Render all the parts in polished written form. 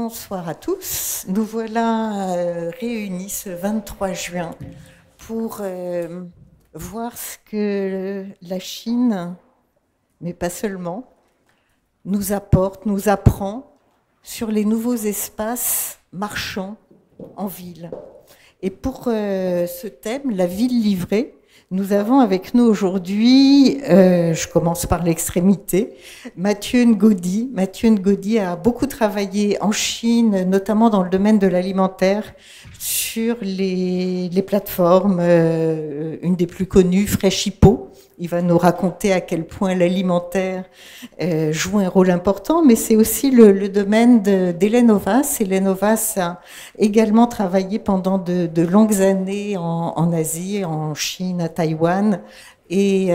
Bonsoir à tous. Nous voilà réunis ce 23 juin pour voir ce que la Chine, mais pas seulement, nous apporte, nous apprend sur les nouveaux espaces marchands en ville. Et pour ce thème, la ville livrée, nous avons avec nous aujourd'hui, je commence par l'extrémité, Mathieu Ngodi. Mathieu Ngodi a beaucoup travaillé en Chine, notamment dans le domaine de l'alimentaire, sur les plateformes, une des plus connues, Freshippo. Il va nous raconter à quel point l'alimentaire joue un rôle important, mais c'est aussi le domaine d'Hélène Ovas. Hélène Ovas a également travaillé pendant de longues années en Asie, en Chine, à Taïwan, et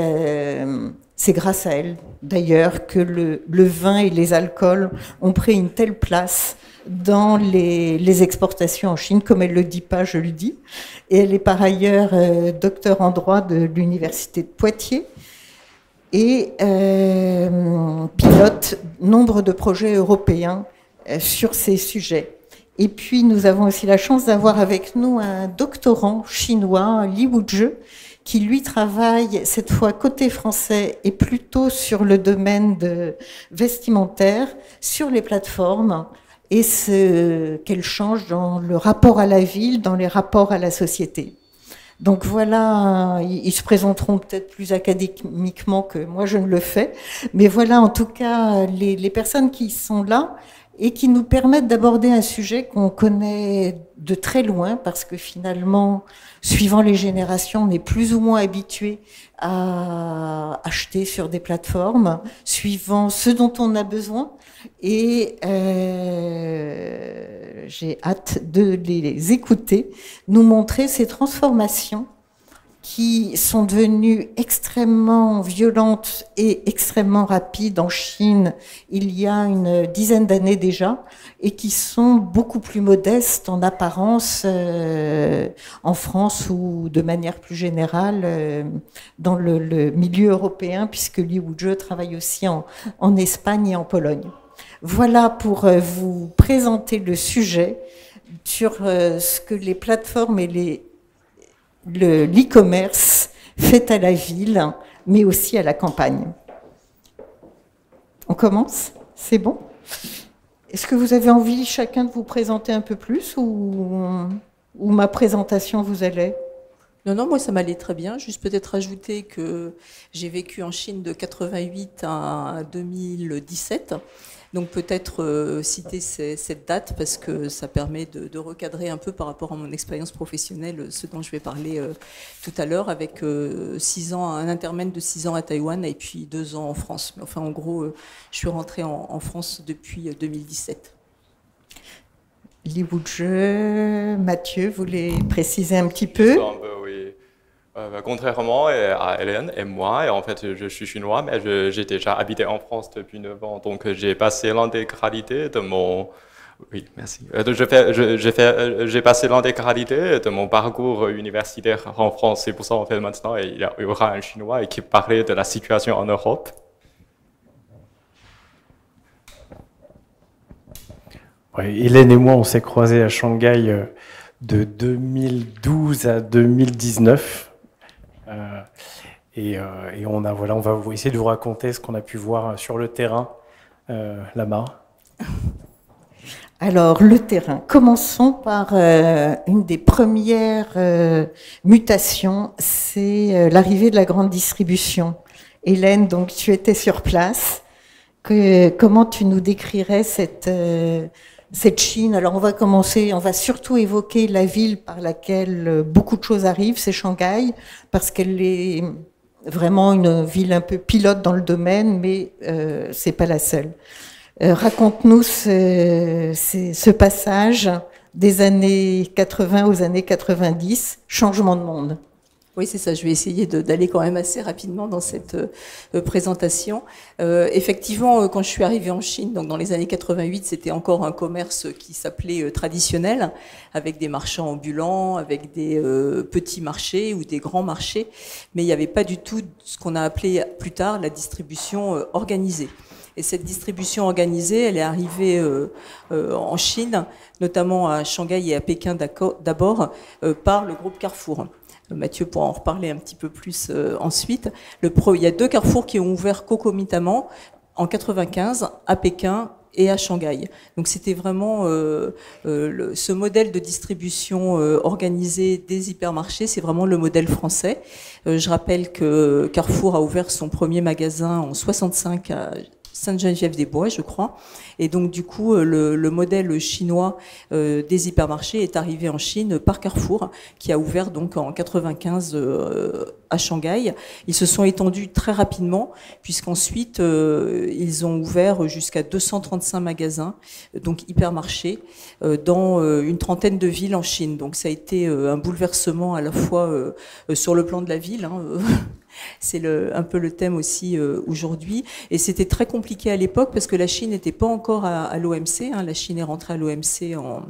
c'est grâce à elle, d'ailleurs, que le vin et les alcools ont pris une telle place dans les exportations en Chine, comme elle ne le dit pas, je le dis. Et elle est par ailleurs docteur en droit de l'Université de Poitiers et pilote nombre de projets européens sur ces sujets. Et puis nous avons aussi la chance d'avoir avec nous un doctorant chinois, Li Wuzhe, qui lui travaille cette fois côté français et plutôt sur le domaine vestimentaire, sur les plateformes, et ce qu'elle change dans le rapport à la ville, dans les rapports à la société. Donc voilà, ils se présenteront peut-être plus académiquement que moi je ne le fais, mais voilà en tout cas les personnes qui sont là et qui nous permettent d'aborder un sujet qu'on connaît de très loin, parce que finalement, suivant les générations, on est plus ou moins habitué à acheter sur des plateformes, suivant ce dont on a besoin. Et j'ai hâte de les écouter, nous montrer ces transformations qui sont devenues extrêmement violentes et extrêmement rapides en Chine il y a une dizaine d'années déjà, et qui sont beaucoup plus modestes en apparence en France ou de manière plus générale dans le milieu européen, puisque Li Wuzhe travaille aussi en Espagne et en Pologne. Voilà pour vous présenter le sujet sur ce que les plateformes et l'e-commerce fait à la ville, mais aussi à la campagne. On commence? C'est bon? Est-ce que vous avez envie chacun de vous présenter un peu plus ou ma présentation vous allait? Non, non, moi ça m'allait très bien. Juste peut-être ajouter que j'ai vécu en Chine de 88 à 2017. Donc peut-être citer cette date parce que ça permet de recadrer un peu par rapport à mon expérience professionnelle, ce dont je vais parler tout à l'heure, avec 6 ans, un intermède de 6 ans à Taïwan et puis 2 ans en France. Mais enfin, en gros, je suis rentrée en France depuis 2017. Li Wuzhe, Mathieu, vous voulez préciser un petit peu? Oui. Contrairement à Hélène et moi, et en fait je suis chinois, mais j'ai déjà habité en France depuis 9 ans, donc j'ai passé l'intégralité de mon... Oui, merci. J'ai passé l'intégralité de mon parcours universitaire en France, c'est pour ça en fait maintenant il y aura un chinois qui parlait de la situation en Europe. Ouais, Hélène et moi, on s'est croisés à Shanghai de 2012 à 2019. Et on va essayer de vous raconter ce qu'on a pu voir sur le terrain là-bas. Alors, le terrain. Commençons par une des premières mutations, c'est l'arrivée de la grande distribution. Hélène, donc tu étais sur place. Comment tu nous décrirais cette Chine? Alors on va surtout évoquer la ville par laquelle beaucoup de choses arrivent, c'est Shanghai, parce qu'elle est vraiment une ville un peu pilote dans le domaine, mais c'est pas la seule. Raconte-nous ce passage des années 80 aux années 90, changement de monde. Oui, c'est ça. Je vais essayer d'aller quand même assez rapidement dans cette présentation. Effectivement, quand je suis arrivée en Chine, donc dans les années 88, c'était encore un commerce qui s'appelait traditionnel, avec des marchands ambulants, avec des petits marchés ou des grands marchés, mais il n'y avait pas du tout ce qu'on a appelé plus tard la distribution organisée. Et cette distribution organisée, elle est arrivée en Chine, notamment à Shanghai et à Pékin d'abord, par le groupe Carrefour. Mathieu pourra en reparler un petit peu plus ensuite. Il y a 2 carrefours qui ont ouvert concomitamment en 95 à Pékin et à Shanghai. Donc c'était vraiment ce modèle de distribution organisée des hypermarchés, c'est vraiment le modèle français. Je rappelle que Carrefour a ouvert son premier magasin en 65 à Sainte-Geneviève-des-Bois, je crois. Et donc, du coup, le modèle chinois des hypermarchés est arrivé en Chine par Carrefour, qui a ouvert donc en 95 à Shanghai. Ils se sont étendus très rapidement, puisqu'ensuite, ils ont ouvert jusqu'à 235 magasins, donc hypermarchés, dans une trentaine de villes en Chine. Donc, ça a été un bouleversement à la fois sur le plan de la ville, hein, c'est un peu le thème aussi aujourd'hui. Et c'était très compliqué à l'époque parce que la Chine n'était pas encore à l'OMC. Hein. La Chine est rentrée à l'OMC en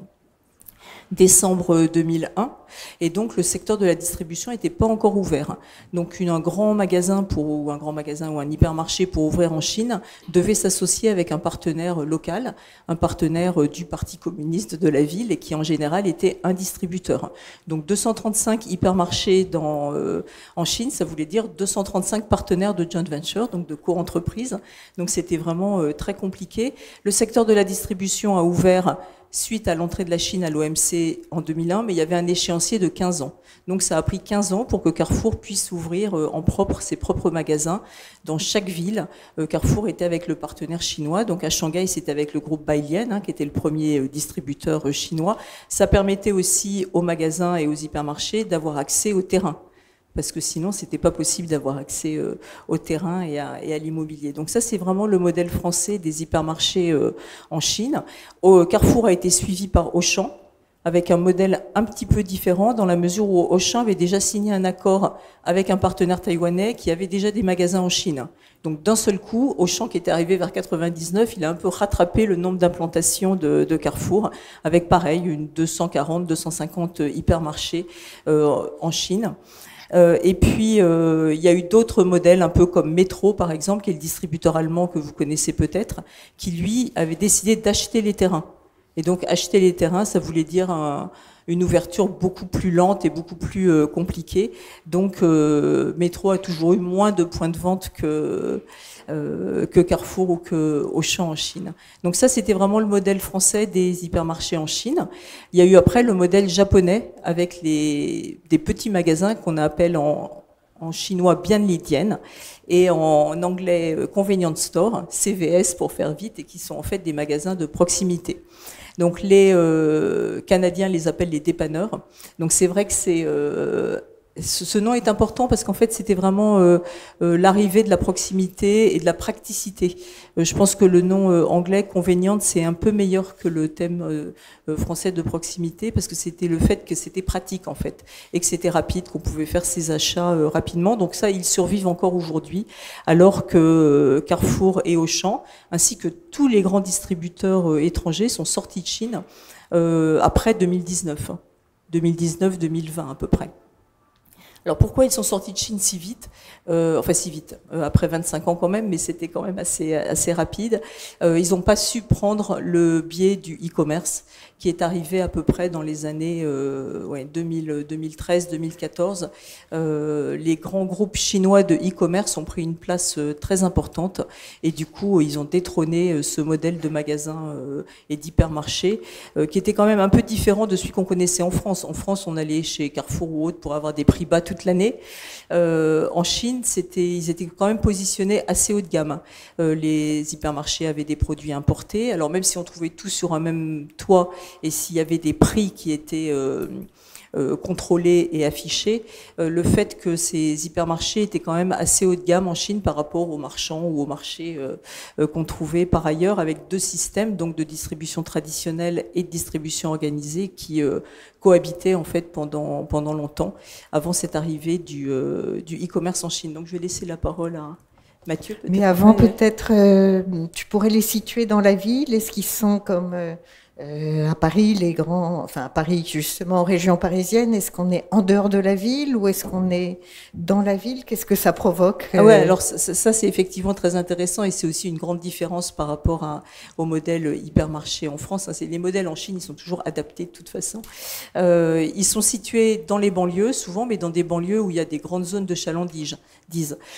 décembre 2001, et donc le secteur de la distribution n'était pas encore ouvert. Donc un grand magasin ou un hypermarché pour ouvrir en Chine devait s'associer avec un partenaire local, un partenaire du Parti communiste de la ville, et qui en général était un distributeur. Donc 235 hypermarchés en Chine, ça voulait dire 235 partenaires de joint venture, donc de co-entreprises. Donc c'était vraiment très compliqué. Le secteur de la distribution a ouvert suite à l'entrée de la Chine à l'OMC en 2001, mais il y avait un échéancier de 15 ans. Donc ça a pris 15 ans pour que Carrefour puisse ouvrir en propre ses propres magasins dans chaque ville. Carrefour était avec le partenaire chinois, donc à Shanghai c'était avec le groupe Bailian, hein, qui était le premier distributeur chinois. Ça permettait aussi aux magasins et aux hypermarchés d'avoir accès au terrain, parce que sinon, c'était pas possible d'avoir accès au terrain et à l'immobilier. Donc ça, c'est vraiment le modèle français des hypermarchés en Chine. Carrefour a été suivi par Auchan, avec un modèle un petit peu différent, dans la mesure où Auchan avait déjà signé un accord avec un partenaire taïwanais qui avait déjà des magasins en Chine. Donc d'un seul coup, Auchan, qui était arrivé vers 99, il a un peu rattrapé le nombre d'implantations de Carrefour, avec pareil, une 240, 250 hypermarchés en Chine. Et puis, il y a eu d'autres modèles, un peu comme Metro, par exemple, qui est le distributeur allemand que vous connaissez peut-être, qui, lui, avait décidé d'acheter les terrains. Et donc, acheter les terrains, ça voulait dire une ouverture beaucoup plus lente et beaucoup plus compliquée. Donc, Metro a toujours eu moins de points de vente que Carrefour ou que Auchan en Chine. Donc ça, c'était vraiment le modèle français des hypermarchés en Chine. Il y a eu après le modèle japonais avec des petits magasins qu'on appelle en chinois Bianlidian et en anglais Convenience Store, CVS pour faire vite, et qui sont en fait des magasins de proximité. Donc les Canadiens les appellent les dépanneurs. Donc c'est vrai que ce nom est important parce qu'en fait, c'était vraiment l'arrivée de la proximité et de la praticité. Je pense que le nom anglais convenient, c'est un peu meilleur que le thème français de proximité, parce que c'était le fait que c'était pratique en fait, et que c'était rapide, qu'on pouvait faire ses achats rapidement. Donc ça, ils survivent encore aujourd'hui, alors que Carrefour et Auchan, ainsi que tous les grands distributeurs étrangers, sont sortis de Chine après 2019, 2019-2020 à peu près. Alors pourquoi ils sont sortis de Chine si vite, après 25 ans quand même, mais c'était quand même assez rapide. Ils n'ont pas su prendre le biais du e-commerce qui est arrivé à peu près dans les années 2013-2014. Les grands groupes chinois de e-commerce ont pris une place très importante, et du coup ils ont détrôné ce modèle de magasin et d'hypermarché qui était quand même un peu différent de celui qu'on connaissait en France. En France, on allait chez Carrefour ou autre pour avoir des prix bas toute l'année. En Chine, ils étaient quand même positionnés assez haut de gamme. Les hypermarchés avaient des produits importés. Alors même si on trouvait tout sur un même toit, et s'il y avait des prix qui étaient contrôlés et affichés, le fait que ces hypermarchés étaient quand même assez haut de gamme en Chine par rapport aux marchands ou aux marchés qu'on trouvait par ailleurs, avec 2 systèmes, donc de distribution traditionnelle et de distribution organisée, qui cohabitaient en fait pendant longtemps avant cette arrivée du e-commerce en Chine. Donc je vais laisser la parole à Mathieu. Mais avant, peut-être, tu pourrais les situer dans la ville. Est-ce qu'ils sont comme À Paris, enfin à Paris justement, en région parisienne, est-ce qu'on est en dehors de la ville ou est-ce qu'on est dans la ville? Qu'est-ce que ça provoque? Ah ouais, alors ça c'est effectivement très intéressant et c'est aussi une grande différence par rapport au modèle hypermarché en France. Les modèles en Chine, ils sont toujours adaptés de toute façon. Ils sont situés dans les banlieues souvent, mais dans des banlieues où il y a des grandes zones de chalandise.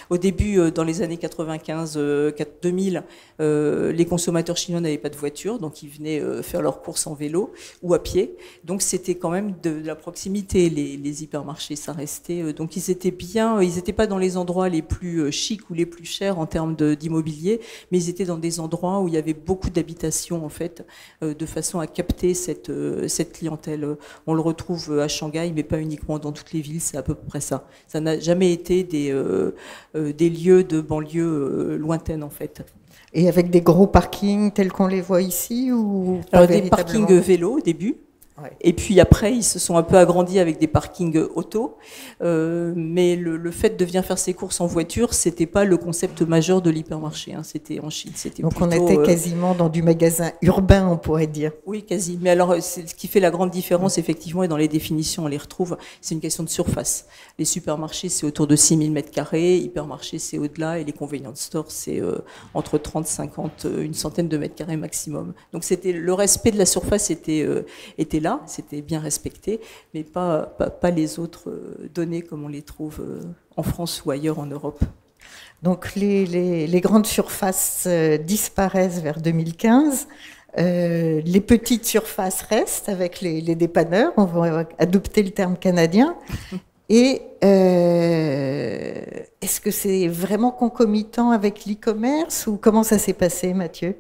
Au début, dans les années 95-2000, les consommateurs chinois n'avaient pas de voiture, donc ils venaient faire leurs courses en vélo ou à pied. Donc c'était quand même de la proximité, les hypermarchés. Ça restait. Donc ils étaient bien, ils n'étaient pas dans les endroits les plus chics ou les plus chers en termes d'immobilier, mais ils étaient dans des endroits où il y avait beaucoup d'habitations en fait, de façon à capter cette clientèle. On le retrouve à Shanghai, mais pas uniquement dans toutes les villes. C'est à peu près ça. Ça n'a jamais été des lieux de banlieue lointaines en fait. Et avec des gros parkings tels qu'on les voit ici ou pas? Alors des parkings vélos au début. Ouais. Et puis après, ils se sont un peu agrandis avec des parkings auto. Mais le fait de venir faire ses courses en voiture, c'était pas le concept majeur de l'hypermarché. Hein. C'était en Chine. Donc plutôt, on était quasiment dans du magasin urbain, on pourrait dire. Oui, quasi. Mais alors, ce qui fait la grande différence, effectivement, et dans les définitions, on les retrouve, c'est une question de surface. Les supermarchés, c'est autour de 6000 m². Hypermarché, c'est au-delà. Et les convenience stores, c'est entre 30, 50, une centaine de mètres carrés maximum. Donc c'était le respect de la surface était là. C'était bien respecté, mais pas les autres données comme on les trouve en France ou ailleurs en Europe. Donc les grandes surfaces disparaissent vers 2015. Les petites surfaces restent avec les dépanneurs. On va adopter le terme canadien. Et est-ce que c'est vraiment concomitant avec l'e-commerce ou comment ça s'est passé, Mathieu?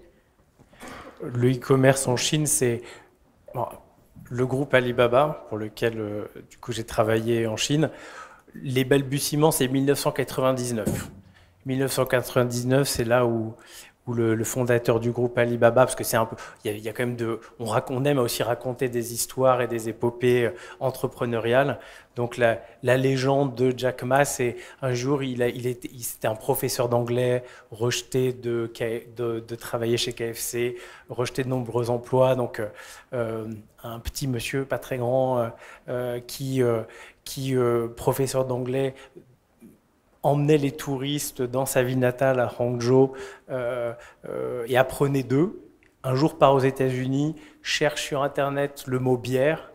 Le e-commerce en Chine, c'est... Bon, le groupe Alibaba, pour lequel du coup j'ai travaillé en Chine, les balbutiements, c'est 1999. 1999, c'est là où le fondateur du groupe Alibaba, parce que c'est un peu, il y a quand même on aime aussi raconter des histoires et des épopées entrepreneuriales. Donc la légende de Jack Ma, c'est un jour, c'était un professeur d'anglais, rejeté de travailler chez KFC, rejeté de nombreux emplois. Donc un petit monsieur, pas très grand, qui professeur d'anglais, emmenait les touristes dans sa ville natale à Hangzhou et apprenait d'eux. Un jour part aux États-Unis, cherche sur Internet le mot bière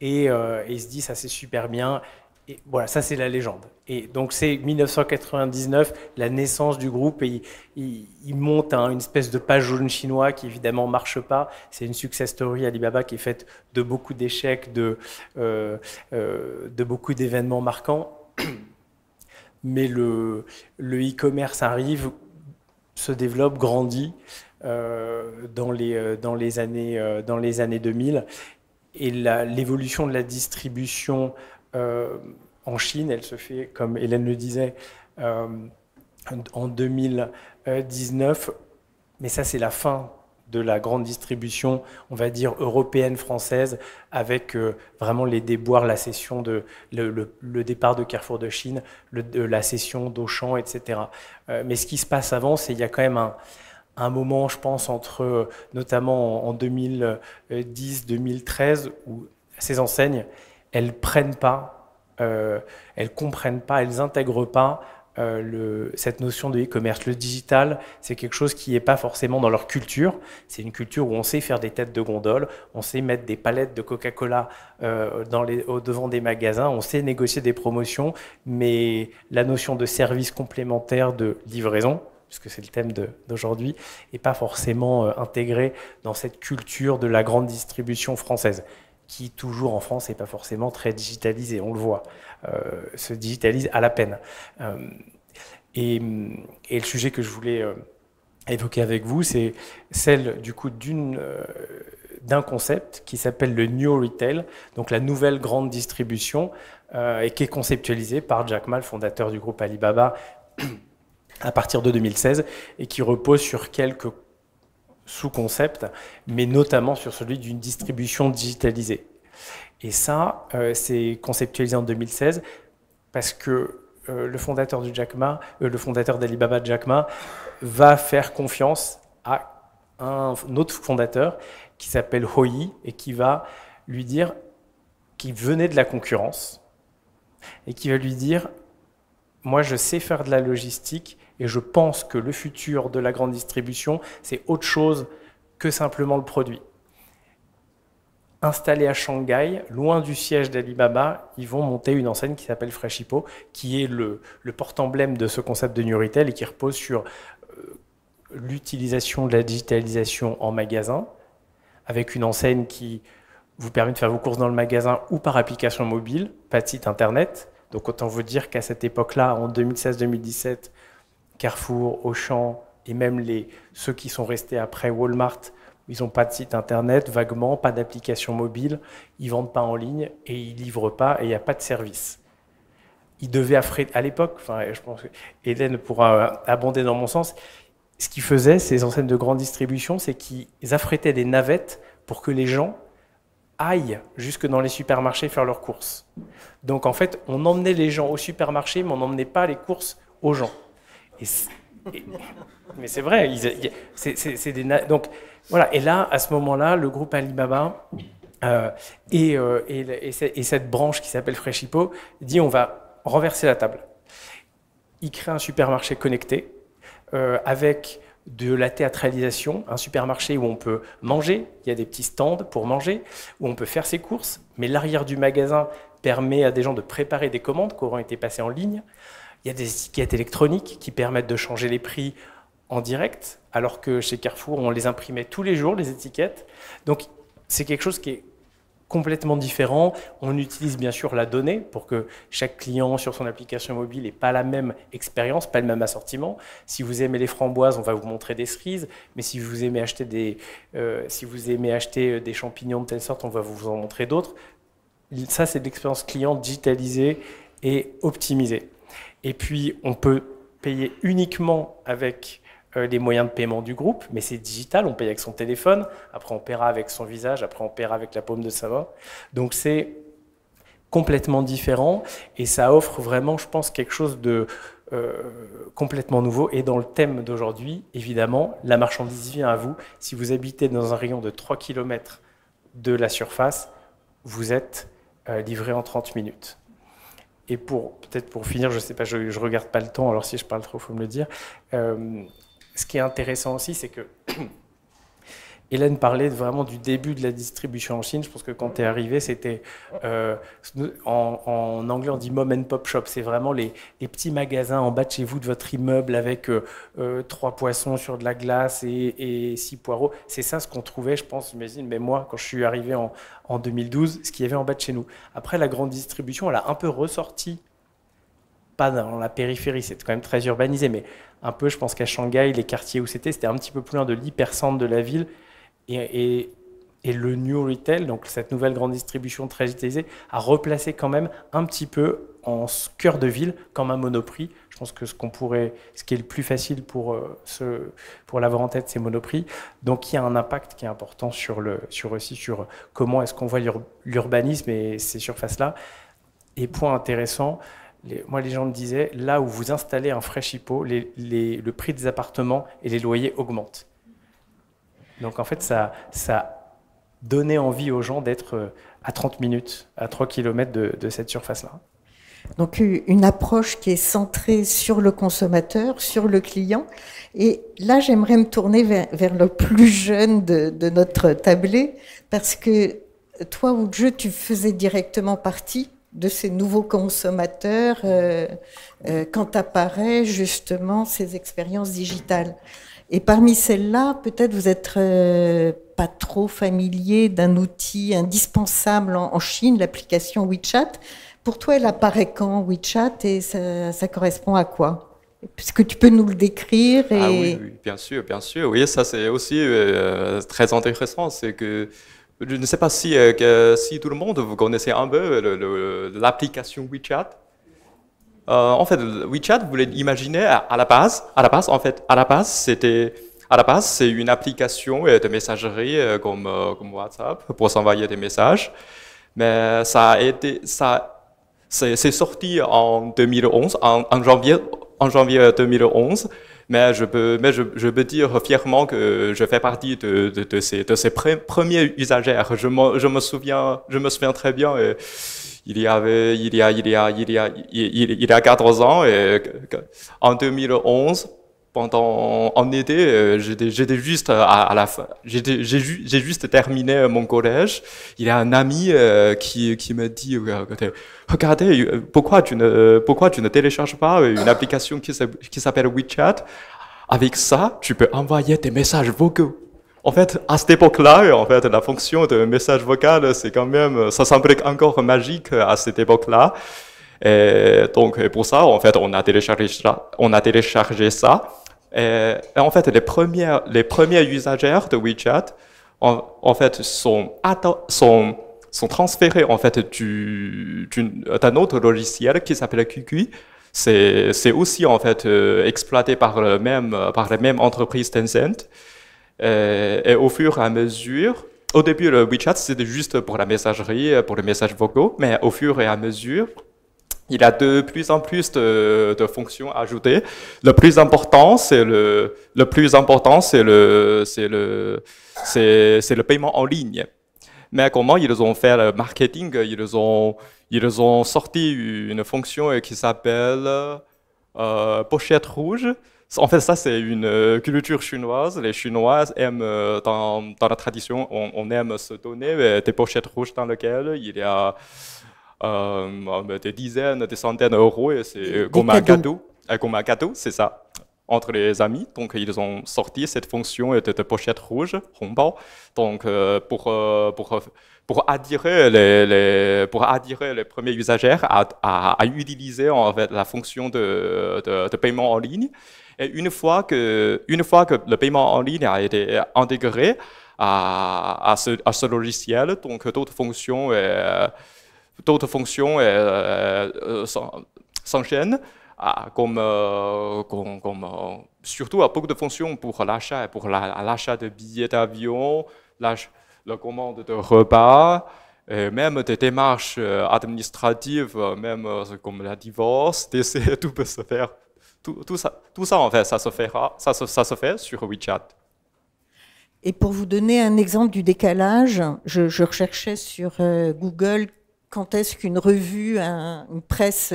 et il se dit ça c'est super bien. Et voilà, ça c'est la légende. Et donc c'est 1999, la naissance du groupe et il monte une espèce de page jaune chinois qui évidemment marche pas. C'est une success story Alibaba qui est faite de beaucoup d'échecs, de beaucoup d'événements marquants. Mais le e-commerce arrive, se développe, grandit dans les années 2000. Et l'évolution de la distribution en Chine, elle se fait, comme Hélène le disait, en 2019. Mais ça, c'est la fin de la grande distribution, on va dire européenne, française, avec vraiment les déboires, la cession le départ de Carrefour de Chine, la cession d'Auchan, etc. Mais ce qui se passe avant, c'est qu'il y a quand même un moment, je pense, notamment en 2010-2013, où ces enseignes, elles prennent pas, elles comprennent pas, elles intègrent pas cette notion de e-commerce. Le digital, c'est quelque chose qui n'est pas forcément dans leur culture. C'est une culture où on sait faire des têtes de gondole, on sait mettre des palettes de Coca-Cola devant des magasins, on sait négocier des promotions, mais la notion de service complémentaire de livraison, puisque c'est le thème d'aujourd'hui, n'est pas forcément intégrée dans cette culture de la grande distribution française, qui toujours en France n'est pas forcément très digitalisée, on le voit, se digitalise à la peine. Et le sujet que je voulais évoquer avec vous, c'est celle du coup d'un concept qui s'appelle le New Retail, donc la nouvelle grande distribution, et qui est conceptualisé par Jack Ma, le fondateur du groupe Alibaba, à partir de 2016, et qui repose sur quelques sous-concepts, mais notamment sur celui d'une distribution digitalisée. Et ça, c'est conceptualisé en 2016 parce que le fondateur d'Alibaba, Jack Ma, va faire confiance à un autre fondateur qui s'appelle Hoi et qui va lui dire qu'il venait de la concurrence et qui va lui dire « Moi, je sais faire de la logistique et je pense que le futur de la grande distribution, c'est autre chose que simplement le produit. » Installés à Shanghai, loin du siège d'Alibaba, ils vont monter une enseigne qui s'appelle Freshippo, qui est le porte-emblème de ce concept de New Retail et qui repose sur l'utilisation de la digitalisation en magasin, avec une enseigne qui vous permet de faire vos courses dans le magasin ou par application mobile, pas de site internet. Donc autant vous dire qu'à cette époque-là, en 2016-2017, Carrefour, Auchan et même ceux qui sont restés après Walmart, ils n'ont pas de site internet, vaguement, pas d'application mobile, ils ne vendent pas en ligne et ils ne livrent pas et il n'y a pas de service. Ils devaient affréter, à l'époque, enfin, je pense que Hélène pourra abonder dans mon sens, ce qu'ils faisaient, ces enseignes de grande distribution, c'est qu'ils affrétaient des navettes pour que les gens aillent jusque dans les supermarchés faire leurs courses. Donc en fait, on emmenait les gens au supermarché, mais on n'emmenait pas les courses aux gens. Mais c'est vrai, donc voilà. Et là, à ce moment-là, le groupe Alibaba et cette branche qui s'appelle Freshippo dit on va renverser la table. Il crée un supermarché connecté avec de la théâtralisation, un supermarché où on peut manger, il y a des petits stands pour manger, où on peut faire ses courses, mais l'arrière du magasin permet à des gens de préparer des commandes qui auront été passées en ligne. Il y a des étiquettes électroniques qui permettent de changer les prix en direct, alors que chez Carrefour, on les imprimait tous les jours, les étiquettes. Donc, c'est quelque chose qui est complètement différent. On utilise bien sûr la donnée pour que chaque client sur son application mobile n'ait pas la même expérience, pas le même assortiment. Si vous aimez les framboises, on va vous montrer des cerises, mais si vous aimez acheter des champignons de telle sorte, on va vous en montrer d'autres. Ça, c'est de l'expérience client digitalisée et optimisée. Et puis, on peut payer uniquement avec les moyens de paiement du groupe, mais c'est digital, on paye avec son téléphone, après on paiera avec son visage, après on paiera avec la paume de sa main. Donc c'est complètement différent et ça offre vraiment, je pense, quelque chose de complètement nouveau. Et dans le thème d'aujourd'hui, évidemment, la marchandise vient à vous. Si vous habitez dans un rayon de 3 km de la surface, vous êtes livré en 30 minutes. Et peut-être pour finir, je ne sais pas, je ne regarde pas le temps, alors si je parle trop, il faut me le dire. Ce qui est intéressant aussi, c'est que Hélène parlait vraiment du début de la distribution en Chine. Je pense que quand tu es arrivé, c'était en anglais on dit mom and pop shop. C'est vraiment les petits magasins en bas de chez vous, de votre immeuble, avec 3 poissons sur de la glace et 6 poireaux. C'est ça ce qu'on trouvait, je pense, j'imagine, mais moi, quand je suis arrivé en 2012, ce qu'il y avait en bas de chez nous. Après, la grande distribution, elle a un peu ressorti, pas dans la périphérie, c'est quand même très urbanisé, mais un peu, je pense qu'à Shanghai, les quartiers où c'était un petit peu plus loin de l'hypercentre de la ville. Et le New Retail, donc cette nouvelle grande distribution très digitalisée, a replacé quand même un petit peu en cœur de ville, comme un Monoprix. Je pense que ce qui est le plus facile pour l'avoir en tête, c'est Monoprix. Donc il y a un impact qui est important sur comment est-ce qu'on voit l'urbanisme et ces surfaces-là. Et point intéressant, moi les gens me disaient, là où vous installez un Freshippo, le prix des appartements et les loyers augmentent. Donc en fait, ça donnait envie aux gens d'être à 30 minutes, à 3 km de cette surface-là. Donc une approche qui est centrée sur le consommateur, sur le client. Et là, j'aimerais me tourner vers le plus jeune de notre tablé, parce que toi, Wujie, tu faisais directement partie de ces nouveaux consommateurs quand apparaissent justement ces expériences digitales. Et parmi celles-là, peut-être vous n'êtes pas trop familier d'un outil indispensable en Chine, l'application WeChat. Pour toi, elle apparaît quand, WeChat, et ça correspond à quoi? Est-ce que tu peux nous le décrire Ah oui, bien sûr, bien sûr. Oui, ça c'est aussi très intéressant. C'est que je ne sais pas si tout le monde, vous connaissez un peu l'application WeChat. En fait, WeChat, vous voulez imaginer à la base, c'est une application de messagerie comme WhatsApp pour s'envoyer des messages. Mais c'est sorti en 2011, en janvier 2011. je peux dire fièrement que je fais partie de ces premiers usagères. Je me souviens très bien. Il y a 14 ans, et en 2011, en été, j'étais juste à la fin, j'ai juste terminé mon collège. Il y a un ami qui me dit, regardez, pourquoi tu ne télécharges pas une application qui s'appelle WeChat? Avec ça, tu peux envoyer des messages vocaux. En fait, à cette époque-là, en fait, la fonction de message vocal, c'est quand même, ça semblait encore magique à cette époque-là. Et donc, pour ça, en fait, on a téléchargé ça. Et en fait, les premiers usagers de WeChat, en fait, sont transférés, en fait, d'un autre logiciel qui s'appelle QQ. C'est aussi, en fait, exploité par la même entreprise Tencent. Et au fur et à mesure, au début, le WeChat, c'était juste pour la messagerie, pour les messages vocaux, mais au fur et à mesure, il y a de plus en plus de fonctions ajoutées. Le plus important, c'est le paiement en ligne. Mais comment ils ont fait le marketing? Ils ont sorti une fonction qui s'appelle pochette rouge. En fait, ça, c'est une culture chinoise. Les Chinois aiment, dans la tradition, on aime se donner des pochettes rouges dans lesquelles il y a des dizaines, des centaines d'euros, et c'est comme un cadeau, c'est ça, entre les amis. Donc, ils ont sorti cette fonction de pochette rouge, hongbao, donc pour attirer les premiers usagers à utiliser en fait la fonction de paiement en ligne. Et une fois que le paiement en ligne a été intégré à ce logiciel, donc d'autres fonctions s'enchaînent, surtout à beaucoup de fonctions pour l'achat, l'achat de billets d'avion, la commande de repas, et même des démarches administratives, même comme la divorce, décès, tout peut se faire. Tout ça, en fait, ça se fait sur WeChat. Et pour vous donner un exemple du décalage, je recherchais sur Google quand est-ce qu'une revue, une presse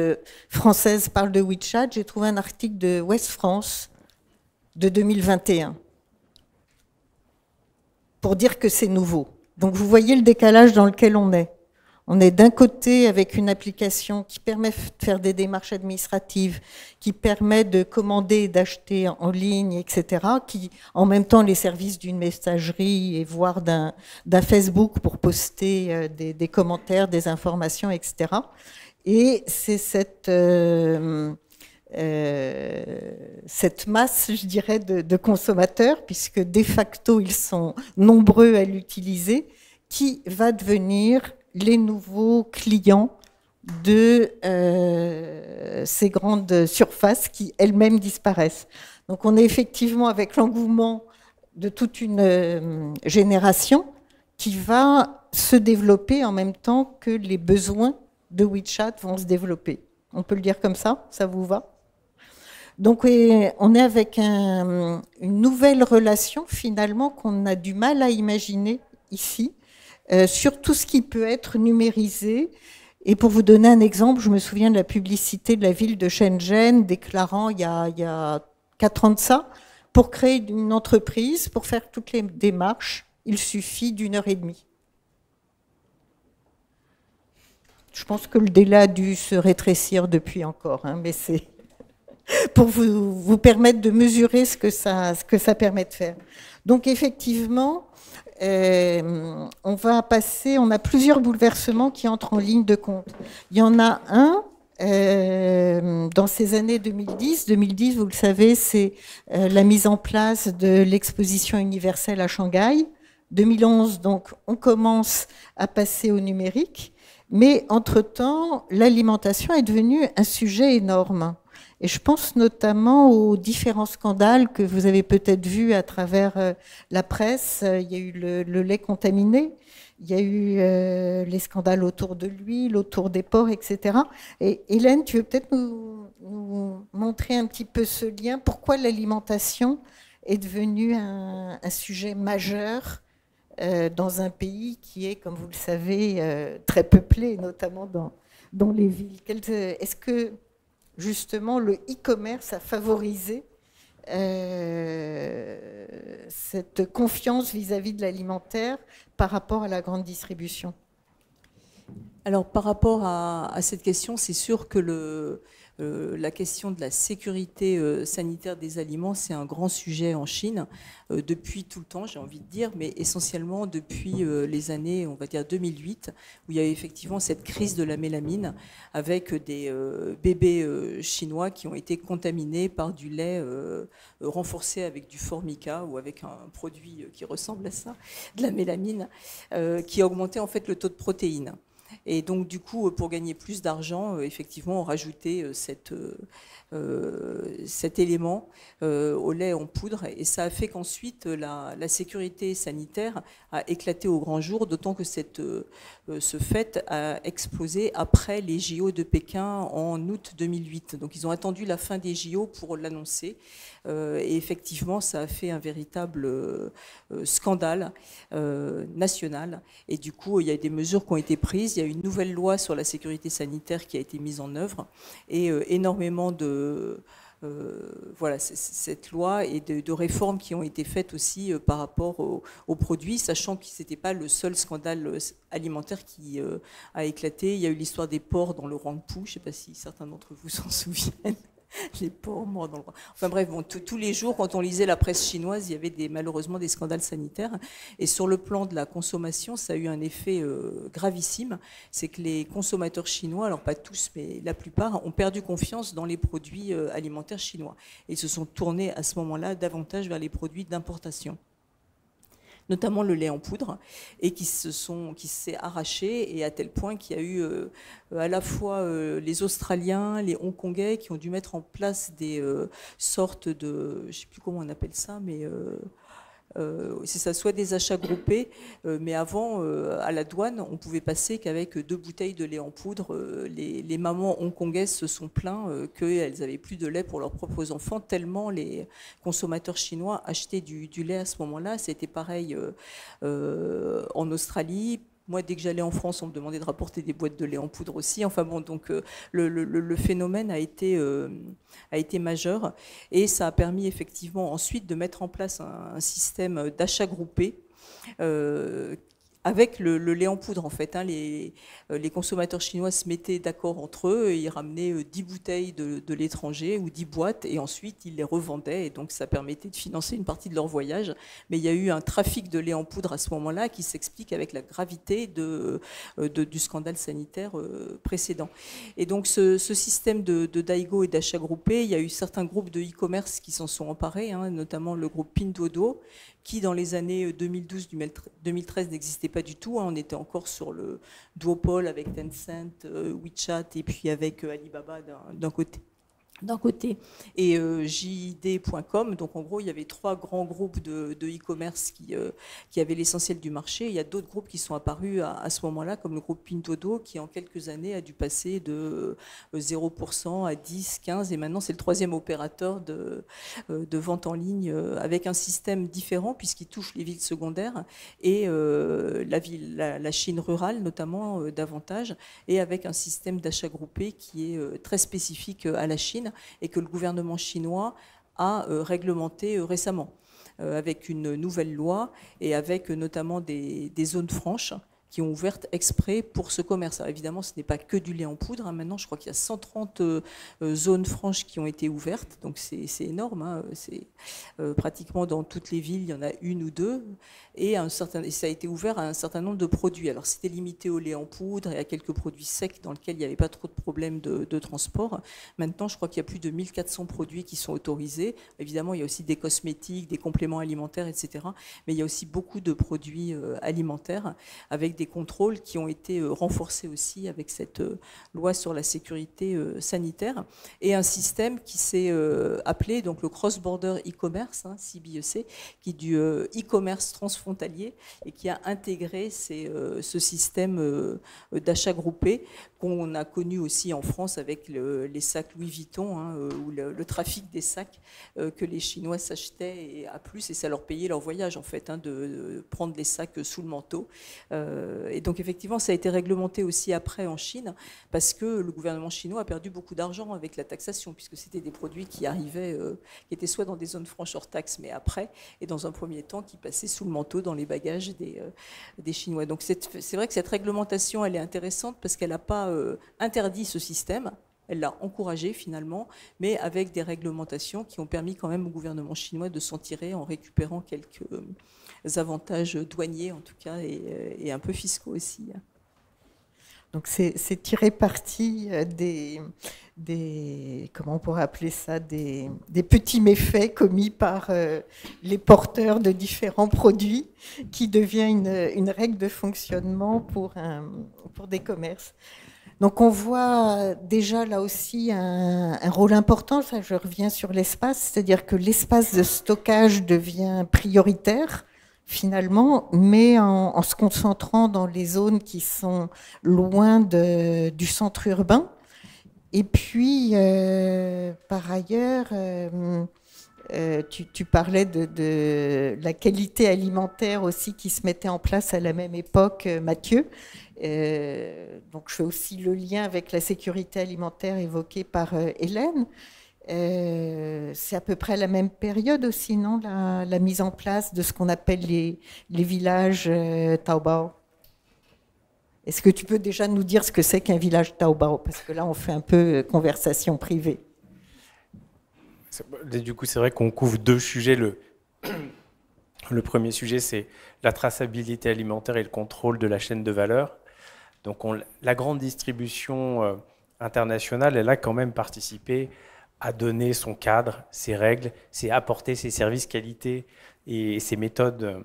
française parle de WeChat. J'ai trouvé un article de Ouest France de 2021 pour dire que c'est nouveau. Donc vous voyez le décalage dans lequel on est. On est d'un côté avec une application qui permet de faire des démarches administratives, qui permet de commander et d'acheter en ligne, etc., qui en même temps les services d'une messagerie et voire d'un Facebook pour poster des commentaires, des informations, etc. Et c'est cette masse, je dirais, de consommateurs, puisque de facto ils sont nombreux à l'utiliser, qui va devenir les nouveaux clients de ces grandes surfaces qui elles-mêmes disparaissent. Donc on est effectivement avec l'engouement de toute une génération qui va se développer en même temps que les besoins de WeChat vont se développer. On peut le dire comme ça? Ça vous va? Donc on est avec une nouvelle relation finalement qu'on a du mal à imaginer ici, sur tout ce qui peut être numérisé. Et pour vous donner un exemple, je me souviens de la publicité de la ville de Shenzhen déclarant il y a 4 ans de ça, pour créer une entreprise, pour faire toutes les démarches, il suffit d'1h30. Je pense que le délai a dû se rétrécir depuis encore, hein, mais c'est pour vous permettre de mesurer ce que ça permet de faire. Donc effectivement, on a plusieurs bouleversements qui entrent en ligne de compte. Il y en a un dans ces années 2010. 2010, vous le savez, c'est la mise en place de l'exposition universelle à Shanghai. 2011, donc, on commence à passer au numérique. Mais entre-temps, l'alimentation est devenue un sujet énorme. Et je pense notamment aux différents scandales que vous avez peut-être vus à travers la presse. Il y a eu le lait contaminé, il y a eu les scandales autour de l'huile, autour des porcs, etc. Et Hélène, tu veux peut-être nous montrer un petit peu ce lien? Pourquoi l'alimentation est devenue un sujet majeur dans un pays qui est, comme vous le savez, très peuplé, notamment dans les villes? Est-ce que justement le e-commerce a favorisé cette confiance vis-à-vis de l'alimentaire par rapport à la grande distribution? Alors par rapport à cette question, c'est sûr que la question de la sécurité sanitaire des aliments, c'est un grand sujet en Chine depuis tout le temps, j'ai envie de dire, mais essentiellement depuis les années, on va dire 2008, où il y a eu effectivement cette crise de la mélamine avec des bébés chinois qui ont été contaminés par du lait renforcé avec du formica ou avec un produit qui ressemble à ça, de la mélamine, qui augmentait en fait le taux de protéines. Et donc, du coup, pour gagner plus d'argent, effectivement, on rajoutait cet élément au lait en poudre. Et ça a fait qu'ensuite, la sécurité sanitaire a éclaté au grand jour, d'autant que ce fait a explosé après les JO de Pékin en août 2008. Donc, ils ont attendu la fin des JO pour l'annoncer. Et effectivement, ça a fait un véritable scandale national. Et du coup, il y a des mesures qui ont été prises. Il y a une nouvelle loi sur la sécurité sanitaire qui a été mise en œuvre et énormément de cette loi et de réformes qui ont été faites aussi par rapport aux produits, sachant que ce n'était pas le seul scandale alimentaire qui a éclaté. Il y a eu l'histoire des porcs dans le Rangpou. Je ne sais pas si certains d'entre vous s'en souviennent. Les porcs morts dans le... Enfin bref, bon, tous les jours, quand on lisait la presse chinoise, il y avait malheureusement des scandales sanitaires. Et sur le plan de la consommation, ça a eu un effet gravissime. C'est que les consommateurs chinois, alors pas tous, mais la plupart, ont perdu confiance dans les produits alimentaires chinois. Et ils se sont tournés à ce moment-là davantage vers les produits d'importation, notamment le lait en poudre, et qui s'est arraché, et à tel point qu'il y a eu à la fois les Australiens, les Hongkongais, qui ont dû mettre en place des sortes de, je ne sais plus comment on appelle ça, mais c'est ça, soit des achats groupés, mais avant, à la douane, on pouvait passer qu'avec 2 bouteilles de lait en poudre. Les mamans hongkongaises se sont plaintes qu'elles n'avaient plus de lait pour leurs propres enfants, tellement les consommateurs chinois achetaient du lait à ce moment-là. C'était pareil en Australie. Moi, dès que j'allais en France, on me demandait de rapporter des boîtes de lait en poudre aussi. Enfin bon, donc le phénomène a été majeur, et ça a permis effectivement ensuite de mettre en place un système d'achat groupé avec le lait en poudre, en fait. Les consommateurs chinois se mettaient d'accord entre eux et ils ramenaient 10 bouteilles de l'étranger ou 10 boîtes, et ensuite ils les revendaient, et donc ça permettait de financer une partie de leur voyage. Mais il y a eu un trafic de lait en poudre à ce moment-là qui s'explique avec la gravité du scandale sanitaire précédent. Et donc ce système de Daigo et d'achat groupé, il y a eu certains groupes de e-commerce qui s'en sont emparés, notamment le groupe Pinduoduo, qui dans les années 2012-2013 n'existait pas du tout. On était encore sur le duopole avec Tencent, WeChat, et puis avec Alibaba d'un côté. Et JD.com. Donc en gros, il y avait 3 grands groupes de e-commerce qui avaient l'essentiel du marché. Il y a d'autres groupes qui sont apparus à ce moment-là, comme le groupe Pinduoduo, qui en quelques années a dû passer de 0% à 10, 15, et maintenant c'est le 3e opérateur de vente en ligne, avec un système différent puisqu'il touche les villes secondaires et la Chine rurale notamment davantage, et avec un système d'achat groupé qui est très spécifique à la Chine, et que le gouvernement chinois a réglementé récemment, avec une nouvelle loi et avec notamment des zones franches qui ont ouvert exprès pour ce commerce. Alors évidemment, ce n'est pas que du lait en poudre. Maintenant, je crois qu'il y a 130 zones franches qui ont été ouvertes. Donc c'est énorme. C'est pratiquement dans toutes les villes, il y en a 1 ou 2. Et ça a été ouvert à un certain nombre de produits. Alors c'était limité au lait en poudre et à quelques produits secs dans lesquels il n'y avait pas trop de problèmes de transport. Maintenant, je crois qu'il y a plus de 1400 produits qui sont autorisés. Évidemment, il y a aussi des cosmétiques, des compléments alimentaires, etc. Mais il y a aussi beaucoup de produits alimentaires avec des contrôles qui ont été renforcés aussi avec cette loi sur la sécurité sanitaire, et un système qui s'est appelé donc le cross-border e-commerce, CBEC, qui est du e-commerce transfrontalier et qui a intégré ce système d'achat groupé qu'on a connu aussi en France avec les sacs Louis Vuitton, ou le trafic des sacs que les Chinois s'achetaient et à plus, et ça leur payait leur voyage en fait, de prendre les sacs sous le manteau. Et donc effectivement, ça a été réglementé aussi après en Chine, parce que le gouvernement chinois a perdu beaucoup d'argent avec la taxation, puisque c'était des produits qui arrivaient, qui étaient soit dans des zones franches hors taxe, mais après, et dans un premier temps, qui passaient sous le manteau dans les bagages des Chinois. Donc c'est vrai que cette réglementation, elle est intéressante parce qu'elle n'a pas interdit ce système. Elle l'a encouragé finalement, mais avec des réglementations qui ont permis quand même au gouvernement chinois de s'en tirer en récupérant quelques avantages douaniers en tout cas, et un peu fiscaux aussi. Donc c'est tirer parti comment on pourrait appeler ça, des petits méfaits commis par les porteurs de différents produits, qui devient une règle de fonctionnement pour des commerces. Donc on voit déjà là aussi un rôle important, ça je reviens sur l'espace, c'est-à-dire que l'espace de stockage devient prioritaire finalement, mais en se concentrant dans les zones qui sont loin du centre urbain. Et puis par ailleurs, tu parlais de la qualité alimentaire aussi qui se mettait en place à la même époque, Mathieu. Donc je fais aussi le lien avec la sécurité alimentaire évoquée par Hélène. C'est à peu près la même période aussi, non, la mise en place de ce qu'on appelle les villages Taobao. Est-ce que tu peux déjà nous dire ce que c'est qu'un village Taobao? Parce que là, on fait un peu conversation privée. Du coup, c'est vrai qu'on couvre deux sujets. Le premier sujet, c'est la traçabilité alimentaire et le contrôle de la chaîne de valeur. Donc, la grande distribution internationale, elle a quand même participé à donner son cadre, ses règles, c'est apporter ses services qualité et ses méthodes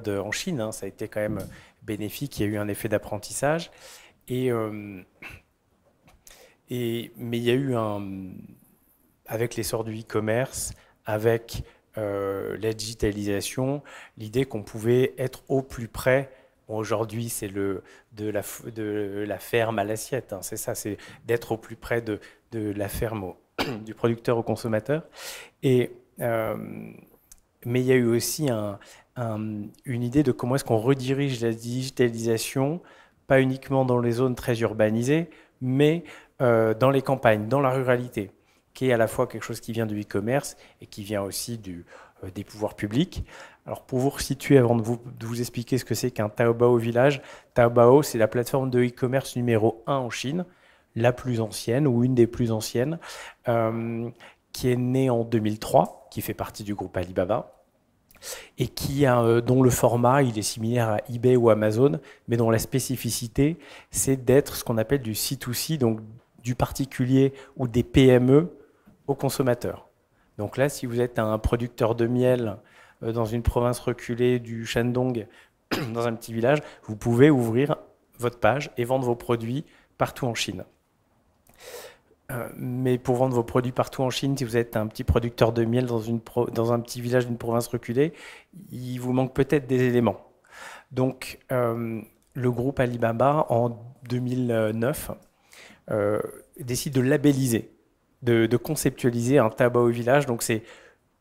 en Chine. Ça a été quand même bénéfique, il y a eu un effet d'apprentissage. Mais il y a eu avec l'essor du e-commerce, avec la digitalisation, l'idée qu'on pouvait être au plus près. Bon, aujourd'hui, c'est de la ferme à l'assiette. C'est ça, c'est d'être au plus près de la ferme du producteur au consommateur. Mais il y a eu aussi une idée de comment est-ce qu'on redirige la digitalisation, pas uniquement dans les zones très urbanisées, mais dans les campagnes, dans la ruralité, qui est à la fois quelque chose qui vient du e-commerce et qui vient aussi des pouvoirs publics. Alors pour vous resituer, avant de vous expliquer ce que c'est qu'un Taobao village, Taobao, c'est la plateforme de e-commerce numéro 1 en Chine, la plus ancienne ou une des plus anciennes, qui est née en 2003, qui fait partie du groupe Alibaba, et dont le format il est similaire à eBay ou Amazon, mais dont la spécificité, c'est d'être ce qu'on appelle du C2C, donc du particulier ou des PME aux consommateurs. Donc là, si vous êtes un producteur de miel dans une province reculée du Shandong, dans un petit village, vous pouvez ouvrir votre page et vendre vos produits partout en Chine. Mais pour vendre vos produits partout en Chine, si vous êtes un petit producteur de miel dans un petit village d'une province reculée, il vous manque peut-être des éléments. Donc, le groupe Alibaba, en 2009, décide de labelliser, de conceptualiser un Taobao village. Donc, c'est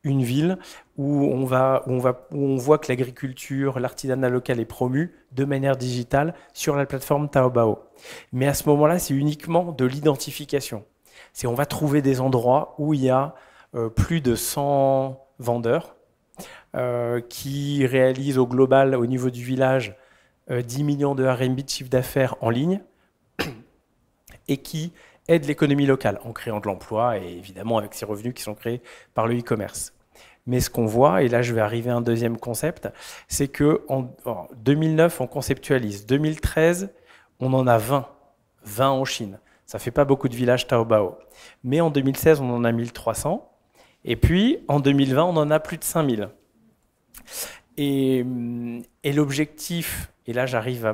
une ville où on voit que l'agriculture, l'artisanat local est promu de manière digitale sur la plateforme Taobao. Mais à ce moment-là, c'est uniquement de l'identification. On va trouver des endroits où il y a plus de 100 vendeurs qui réalisent au global, au niveau du village, 10 millions de RMB de chiffre d'affaires en ligne et qui aident l'économie locale en créant de l'emploi et évidemment avec ces revenus qui sont créés par le e-commerce. Mais ce qu'on voit, et là je vais arriver à un deuxième concept, c'est qu'en 2009, on conceptualise. 2013, on en a 20 en Chine. Ça ne fait pas beaucoup de villages Taobao. Mais en 2016, on en a 1300. Et puis, en 2020, on en a plus de 5000. Et l'objectif, et là j'arrive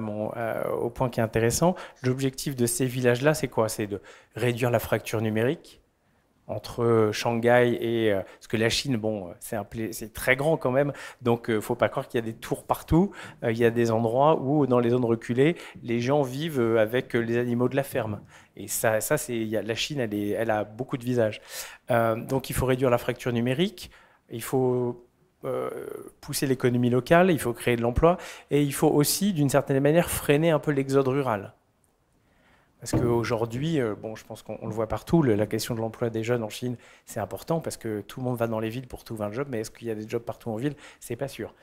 au point qui est intéressant, l'objectif de ces villages-là, c'est quoi? C'est de réduire la fracture numérique entre Shanghai et... parce que la Chine, bon, c'est très grand quand même, donc il ne faut pas croire qu'il y a des tours partout. Il y a des endroits où, dans les zones reculées, les gens vivent avec les animaux de la ferme. Et la Chine, elle a beaucoup de visages. Donc il faut réduire la fracture numérique, il faut pousser l'économie locale, il faut créer de l'emploi, et il faut aussi, d'une certaine manière, freiner un peu l'exode rural. Parce qu'aujourd'hui, bon, je pense qu'on le voit partout, la question de l'emploi des jeunes en Chine, c'est important parce que tout le monde va dans les villes pour trouver un job, mais est-ce qu'il y a des jobs partout en ville? C'est pas sûr.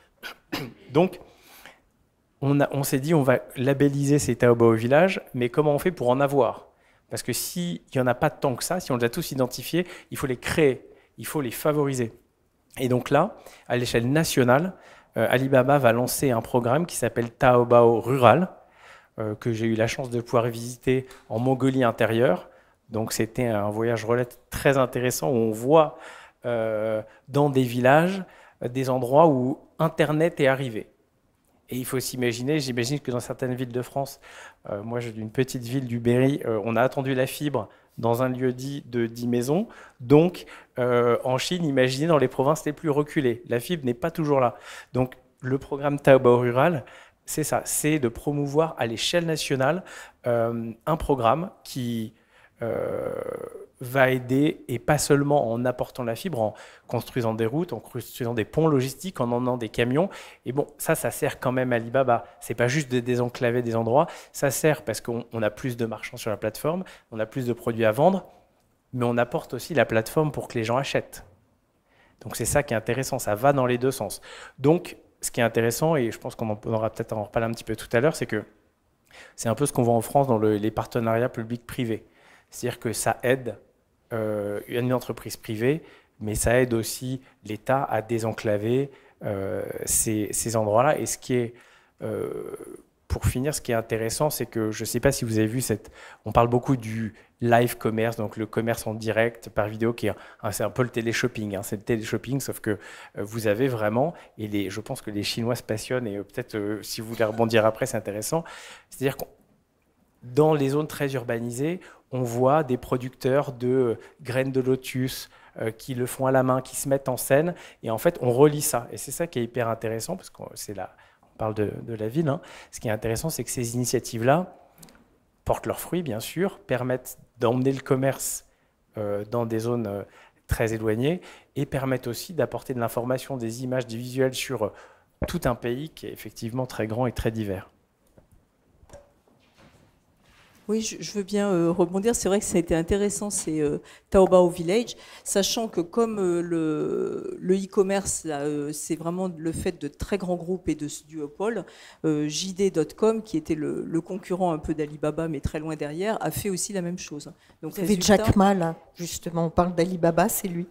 Donc, on s'est dit, on va labelliser ces Taobao villages, mais comment on fait pour en avoir? Parce que s'il n'y en a pas tant que ça, si on les a tous identifiés, il faut les créer, il faut les favoriser. Et donc là, à l'échelle nationale, Alibaba va lancer un programme qui s'appelle Taobao Rural, que j'ai eu la chance de pouvoir visiter en Mongolie intérieure. Donc c'était un voyage très intéressant où on voit dans des villages des endroits où Internet est arrivé. Et il faut s'imaginer, j'imagine que dans certaines villes de France, moi je suis d'une petite ville du Berry, on a attendu la fibre dans un lieu dit de 10 maisons. Donc en Chine, imaginez dans les provinces les plus reculées, la fibre n'est pas toujours là. Donc le programme Taobao Rural, c'est ça, c'est de promouvoir à l'échelle nationale un programme qui va aider, et pas seulement en apportant la fibre, en construisant des routes, en construisant des ponts logistiques, en emmenant des camions. Et bon, ça sert quand même à Alibaba. C'est pas juste de désenclaver des endroits, ça sert parce qu'on a plus de marchands sur la plateforme, on a plus de produits à vendre, mais on apporte aussi la plateforme pour que les gens achètent. Donc c'est ça qui est intéressant, ça va dans les deux sens. Donc, ce qui est intéressant, et je pense qu'on aura peut-être à en reparler un petit peu tout à l'heure, c'est que c'est un peu ce qu'on voit en France dans les partenariats publics-privés. C'est-à-dire que ça aide une entreprise privée, mais ça aide aussi l'État à désenclaver ces endroits-là. Et ce qui est, pour finir, ce qui est intéressant, c'est que je ne sais pas si vous avez vu on parle beaucoup du live commerce, donc le commerce en direct par vidéo, c'est un peu le téléshopping. C'est le téléshopping, sauf que vous avez vraiment, et je pense que les Chinois se passionnent, et peut-être si vous voulez rebondir après, c'est intéressant. C'est-à-dire que dans les zones très urbanisées, on voit des producteurs de graines de lotus qui le font à la main, qui se mettent en scène, et en fait, on relie ça. Et c'est ça qui est hyper intéressant, parce qu'on parle de la ville. Hein. Ce qui est intéressant, c'est que ces initiatives-là portent leurs fruits, bien sûr, permettent d'emmener le commerce dans des zones très éloignées, et permettent aussi d'apporter de l'information, des images, des visuels sur tout un pays qui est effectivement très grand et très divers. Oui, je veux bien rebondir. C'est vrai que ça a été intéressant, ces Taobao Village, sachant que comme le e-commerce, c'est vraiment le fait de très grands groupes et de duopoles, JD.com, qui était le concurrent un peu d'Alibaba, mais très loin derrière, a fait aussi la même chose. Donc, vous avez Jack Ma, là, justement, on parle d'Alibaba, c'est lui.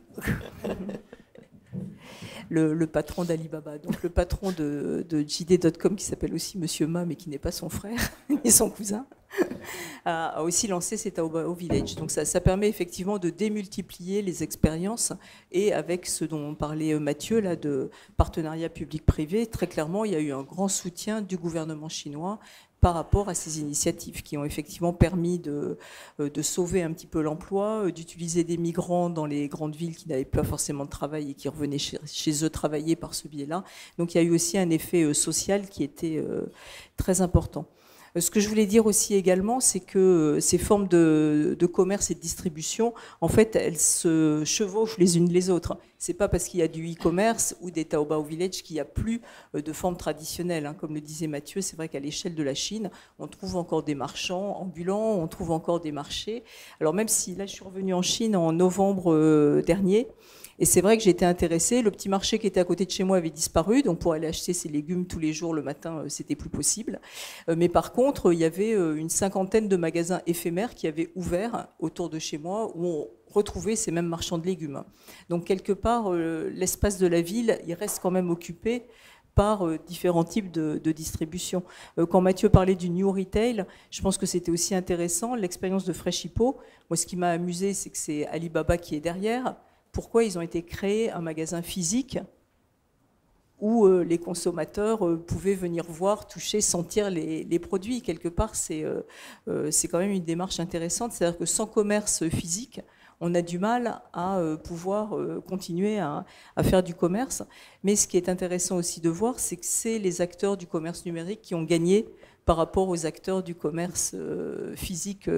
Le patron d'Alibaba, donc le patron de JD.com, qui s'appelle aussi Monsieur Ma, mais qui n'est pas son frère, ni son cousin, a aussi lancé ces Taobao Village. Donc ça permet effectivement de démultiplier les expériences, et avec ce dont parlait Mathieu, là, de partenariat public-privé, très clairement, il y a eu un grand soutien du gouvernement chinois par rapport à ces initiatives qui ont effectivement permis de sauver un petit peu l'emploi, d'utiliser des migrants dans les grandes villes qui n'avaient pas forcément de travail et qui revenaient chez eux travailler par ce biais-là. Donc il y a eu aussi un effet social qui était très important. Ce que je voulais dire aussi également, c'est que ces formes de commerce et de distribution, en fait, elles se chevauchent les unes les autres. C'est pas parce qu'il y a du e-commerce ou des Taobao Village qu'il n'y a plus de formes traditionnelles. Comme le disait Mathieu, c'est vrai qu'à l'échelle de la Chine, on trouve encore des marchands ambulants, on trouve encore des marchés. Alors même si là, je suis revenue en Chine en novembre dernier, et c'est vrai que j'ai été intéressée. Le petit marché qui était à côté de chez moi avait disparu, donc pour aller acheter ses légumes tous les jours le matin, c'était plus possible. Mais par contre, il y avait une cinquantaine de magasins éphémères qui avaient ouvert autour de chez moi, où on retrouvait ces mêmes marchands de légumes. Donc quelque part, l'espace de la ville, il reste quand même occupé par différents types de distribution. Quand Mathieu parlait du New Retail, je pense que c'était aussi intéressant. L'expérience de Fresh Hippo, moi ce qui m'a amusé, c'est que c'est Alibaba qui est derrière. Pourquoi ils ont été créés un magasin physique où les consommateurs pouvaient venir voir, toucher, sentir les produits. Quelque part, c'est quand même une démarche intéressante. C'est-à-dire que sans commerce physique, on a du mal à pouvoir continuer à faire du commerce. Mais ce qui est intéressant aussi de voir, c'est que c'est les acteurs du commerce numérique qui ont gagné par rapport aux acteurs du commerce physique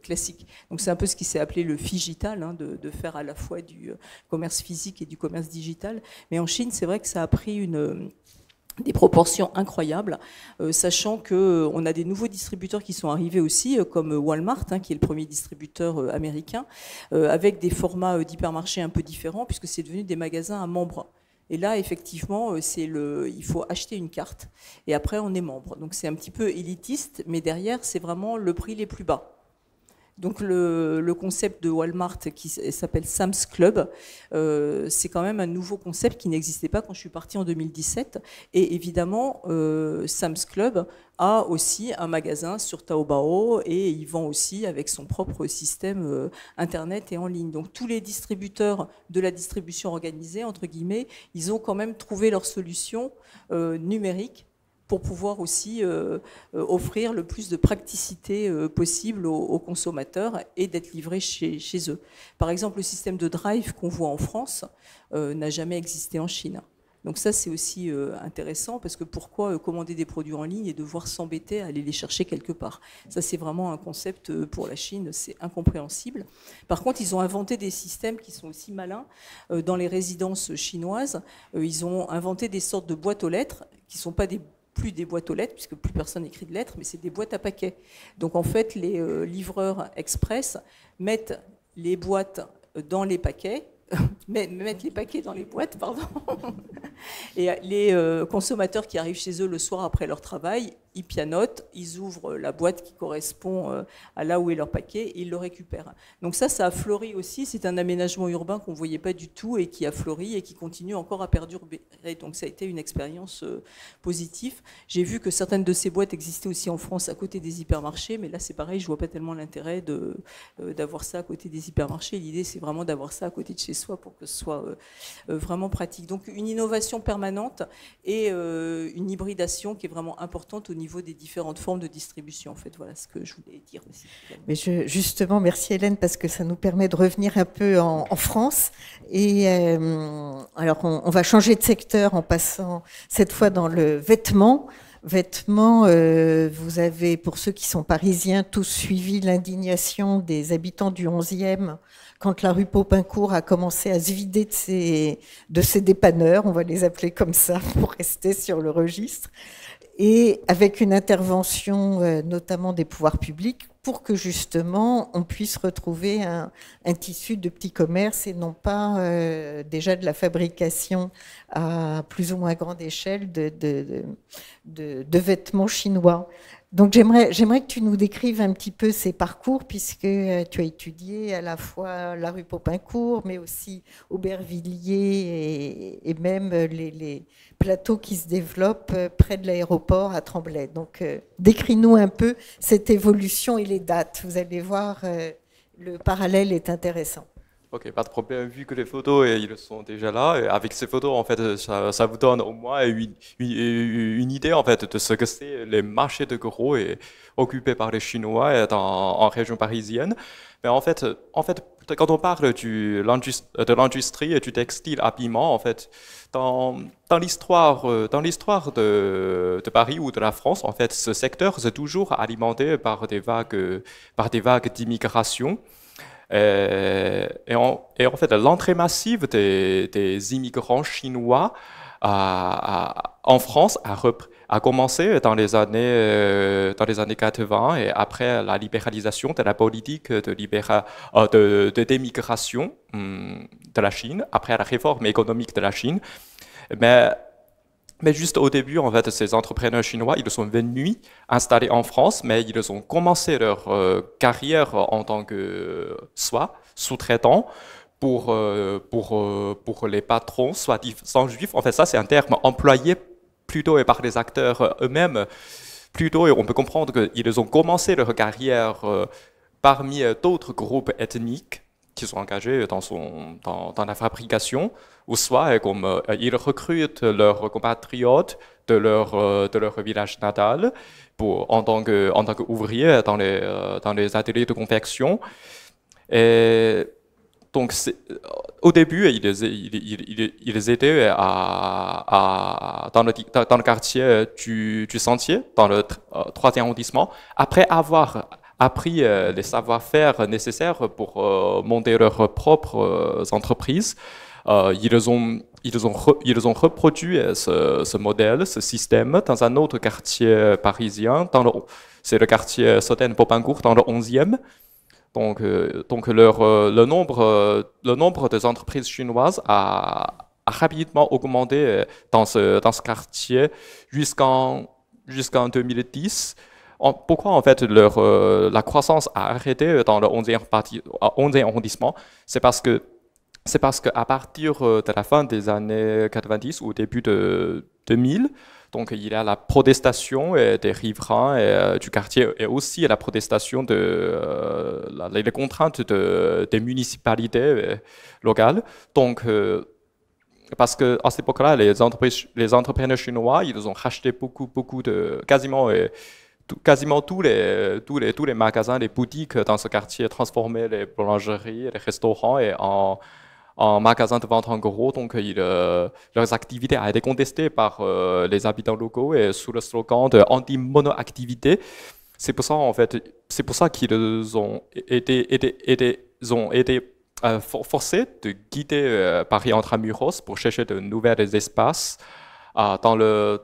classique. Donc c'est un peu ce qui s'est appelé le phygital, hein, de faire à la fois du commerce physique et du commerce digital. Mais en Chine, c'est vrai que ça a pris des proportions incroyables, sachant qu'on a des nouveaux distributeurs qui sont arrivés aussi, comme Walmart, hein, qui est le premier distributeur américain, avec des formats d'hypermarchés un peu différents, puisque c'est devenu des magasins à membres. Et là, effectivement, il faut acheter une carte et après, on est membre. Donc, c'est un petit peu élitiste, mais derrière, c'est vraiment le prix les plus bas. Donc, le concept de Walmart qui s'appelle Sam's Club, c'est quand même un nouveau concept qui n'existait pas quand je suis partie en 2017. Et évidemment, Sam's Club a aussi un magasin sur Taobao et il vend aussi avec son propre système Internet et en ligne. Donc tous les distributeurs de la distribution organisée, entre guillemets, ils ont quand même trouvé leur solution numérique pour pouvoir aussi offrir le plus de praticité possible aux consommateurs et d'être livrés chez eux. Par exemple, le système de drive qu'on voit en France n'a jamais existé en Chine. Donc ça, c'est aussi intéressant, parce que pourquoi commander des produits en ligne et devoir s'embêter à aller les chercher quelque part? Ça, c'est vraiment un concept pour la Chine, c'est incompréhensible. Par contre, ils ont inventé des systèmes qui sont aussi malins. Dans les résidences chinoises, ils ont inventé des sortes de boîtes aux lettres qui ne sont pas plus des boîtes aux lettres, puisque plus personne n'écrit de lettres, mais c'est des boîtes à paquets. Donc en fait, les livreurs express mettent les boîtes dans les paquets, mettre les paquets dans les boîtes, pardon. Et les consommateurs qui arrivent chez eux le soir après leur travail, ils pianotent, ils ouvrent la boîte qui correspond à là où est leur paquet et ils le récupèrent. Donc ça a fleuri aussi, c'est un aménagement urbain qu'on ne voyait pas du tout et qui a fleuri et qui continue encore à perdurer. Donc ça a été une expérience positive. J'ai vu que certaines de ces boîtes existaient aussi en France à côté des hypermarchés, mais là c'est pareil, je ne vois pas tellement l'intérêt d'avoir ça à côté des hypermarchés. L'idée c'est vraiment d'avoir ça à côté de chez soi pour que ce soit vraiment pratique. Donc une innovation permanente et une hybridation qui est vraiment importante au niveau des différentes formes de distribution. En fait, voilà ce que je voulais dire aussi. Mais justement, merci Hélène, parce que ça nous permet de revenir un peu en France. Et alors, on va changer de secteur en passant cette fois dans le vêtement. Vêtements, vous avez, pour ceux qui sont parisiens, tous suivi l'indignation des habitants du 11e quand la rue Popincourt a commencé à se vider de ses dépanneurs, on va les appeler comme ça pour rester sur le registre, et avec une intervention notamment des pouvoirs publics pour que justement on puisse retrouver un tissu de petits commerces et non pas déjà de la fabrication à plus ou moins grande échelle de vêtements chinois. Donc j'aimerais que tu nous décrives un petit peu ces parcours, puisque tu as étudié à la fois la rue Popincourt, mais aussi Aubervilliers et même les plateaux qui se développent près de l'aéroport à Tremblay. Donc décris-nous un peu cette évolution et les dates. Vous allez voir, le parallèle est intéressant. Ok, pas de problème. Vu que les photos, ils sont déjà là, et avec ces photos, en fait, ça vous donne au moins une idée, en fait, de ce que c'est les marchés de gros et occupés par les Chinois en région parisienne. Mais en fait, quand on parle de l'industrie et du textile habillement, en fait, dans l'histoire de Paris ou de la France, en fait, ce secteur s'est toujours alimenté par des vagues d'immigration. Et en fait, l'entrée massive des immigrants chinois en France a commencé dans les années 80 et après la libéralisation de la politique de démigration de la Chine, après la réforme économique de la Chine. Mais juste au début, en fait, ces entrepreneurs chinois, ils sont venus installer en France, mais ils ont commencé leur carrière en tant que soit sous-traitants pour les patrons, soit sans juifs. En fait, ça, c'est un terme employé plutôt et par les acteurs eux-mêmes. Plutôt, et on peut comprendre qu'ils ont commencé leur carrière parmi d'autres groupes ethniques qui sont engagés dans la fabrication, ou soit comme ils recrutent leurs compatriotes de leur village natal en tant qu'ouvriers dans les ateliers de confection. Et donc, au début, ils étaient dans le quartier du Sentier, dans le 3e arrondissement, après avoir appris les savoir-faire nécessaires pour monter leurs propres entreprises. Ils ont reproduit ce modèle, ce système, dans un autre quartier parisien, c'est le quartier Sottene-Popincourt, dans le 11e. Donc le nombre des entreprises chinoises a rapidement augmenté dans ce quartier jusqu'en 2010. Pourquoi en fait la croissance a arrêté dans le 11e arrondissement? C'est parce qu'à partir de la fin des années 90 ou au début de 2000, donc il y a la protestation des riverains du quartier et aussi la protestation les contraintes des municipalités locales. Donc parce qu'à cette époque-là, les entrepreneurs chinois, ils ont racheté beaucoup quasiment tous les magasins, les boutiques dans ce quartier, transformé les boulangeries, les restaurants en magasins de vente en gros. Donc leurs activités ont été contestées par les habitants locaux et sous le slogan de anti-mono-activité. C'est pour ça qu'ils ont été forcés de quitter Paris intramuros pour chercher de nouveaux espaces dans la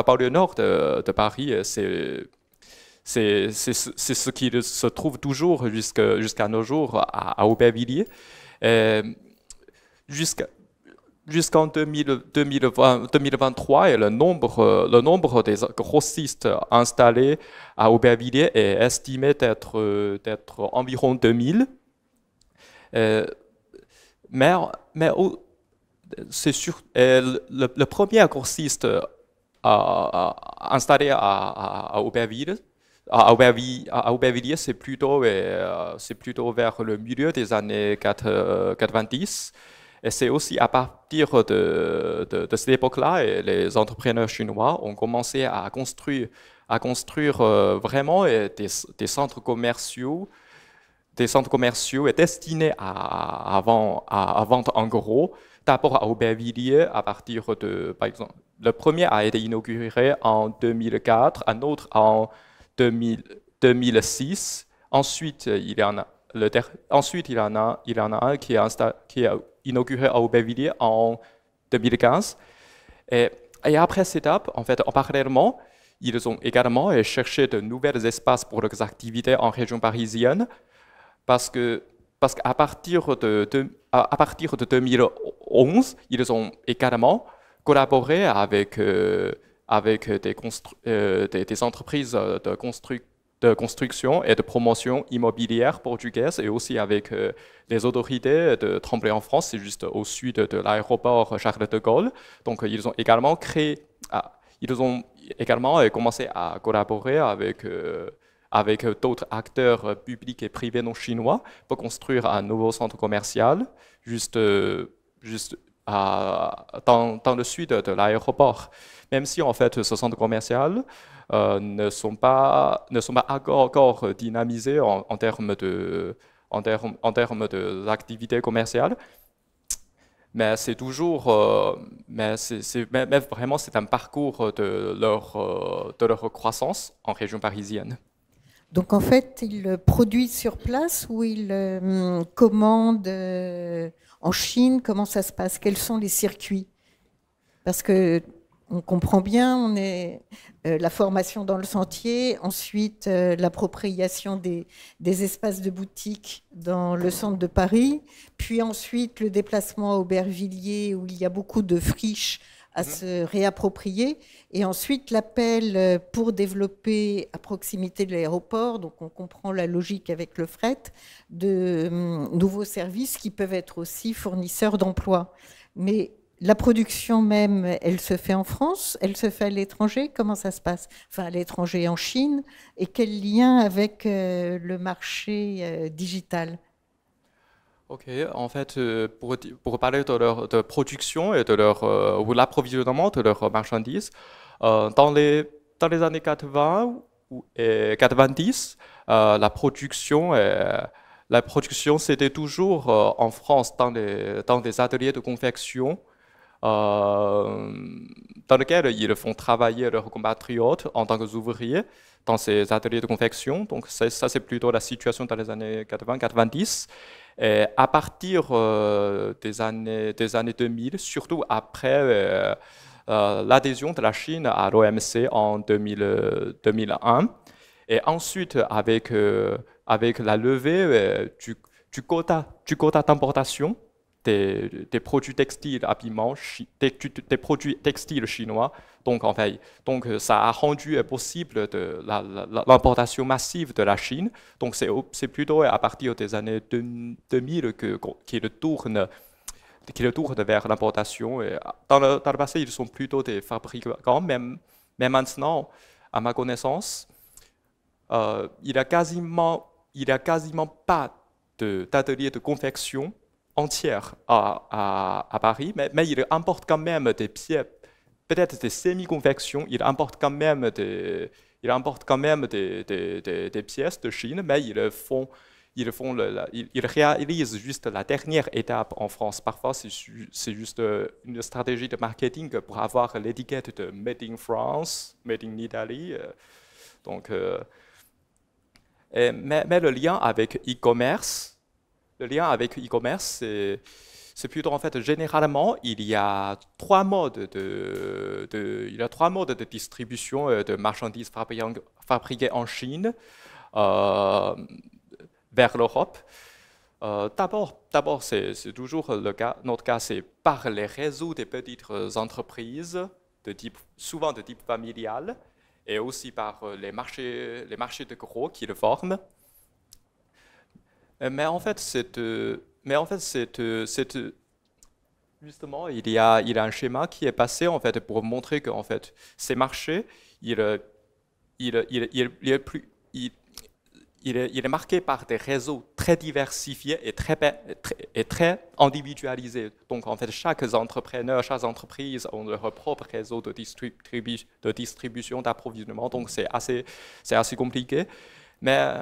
banlieue nord de Paris. C'est ce qui se trouve toujours jusqu'à nos jours à Aubervilliers. Jusqu'en 2023, et le nombre des grossistes installés à Aubervilliers est estimé d'être environ 2000. Mais c'est sûr, le premier grossiste installé à Aubervilliers, c'est plutôt vers le milieu des années 90. Et c'est aussi à partir de cette époque-là, les entrepreneurs chinois ont commencé à construire vraiment des centres commerciaux et destinés à vendre en gros. D'abord à Aubervilliers, à partir par exemple, le premier a été inauguré en 2004, un autre en 2006. Ensuite, il y en a un qui est inauguré à Aubervilliers en 2015. Et après cette étape, en fait, parallèlement, ils ont également cherché de nouveaux espaces pour leurs activités en région parisienne, parce qu'à partir de 2011, ils ont également collaboré avec des entreprises de construction et de promotion immobilière portugaises et aussi avec les autorités de Tremblay en France, c'est juste au sud de l'aéroport Charles de Gaulle. Donc ils ont également commencé à collaborer avec d'autres acteurs publics et privés non chinois pour construire un nouveau centre commercial juste dans le sud de l'aéroport. Même si en fait ce centre commercial ne sont pas encore dynamisés en termes d'activité commerciale, mais c'est toujours, mais vraiment c'est un parcours de leur croissance en région parisienne. Donc en fait, ils produisent sur place ou ils commandent en Chine? Comment ça se passe? Quels sont les circuits? Parce que on comprend bien, on est la formation dans le sentier, ensuite l'appropriation des espaces de boutique dans le centre de Paris, puis ensuite le déplacement à Aubervilliers où il y a beaucoup de friches à se réapproprier, et ensuite l'appel pour développer à proximité de l'aéroport, donc on comprend la logique avec le fret, de nouveaux services qui peuvent être aussi fournisseurs d'emplois. Mais la production même, elle se fait en France, elle se fait à l'étranger, comment ça se passe? Enfin, à l'étranger, en Chine, et quel lien avec le marché digital? Ok, en fait, pour parler de leur de production et de leur ou l'approvisionnement de leurs marchandises, dans dans les années 80 et 90, la la production c'était toujours en France dans des ateliers de confection euh, dans lesquels ils font travailler leurs compatriotes en tant qu'ouvriers dans ces ateliers de confection. Donc ça, c'est plutôt la situation dans les années 80-90. Et à partir des années 2000, surtout après l'adhésion de la Chine à l'OMC en 2001, et ensuite avec la levée du quota d'importation des produits textiles, habillements, des produits textiles chinois. Donc, en fait, ça a rendu possible l'importation massive de la Chine. Donc, c'est plutôt à partir des années 2000 qu'ils tournent vers l'importation. Dans dans le passé, ils sont plutôt des fabricants, mais maintenant, à ma connaissance, il y a quasiment pas d'atelier de confection entière à Paris, mais il importe quand même des pièces, peut-être des semi-confections, il importe quand même des pièces de Chine, mais ils réalisent juste la dernière étape en France. Parfois, c'est juste une stratégie de marketing pour avoir l'étiquette de Made in France, Made in Italy. Donc, mais le lien avec e-commerce, c'est plutôt en fait généralement il y a trois modes de distribution de marchandises fabriquées en Chine euh, vers l'Europe. D'abord, c'est toujours le cas. Notre cas, c'est par les réseaux des petites entreprises souvent de type familial, et aussi par les marchés de gros qui le forment. Mais en fait, justement, il y a un schéma qui est passé en fait pour montrer que en fait, ces marchés, il, il est plus, il est marqué par des réseaux très diversifiés et très individualisés. Donc, en fait, chaque entrepreneur, chaque entreprise ont leur propre réseau de distribution, d'approvisionnement. Donc, c'est assez compliqué. Mais,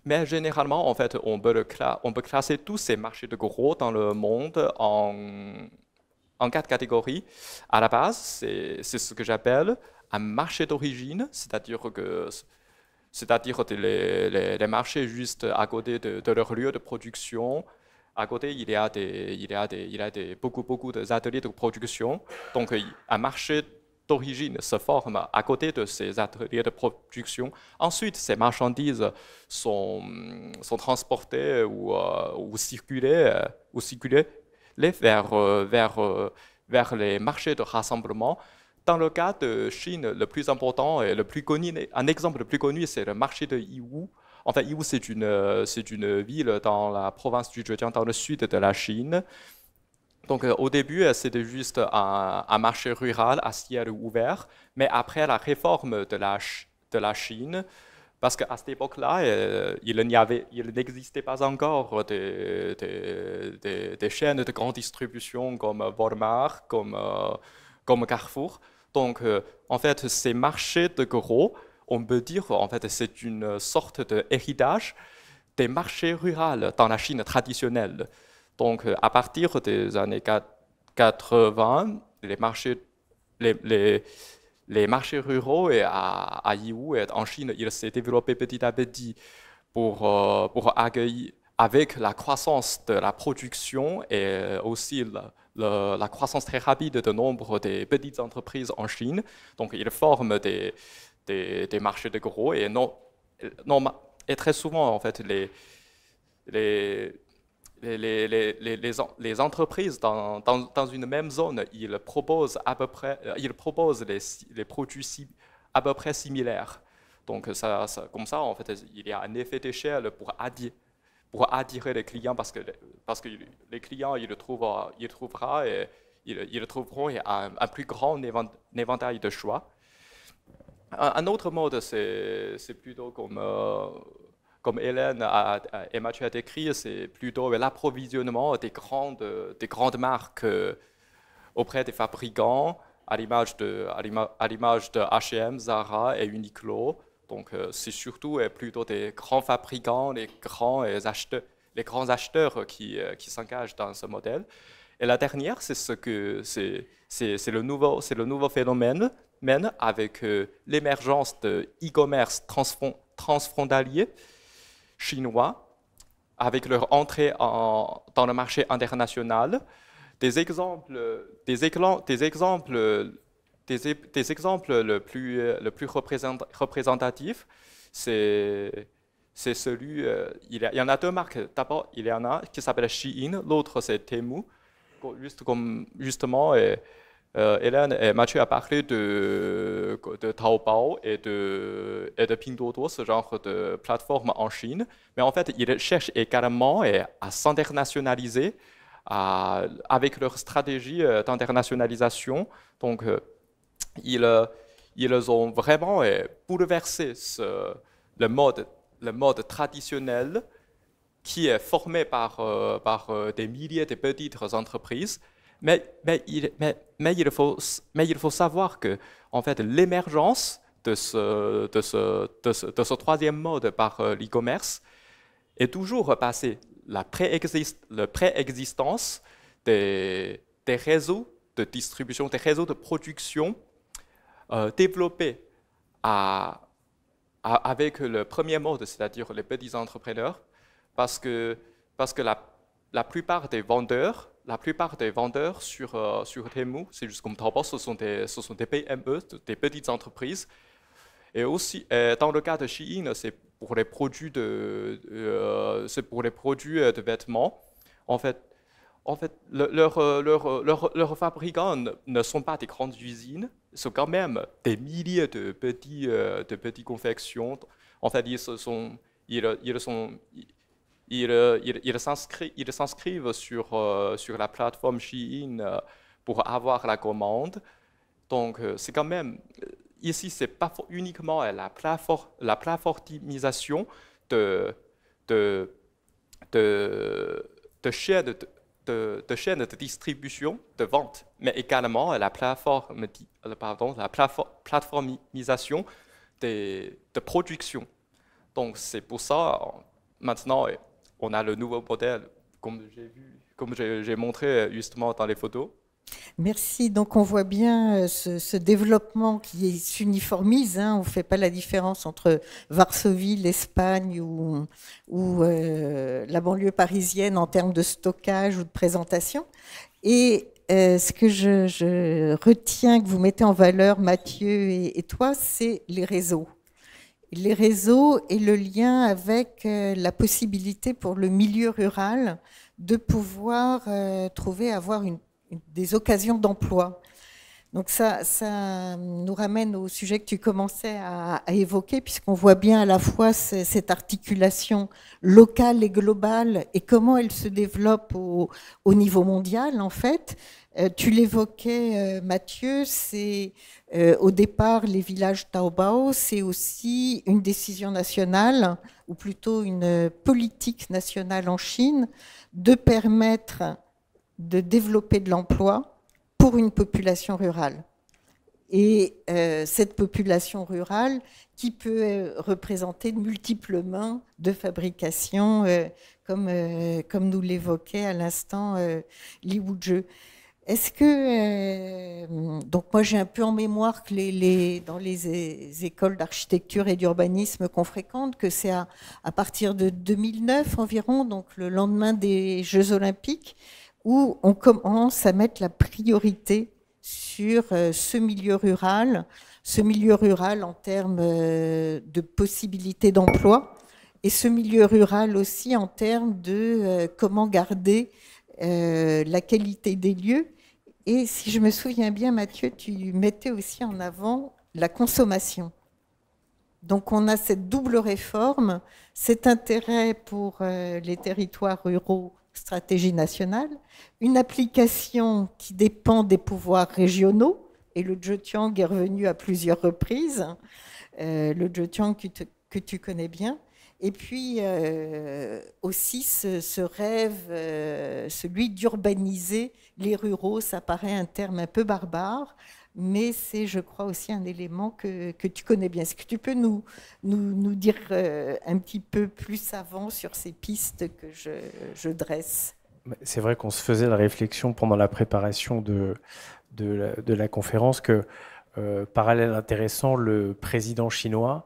mais généralement, en fait, on peut classer tous ces marchés de gros dans le monde en quatre catégories. À la base, c'est ce que j'appelle un marché d'origine, c'est-à-dire les marchés juste à côté de leur lieu de production. À côté, il y a beaucoup d'ateliers de production. Donc, un marché d'origine se forme à côté de ces ateliers de production. Ensuite, ces marchandises sont transportées ou circulées vers les marchés de rassemblement. Dans le cas de Chine, le plus important et le plus connu, un exemple le plus connu, c'est le marché de Yiwu. En fait, Yiwu, c'est une ville dans la province du Zhejiang, dans le sud de la Chine. Donc, au début, c'était juste un marché rural à ciel ouvert, mais après la réforme de la Chine, parce qu'à cette époque-là, il n'existait pas encore des chaînes de grande distribution comme Walmart, comme Carrefour. Donc, en fait, ces marchés de gros, on peut dire, en fait, c'est une sorte d'héritage des marchés ruraux dans la Chine traditionnelle. Donc, à partir des années 80, les, les- les marchés ruraux à Yiwu et en Chine, il s'est développé petit à petit pour accueillir, avec la croissance de la production et aussi la croissance très rapide de nombre des petites entreprises en Chine. Donc, ils forment des marchés de gros et, et très souvent, en fait, les, les entreprises dans une même zone, ils proposent les produits à peu près similaires. Donc, comme ça, en fait, il y a un effet d'échelle pour attirer les clients parce que les clients, ils trouveront et ils trouveront un plus grand éventail de choix. Un autre mode, c'est plutôt comme Hélène et Mathieu a décrit, c'est plutôt l'approvisionnement des grandes marques auprès des fabricants, à l'image de H&M, Zara et Uniqlo. Donc, c'est surtout plutôt des grands fabricants, les grands acheteurs qui s'engagent dans ce modèle. Et la dernière, c'est le nouveau phénomène avec l'émergence de e-commerce transfrontalier chinois, avec leur entrée dans le marché international. Des exemples le plus représentatifs, c'est celui, il y en a deux marques. D'abord, il y en a qui s'appelle Shein, l'autre c'est Temu. Justement, Hélène et Mathieu a parlé de Taobao et de Pinduoduo, ce genre de plateforme en Chine. Mais en fait, ils cherchent également à s'internationaliser avec leur stratégie d'internationalisation. Donc, ils ont vraiment bouleversé le mode traditionnel qui est formé par des milliers de petites entreprises. Mais il faut savoir que en fait, l'émergence de ce troisième mode par l'e-commerce est toujours passée la préexistence des réseaux de distribution, des réseaux de production développés avec le premier mode, c'est-à-dire les petits entrepreneurs, parce que la plupart des vendeurs sur Temu, c'est juste comme Taobao, ce sont des PME, des petites entreprises. Et aussi, dans le cas de Shein, c'est pour les produits de vêtements. En fait, leurs fabricants ne sont pas des grandes usines, ce sont quand même des milliers de petites confections. En fait, ils s'inscrivent sur la plateforme Shein pour avoir la commande. Donc, c'est quand même, ici, ce n'est pas uniquement la plateformisation de chaînes de distribution, de vente, mais également la plateformisation de production. Donc, c'est pour ça, maintenant, on a le nouveau modèle, comme j'ai montré justement dans les photos. Merci. Donc on voit bien ce développement qui s'uniformise. On ne fait pas la différence entre Varsovie, l'Espagne ou la banlieue parisienne en termes de stockage ou de présentation. Et ce que je retiens que vous mettez en valeur, Mathieu et toi, c'est les réseaux. Les réseaux et le lien avec la possibilité pour le milieu rural de pouvoir avoir des occasions d'emploi. Donc ça nous ramène au sujet que tu commençais à évoquer, puisqu'on voit bien à la fois cette articulation locale et globale et comment elle se développe au niveau mondial, en fait. Tu l'évoquais, Mathieu, c'est au départ les villages Taobao, c'est aussi une décision nationale, ou plutôt une politique nationale en Chine, de permettre de développer de l'emploi pour une population rurale. Et cette population rurale qui peut représenter de multiples mains de fabrication, comme nous l'évoquait à l'instant Li Wuzhe. Est-ce que, donc moi j'ai un peu en mémoire que dans les écoles d'architecture et d'urbanisme qu'on fréquente, que c'est à partir de 2009 environ, donc le lendemain des Jeux Olympiques, où on commence à mettre la priorité sur ce milieu rural en termes de possibilités d'emploi, et ce milieu rural aussi en termes de comment garder la qualité des lieux. Et si je me souviens bien, Mathieu, tu mettais aussi en avant la consommation. Donc on a cette double réforme, cet intérêt pour les territoires ruraux, stratégie nationale, une application qui dépend des pouvoirs régionaux, et le Zhejiang est revenu à plusieurs reprises, le Zhejiang que tu connais bien, Et puis aussi ce rêve, celui d'urbaniser les ruraux, ça paraît un terme un peu barbare, mais c'est, je crois, aussi un élément que tu connais bien. Est-ce que tu peux nous dire un petit peu plus avant sur ces pistes que je dresse? C'est vrai qu'on se faisait la réflexion pendant la préparation de la conférence que, parallèle intéressant, le président chinois,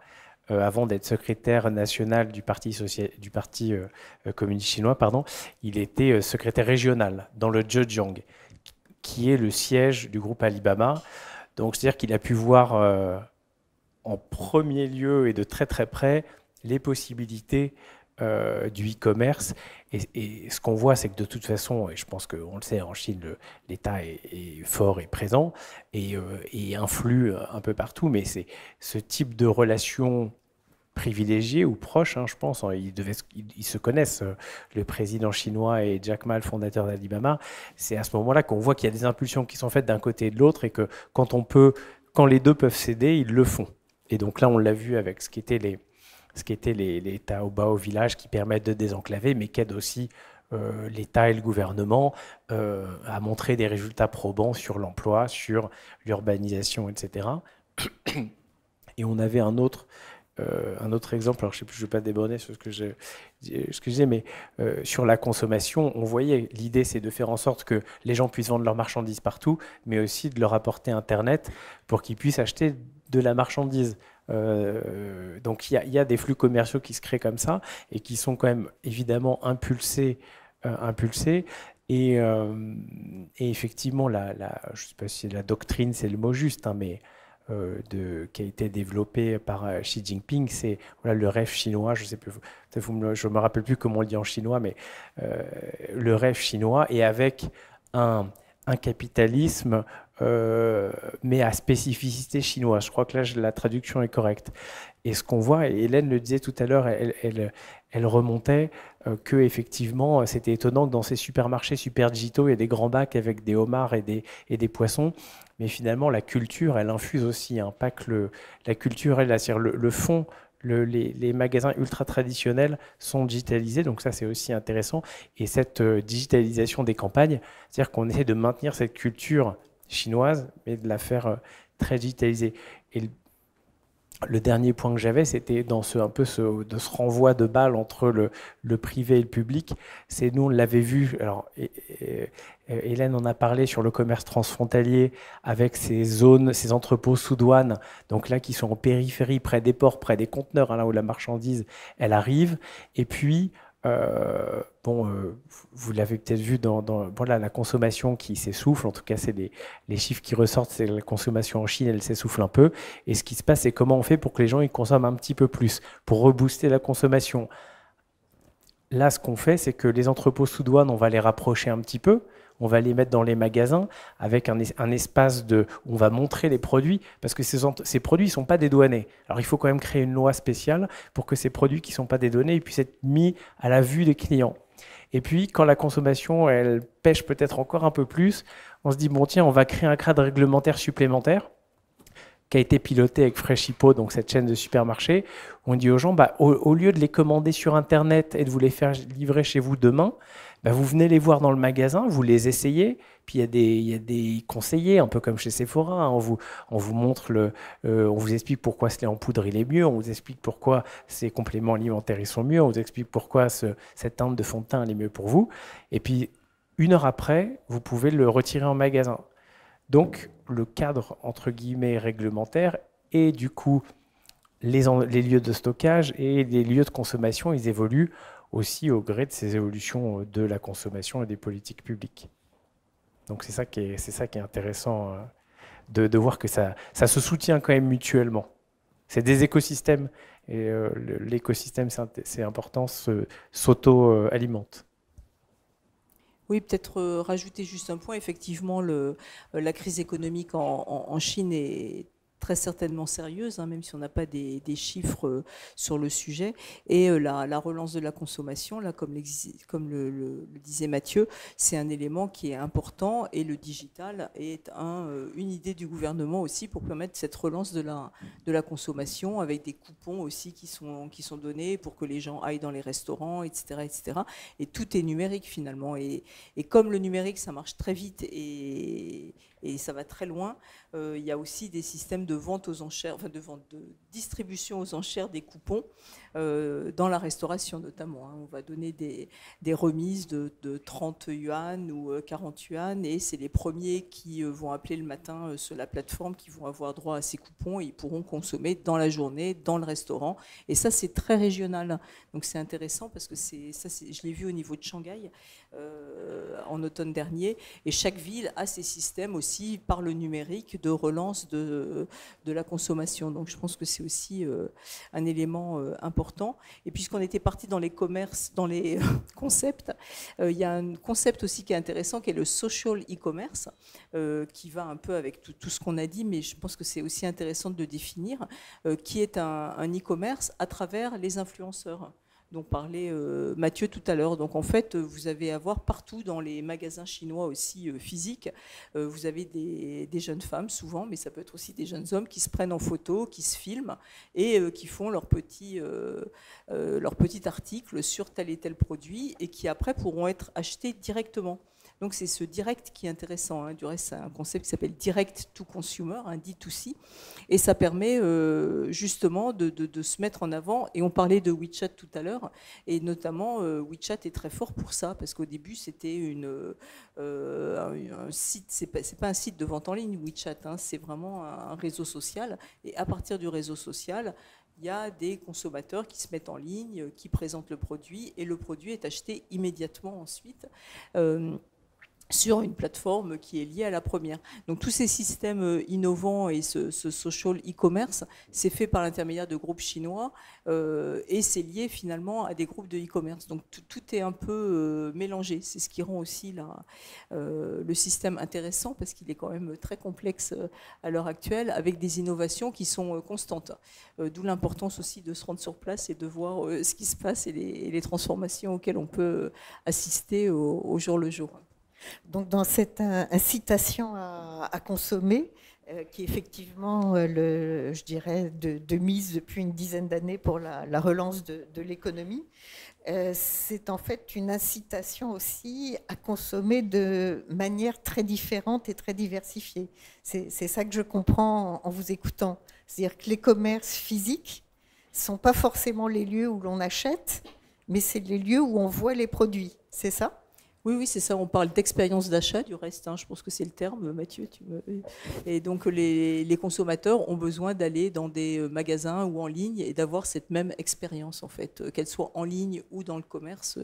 avant d'être secrétaire national du Parti communiste chinois, pardon, il était secrétaire régional dans le Zhejiang, qui est le siège du groupe Alibaba. Donc, c'est-à-dire qu'il a pu voir en premier lieu et de très très près les possibilités du e-commerce. Et ce qu'on voit, c'est que de toute façon, et je pense qu'on le sait, en Chine, l'État est fort et présent et influe un peu partout, mais c'est ce type de relation privilégiée ou proche, je pense, ils se connaissent, le président chinois et Jack Ma, le fondateur d'Alibaba. C'est à ce moment-là qu'on voit qu'il y a des impulsions qui sont faites d'un côté et de l'autre et que quand les deux peuvent céder, ils le font. Et donc là, on l'a vu avec ce qui étaient les Taobao villages qui permettent de désenclaver, mais qui aident aussi l'État et le gouvernement à montrer des résultats probants sur l'emploi, sur l'urbanisation, etc. Et on avait un autre exemple, alors je ne sais plus, je ne vais pas déborder sur ce que je disais, mais sur la consommation, on voyait, l'idée c'est de faire en sorte que les gens puissent vendre leurs marchandises partout, mais aussi de leur apporter Internet pour qu'ils puissent acheter de la marchandise. Donc il y a des flux commerciaux qui se créent comme ça et qui sont quand même évidemment impulsés. Et effectivement, je ne sais pas si la doctrine c'est le mot juste, mais qui a été développé par Xi Jinping, c'est le rêve chinois. Je sais plus, je me rappelle plus comment on le dit en chinois, mais le rêve chinois, et avec un capitalisme mais à spécificité chinoise. Je crois que là, la traduction est correcte. Et ce qu'on voit, et Hélène le disait tout à l'heure, elle remontait que effectivement, c'était étonnant que dans ces supermarchés super digitaux, il y a des grands bacs avec des homards et des poissons. Mais finalement, la culture, elle infuse aussi. Pas que la culture, c'est-à-dire le fond. Les magasins ultra traditionnels sont digitalisés, donc ça c'est aussi intéressant. Et cette digitalisation des campagnes, c'est-à-dire qu'on essaie de maintenir cette culture chinoise, mais de la faire très digitalisée. Et le dernier point que j'avais, c'était dans ce renvoi de balles entre le privé et le public. C'est, nous, on l'avait vu, alors Hélène en a parlé sur le commerce transfrontalier avec ces zones, ces entrepôts sous douane, donc là qui sont en périphérie, près des ports, près des conteneurs, là où la marchandise, elle arrive. Et puis, vous l'avez peut-être vu dans la consommation qui s'essouffle, en tout cas c'est les chiffres qui ressortent, c'est la consommation en Chine, elle s'essouffle un peu, et ce qui se passe, c'est comment on fait pour que les gens ils consomment un petit peu plus, pour rebooster la consommation. Là, ce qu'on fait, c'est que les entrepôts sous douane, on va les rapprocher un petit peu, on va les mettre dans les magasins avec un espace où on va montrer les produits, parce que ces produits ne sont pas dédouanés. Alors il faut quand même créer une loi spéciale pour que ces produits qui ne sont pas dédouanés puissent être mis à la vue des clients. Et puis quand la consommation, elle pêche peut-être encore un peu plus, on se dit, bon tiens, on va créer un cadre réglementaire supplémentaire qui a été piloté avec Freshippo, donc cette chaîne de supermarchés. On dit aux gens, au lieu de les commander sur Internet et de vous les faire livrer chez vous demain, vous venez les voir dans le magasin, vous les essayez, puis il y a des conseillers, un peu comme chez Sephora, on vous montre, on vous explique pourquoi ce lait en poudre il est mieux, on vous explique pourquoi ces compléments alimentaires ils sont mieux, on vous explique pourquoi cette teinte de fond de teint elle est mieux pour vous, et puis 1 heure après, vous pouvez le retirer en magasin. Donc le cadre entre guillemets réglementaire et du coup les lieux de stockage et les lieux de consommation, ils évoluent aussi au gré de ces évolutions de la consommation et des politiques publiques. Donc c'est ça qui est intéressant de voir que ça se soutient quand même mutuellement. C'est des écosystèmes et l'écosystème c'est important, s'auto-alimente. Oui, peut-être rajouter juste un point. Effectivement, la crise économique en Chine est très certainement sérieuse, même si on n'a pas des chiffres sur le sujet. Et la relance de la consommation, là, comme le disait Mathieu, c'est un élément qui est important, et le digital est une idée du gouvernement aussi pour permettre cette relance de la consommation, avec des coupons aussi qui sont donnés pour que les gens aillent dans les restaurants, etc., etc. Et tout est numérique finalement. Et comme le numérique, ça marche très vite et ça va très loin, il y a aussi des systèmes de vente aux enchères, enfin de distribution aux enchères des coupons dans la restauration notamment. On va donner des remises de 30 yuan ou 40 yuan, et c'est les premiers qui vont appeler le matin sur la plateforme qui vont avoir droit à ces coupons, et ils pourront consommer dans la journée, dans le restaurant. Et ça, c'est très régional. Donc c'est intéressant parce que je l'ai vu au niveau de Shanghai en automne dernier, et chaque ville a ses systèmes aussi par le numérique de relance de la consommation. Donc je pense que c'est aussi un élément important. Et puisqu'on était parti dans les commerces, dans les concepts, il y a un concept aussi qui est intéressant, qui est le social e-commerce, qui va un peu avec tout ce qu'on a dit, mais je pense que c'est aussi intéressant de le définir, qui est un e-commerce à travers les influenceurs dont parlait Mathieu tout à l'heure. Donc en fait, vous avez à voir partout dans les magasins chinois aussi physiques, vous avez des jeunes femmes souvent, mais ça peut être aussi des jeunes hommes qui se prennent en photo, qui se filment et qui font leur petit article sur tel et tel produit, et qui après pourront être achetés directement. Donc c'est ce direct qui est intéressant. Du reste, c'est un concept qui s'appelle direct to consumer, D2C, et ça permet justement de se mettre en avant. Et on parlait de WeChat tout à l'heure, et notamment WeChat est très fort pour ça, parce qu'au début c'était un site, c'est pas un site de vente en ligne WeChat, c'est vraiment un réseau social, et à partir du réseau social, il y a des consommateurs qui se mettent en ligne, qui présentent le produit, et le produit est acheté immédiatement ensuite sur une plateforme qui est liée à la première. Donc tous ces systèmes innovants et ce social e-commerce, c'est fait par l'intermédiaire de groupes chinois et c'est lié finalement à des groupes de e-commerce. Donc tout est un peu mélangé. C'est ce qui rend aussi le système intéressant, parce qu'il est quand même très complexe à l'heure actuelle, avec des innovations qui sont constantes. D'où l'importance aussi de se rendre sur place et de voir ce qui se passe et les transformations auxquelles on peut assister au jour le jour. Donc dans cette incitation à consommer, qui est effectivement, je dirais, de mise depuis une dizaine d'années pour la relance de l'économie, c'est en fait une incitation aussi à consommer de manière très différente et très diversifiée. C'est ça que je comprends en vous écoutant. C'est-à-dire que les commerces physiques ne sont pas forcément les lieux où l'on achète, mais c'est les lieux où on voit les produits. C'est ça ? Oui, c'est ça. On parle d'expérience d'achat, du reste. Je pense que c'est le terme, Mathieu. Et donc, les consommateurs ont besoin d'aller dans des magasins ou en ligne et d'avoir cette même expérience, en fait. Qu'elle soit en ligne ou dans le commerce,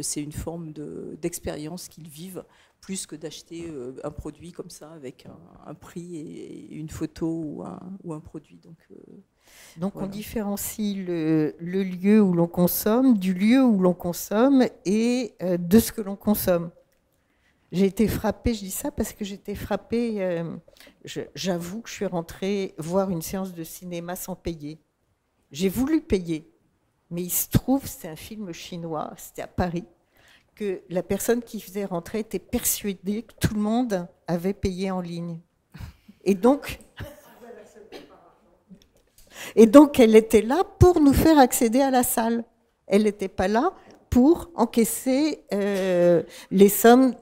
c'est une forme d'expérience qu'ils vivent, plus que d'acheter un produit comme ça avec un prix et une photo ou un produit. Donc voilà. On différencie le lieu où l'on consomme du lieu où l'on consomme et de ce que l'on consomme. J'ai été frappée, je dis ça parce que j'ai été frappée, j'avoue que je suis rentrée voir une séance de cinéma sans payer. J'ai voulu payer, mais il se trouve, c'est un film chinois, c'était à Paris, que la personne qui faisait rentrer était persuadée que tout le monde avait payé en ligne. Et donc, elle était là pour nous faire accéder à la salle. Elle n'était pas là pour encaisser les sommes.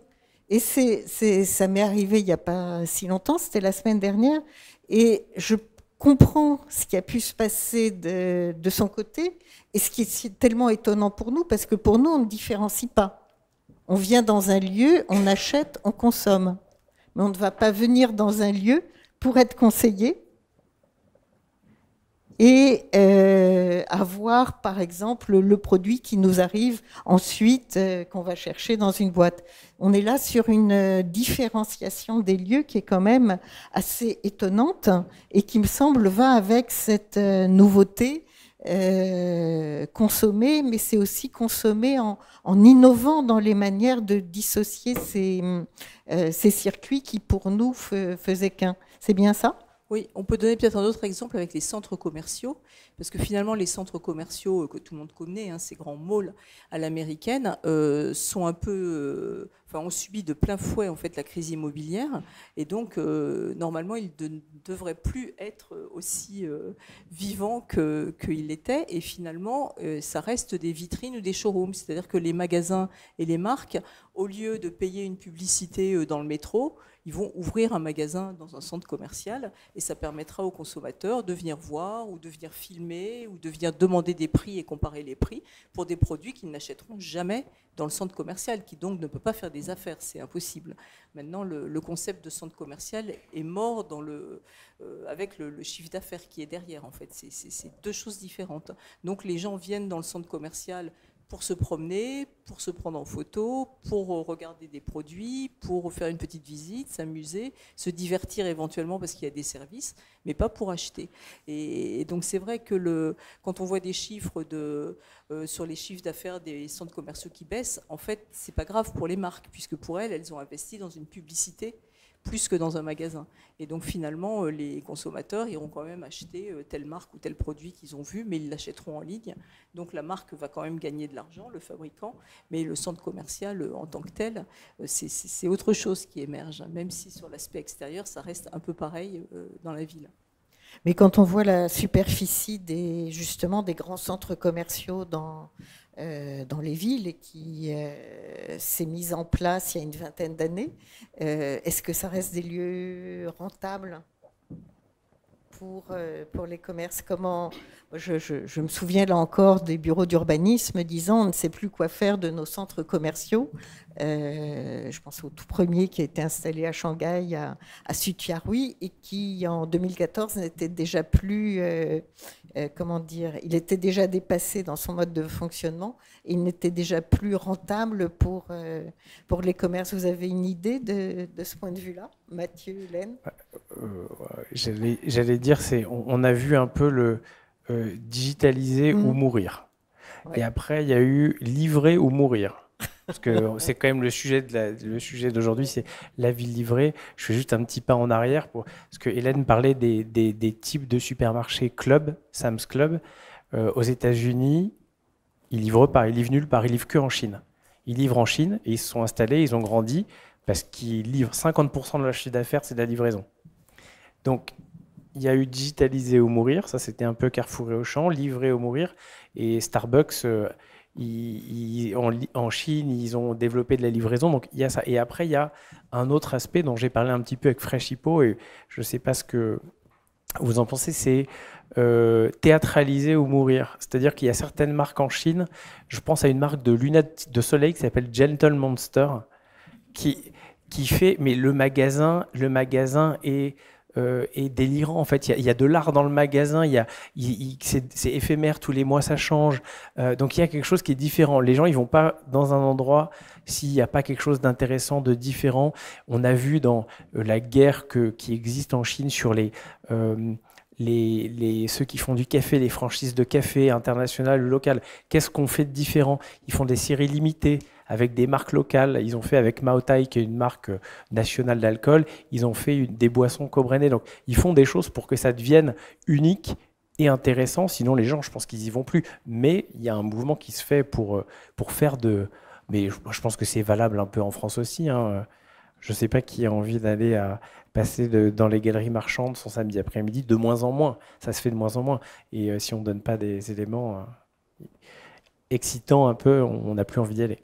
Et ça m'est arrivé il n'y a pas si longtemps, c'était la semaine dernière, et je comprends ce qui a pu se passer de son côté, et ce qui est tellement étonnant pour nous, parce que pour nous, on ne différencie pas. On vient dans un lieu, on achète, on consomme. Mais on ne va pas venir dans un lieu pour être conseillé et avoir, par exemple, le produit qui nous arrive ensuite, qu'on va chercher dans une boîte. On est là sur une différenciation des lieux qui est quand même assez étonnante et qui me semble va avec cette nouveauté. Consommer, mais c'est aussi consommer en innovant dans les manières de dissocier ces circuits qui, pour nous, faisaient qu'un. C'est bien ça ? Oui, on peut donner peut-être un autre exemple avec les centres commerciaux, parce que finalement les centres commerciaux que tout le monde connaît, hein, ces grands malls à l'américaine, sont un peu, ont subi de plein fouet en fait la crise immobilière, et donc normalement ils ne devraient plus être aussi vivants qu'il l'était, et finalement ça reste des vitrines ou des showrooms, c'est-à-dire que les magasins et les marques, au lieu de payer une publicité dans le métro, ils vont ouvrir un magasin dans un centre commercial et ça permettra aux consommateurs de venir voir ou de venir filmer ou de venir demander des prix et comparer les prix pour des produits qu'ils n'achèteront jamais dans le centre commercial, qui donc ne peut pas faire des affaires, c'est impossible. Maintenant, le concept de centre commercial est mort avec le chiffre d'affaires qui est derrière, en fait. C'est deux choses différentes. Donc les gens viennent dans le centre commercial pour se promener, pour se prendre en photo, pour regarder des produits, pour faire une petite visite, s'amuser, se divertir éventuellement parce qu'il y a des services, mais pas pour acheter. Et donc c'est vrai que quand on voit des chiffres sur les chiffres d'affaires des centres commerciaux qui baissent, en fait, c'est pas grave pour les marques, puisque pour elles ont investi dans une publicité plus que dans un magasin. Et donc finalement, les consommateurs iront quand même acheter telle marque ou tel produit qu'ils ont vu, mais ils l'achèteront en ligne. Donc la marque va quand même gagner de l'argent, le fabricant, mais le centre commercial en tant que tel, c'est autre chose qui émerge, même si sur l'aspect extérieur, ça reste un peu pareil dans la ville. Mais quand on voit la superficie justement des grands centres commerciaux dans les villes et qui s'est mise en place il y a une vingtaine d'années, est-ce que ça reste des lieux rentables pour les commerces? Je me souviens là encore des bureaux d'urbanisme disant on ne sait plus quoi faire de nos centres commerciaux. Je pense au tout premier qui a été installé à Shanghai, à Suqiarui, et qui en 2014 n'était déjà plus, il était déjà dépassé dans son mode de fonctionnement et il n'était déjà plus rentable pour les commerces. Vous avez une idée de ce point de vue-là, Mathieu, Hélène? J'allais dire, on a vu un peu le digitaliser ou mourir. Ouais. Et après, il y a eu livrer ou mourir. Parce que c'est quand même le sujet d'aujourd'hui, c'est la ville livrée. Je fais juste un petit pas en arrière parce que Hélène parlait des types de supermarchés club, Sam's Club. Aux États-Unis, ils livrent pas, ils livrent nulle part, ils livrent que en Chine. Ils livrent en Chine et ils se sont installés, ils ont grandi parce qu'ils livrent 50% de leur chiffre d'affaires, c'est de la livraison. Donc, il y a eu digitaliser ou mourir, ça c'était un peu Carrefour et Auchan, livrer ou mourir. Et Starbucks, en Chine, ils ont développé de la livraison. Donc il y a ça. Et après, il y a un autre aspect dont j'ai parlé un petit peu avec Fresh Hippo, et je ne sais pas ce que vous en pensez, c'est théâtraliser ou mourir. C'est-à-dire qu'il y a certaines marques en Chine, je pense à une marque de lunettes de soleil qui s'appelle Gentle Monster, qui fait, mais le magasin est délirant en fait. Il y a de l'art dans le magasin, c'est éphémère, tous les mois ça change, donc il y a quelque chose qui est différent. Les gens ils vont pas dans un endroit s'il n'y a pas quelque chose d'intéressant, de différent. On a vu dans la guerre qui existe en Chine sur ceux qui font du café, les franchises de café internationales ou locales, qu'est-ce qu'on fait de différent? Ils font des séries limitées avec des marques locales. Ils ont fait avec Maotai, qui est une marque nationale d'alcool, ils ont fait des boissons co-brandées. Donc, ils font des choses pour que ça devienne unique et intéressant. Sinon, les gens, je pense qu'ils n'y vont plus. Mais il y a un mouvement qui se fait pour faire de... Mais je pense que c'est valable un peu en France aussi. Hein. Je ne sais pas qui a envie d'aller passer dans les galeries marchandes son samedi après-midi, de moins en moins. Ça se fait de moins en moins. Et si on ne donne pas des éléments excitants un peu, on n'a plus envie d'y aller.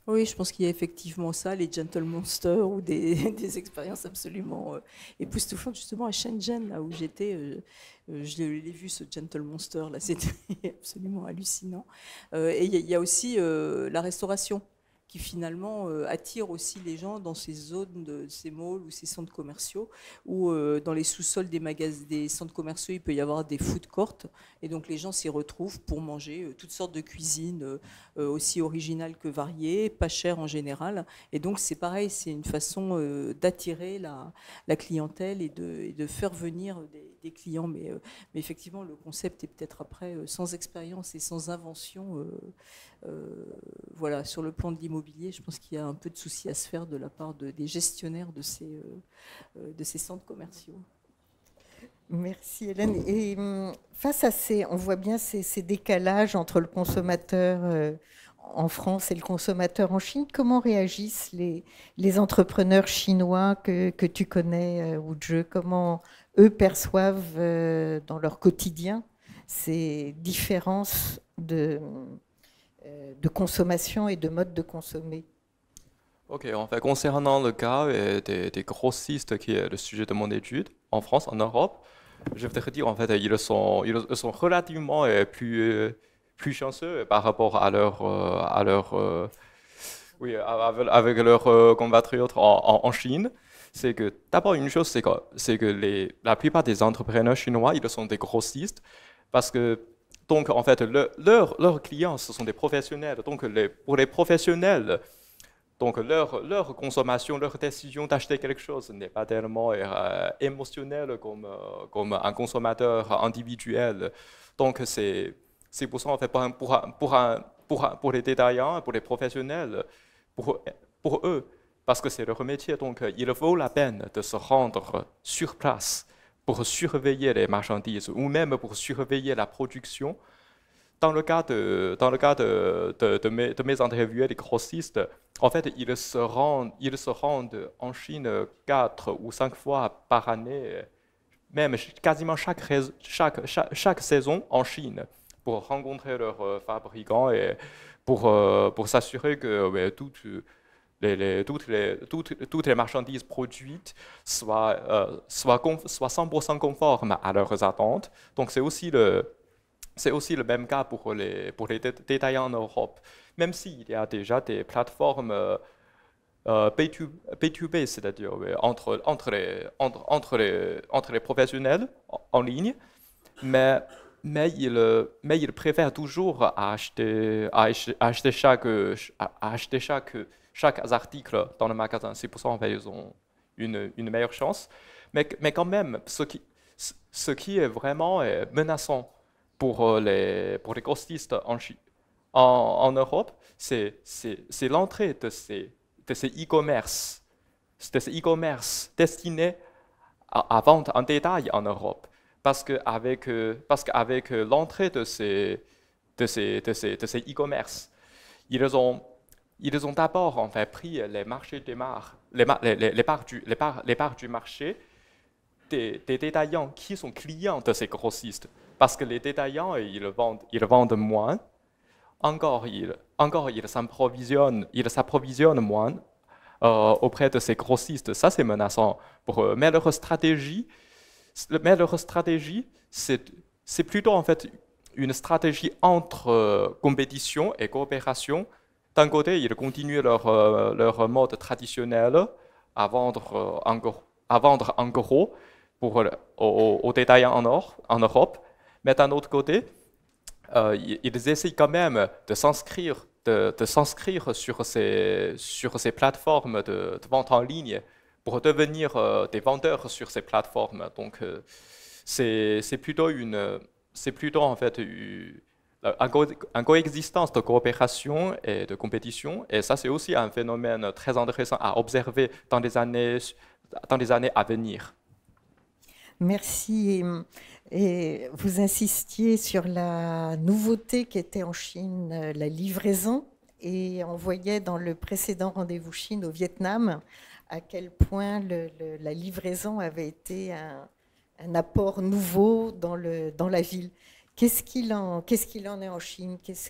Oui, je pense qu'il y a effectivement ça, les Gentle Monster ou des expériences absolument époustouflantes. Justement, à Shenzhen, là où j'étais, je l'ai vu, ce Gentle Monster, là, c'était absolument hallucinant. Et il y a aussi la restauration, qui finalement attire aussi les gens dans ces zones, ces malls ou ces centres commerciaux, où dans les sous-sols des centres commerciaux, il peut y avoir des food courts, et donc les gens s'y retrouvent pour manger toutes sortes de cuisines aussi originales que variées, pas chères en général. Et donc c'est pareil, c'est une façon d'attirer la clientèle et de faire venir des clients. Mais effectivement, le concept est peut-être après sans expérience et sans invention. Voilà, sur le plan de l'immobilier, je pense qu'il y a un peu de souci à se faire de la part des gestionnaires de ces centres commerciaux. Merci Hélène. Et face à on voit bien ces décalages entre le consommateur en France et le consommateur en Chine. Comment réagissent les entrepreneurs chinois que tu connais, Wuzhe? Comment eux perçoivent dans leur quotidien ces différences de consommation et de mode de consommer? Ok, en fait, concernant le cas des grossistes, qui est le sujet de mon étude, en France, en Europe, je voudrais dire, en fait, ils sont relativement plus chanceux par rapport oui, avec leurs compatriotes en Chine. C'est que, d'abord, une chose, c'est que la plupart des entrepreneurs chinois, ils sont des grossistes, parce que, donc, en fait, leurs clients, ce sont des professionnels. Donc, pour les professionnels, donc leur consommation, leur décision d'acheter quelque chose n'est pas tellement émotionnelle comme un consommateur individuel. Donc c'est pour ça, en fait, pour les détaillants, pour les professionnels, pour eux, parce que c'est leur métier, donc il vaut la peine de se rendre sur place pour surveiller les marchandises ou même pour surveiller la production. Dans le cas de mes interviewés, les grossistes, en fait, ils se rendent en Chine 4 ou 5 fois par année, même quasiment chaque saison en Chine, pour rencontrer leurs fabricants et pour s'assurer que ouais, toutes les marchandises produites soient 100% conformes à leurs attentes. Donc c'est aussi le même cas pour les détaillants en Europe. Même s'il y a déjà des plateformes B2B, c'est-à-dire entre les professionnels en ligne, mais ils préfèrent toujours acheter chaque article dans le magasin. C'est pour ça qu'ils ont une meilleure chance. Mais quand même, ce qui est vraiment menaçant pour les grossistes en Europe, c'est l'entrée de ces e-commerce, destinés à vendre en détail en Europe. Parce qu'avec l'entrée de ces e-commerce, ils ont d'abord en fait pris les marchés les parts du marché des détaillants qui sont clients de ces grossistes. Parce que les détaillants, ils vendent moins. Encore, ils s'approvisionnent moins auprès de ces grossistes. Ça, c'est menaçant pour eux. Mais leur stratégie, c'est plutôt en fait une stratégie entre compétition et coopération. D'un côté, ils continuent leur mode traditionnel à vendre en gros aux détaillants en Europe. Mais d'un autre côté, ils essaient quand même de s'inscrire sur ces plateformes de vente en ligne pour devenir des vendeurs sur ces plateformes. Donc, c'est plutôt en fait une coexistence de coopération et de compétition. Et ça, c'est aussi un phénomène très intéressant à observer dans les années à venir. Merci. Et vous insistiez sur la nouveauté qui était en Chine, la livraison. Et on voyait dans le précédent rendez-vous Chine au Vietnam à quel point la livraison avait été un apport nouveau dans la ville. Qu'est-ce qu'il en est en Chine? Est-ce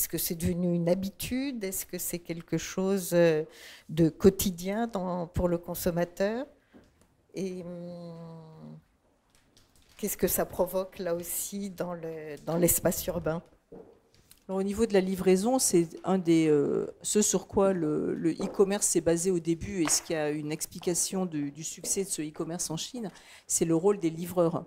que c'est devenu une habitude? Est-ce que c'est quelque chose de quotidien pour le consommateur? Et qu'est-ce que ça provoque là aussi dans l'espace urbain? Alors, au niveau de la livraison, c'est ce sur quoi le e-commerce s'est basé au début, et ce qui a une explication du succès de ce e-commerce en Chine, c'est le rôle des livreurs,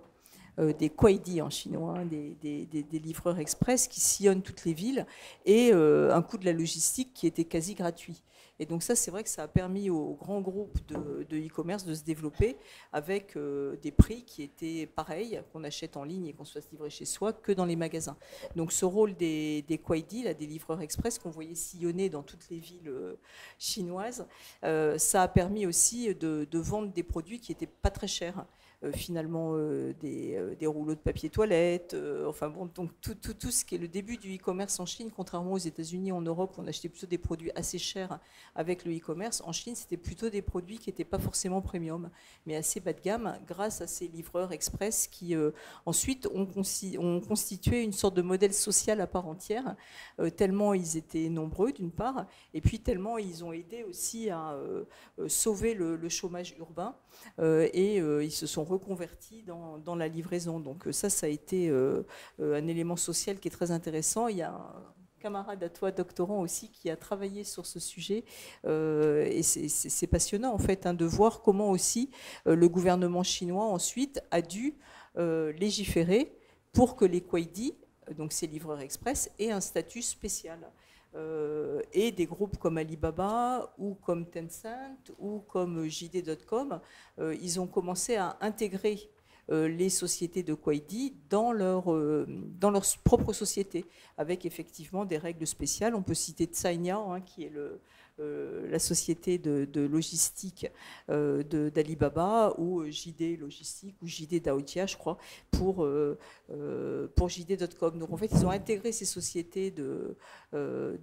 des kuaidi en chinois, des livreurs express qui sillonnent toutes les villes, et un coût de la logistique qui était quasi gratuit. Et donc ça, c'est vrai que ça a permis aux grands groupes de e-commerce de se développer avec des prix qui étaient pareils, qu'on achète en ligne et qu'on soit livré chez soi, que dans les magasins. Donc ce rôle des kuaidi, là, des livreurs express qu'on voyait sillonner dans toutes les villes chinoises, ça a permis aussi de vendre des produits qui n'étaient pas très chers. finalement des rouleaux de papier toilette, enfin bon, donc tout ce qui est le début du e-commerce en Chine, contrairement aux États-Unis, en Europe, on achetait plutôt des produits assez chers avec le e-commerce. En Chine, c'était plutôt des produits qui n'étaient pas forcément premium, mais assez bas de gamme, grâce à ces livreurs express qui ensuite ont constitué une sorte de modèle social à part entière, tellement ils étaient nombreux d'une part, et puis tellement ils ont aidé aussi à sauver le chômage urbain, et ils se sont reconvertis dans la livraison. Donc ça a été un élément social qui est très intéressant. Il y a un camarade à toi, doctorant aussi, qui a travaillé sur ce sujet, et c'est passionnant en fait de voir comment aussi le gouvernement chinois ensuite a dû légiférer pour que les Kuaidi, donc ces livreurs express, aient un statut spécial. Et des groupes comme Alibaba ou comme Tencent ou comme JD.com, ils ont commencé à intégrer les sociétés de Kuaidi dans leur propre société, avec effectivement des règles spéciales. On peut citer Cainiao, qui est la société de logistique d'Alibaba, ou JD Logistique, ou JD Daojia, je crois, pour JD.com. Donc en fait, ils ont intégré ces sociétés de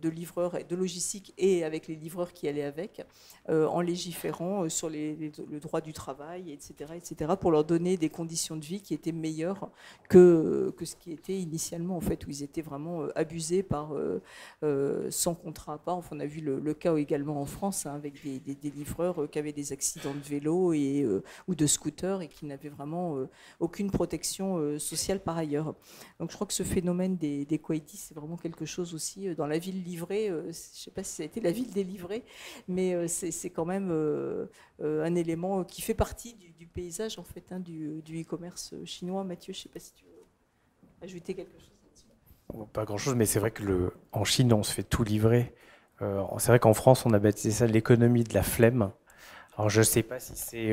livreurs, de logistique, et avec les livreurs qui allaient avec, en légiférant sur le droit du travail, etc., pour leur donner des conditions de vie qui étaient meilleures que ce qui était initialement, en fait, où ils étaient vraiment abusés par sans contrat. Enfin, on a vu le cas également en France, avec des livreurs qui avaient des accidents de vélo ou de scooter, et qui n'avaient vraiment aucune protection sociale par ailleurs. Donc je crois que ce phénomène des Kuaidi, c'est vraiment quelque chose aussi dans la ville livrée. Je ne sais pas si ça a été la ville des livrés, mais c'est quand même un élément qui fait partie du paysage en fait, du e-commerce chinois. Mathieu, je ne sais pas si tu veux ajouter quelque chose là-dessus. Pas grand-chose, mais c'est vrai que en Chine, on se fait tout livrer. C'est vrai qu'en France, on a baptisé ça l'économie de la flemme. Alors, je ne sais pas si c'est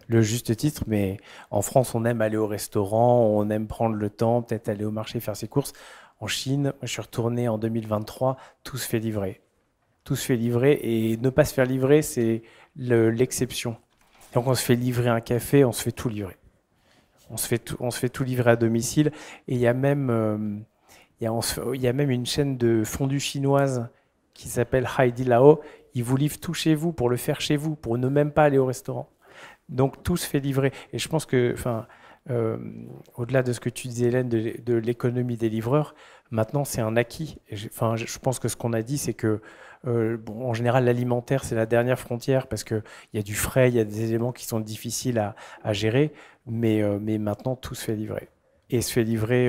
le juste titre, mais en France, on aime aller au restaurant, on aime prendre le temps, peut-être aller au marché faire ses courses. En Chine, moi, je suis retourné en 2023, tout se fait livrer. Tout se fait livrer, et ne pas se faire livrer, c'est l'exception. Donc, on se fait livrer un café, on se fait tout livrer. On se fait tout livrer à domicile. Et il y a même, il y a même une chaîne de fondue chinoise qui s'appelle Haidilao. Ils vous livrent tout chez vous pour le faire chez vous, pour ne même pas aller au restaurant. Donc tout se fait livrer. Et je pense que, au-delà de ce que tu disais, Hélène, de l'économie des livreurs, maintenant c'est un acquis. Je pense que ce qu'on a dit, c'est que, en général, l'alimentaire, c'est la dernière frontière, parce qu'il y a du frais, il y a des éléments qui sont difficiles à gérer, mais maintenant tout se fait livrer. Et se fait livrer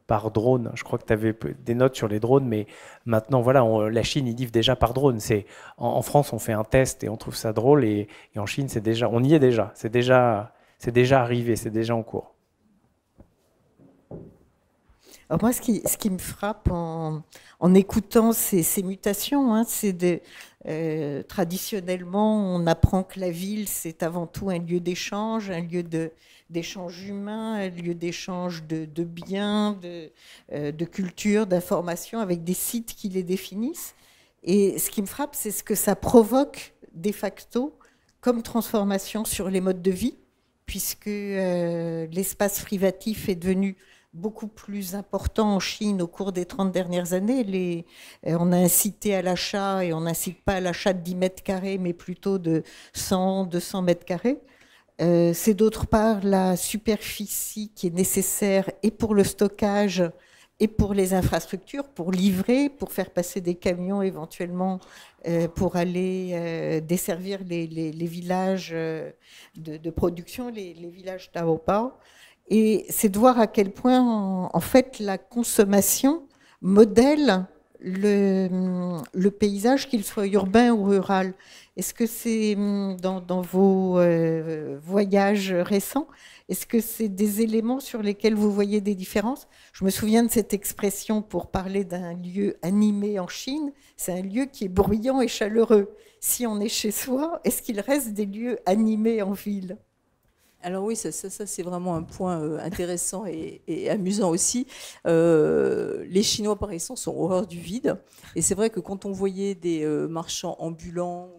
par drone. Je crois que tu avais des notes sur les drones, mais maintenant, voilà, la Chine, ils livrent déjà par drone. En France, on fait un test et on trouve ça drôle, et en Chine, on y est déjà. C'est déjà arrivé, c'est déjà en cours. Alors moi, ce qui me frappe en écoutant ces mutations, c'est traditionnellement, on apprend que la ville, c'est avant tout un lieu d'échange, un lieu d'échange humain, un lieu d'échange de biens, de culture, d'informations, avec des sites qui les définissent. Et ce qui me frappe, c'est ce que ça provoque de facto comme transformation sur les modes de vie, puisque l'espace privatif est devenu beaucoup plus important en Chine au cours des 30 dernières années. On a incité à l'achat, et on n'incite pas à l'achat de 10 mètres carrés, mais plutôt de 100, 200 mètres carrés. C'est d'autre part la superficie qui est nécessaire et pour le stockage et pour les infrastructures, pour livrer, pour faire passer des camions éventuellement, pour aller desservir les villages de production, les villages Taobao. Et c'est de voir à quel point, en fait, la consommation modèle le paysage, qu'il soit urbain ou rural. Est-ce que c'est dans vos voyages récents, est-ce que c'est des éléments sur lesquels vous voyez des différences? Je me souviens de cette expression pour parler d'un lieu animé en Chine, c'est un lieu qui est bruyant et chaleureux. Si on est chez soi, est-ce qu'il reste des lieux animés en ville? Alors oui, ça c'est vraiment un point intéressant et amusant aussi. Les Chinois, par exemple, sont horreurs du vide. Et c'est vrai que quand on voyait des marchands ambulants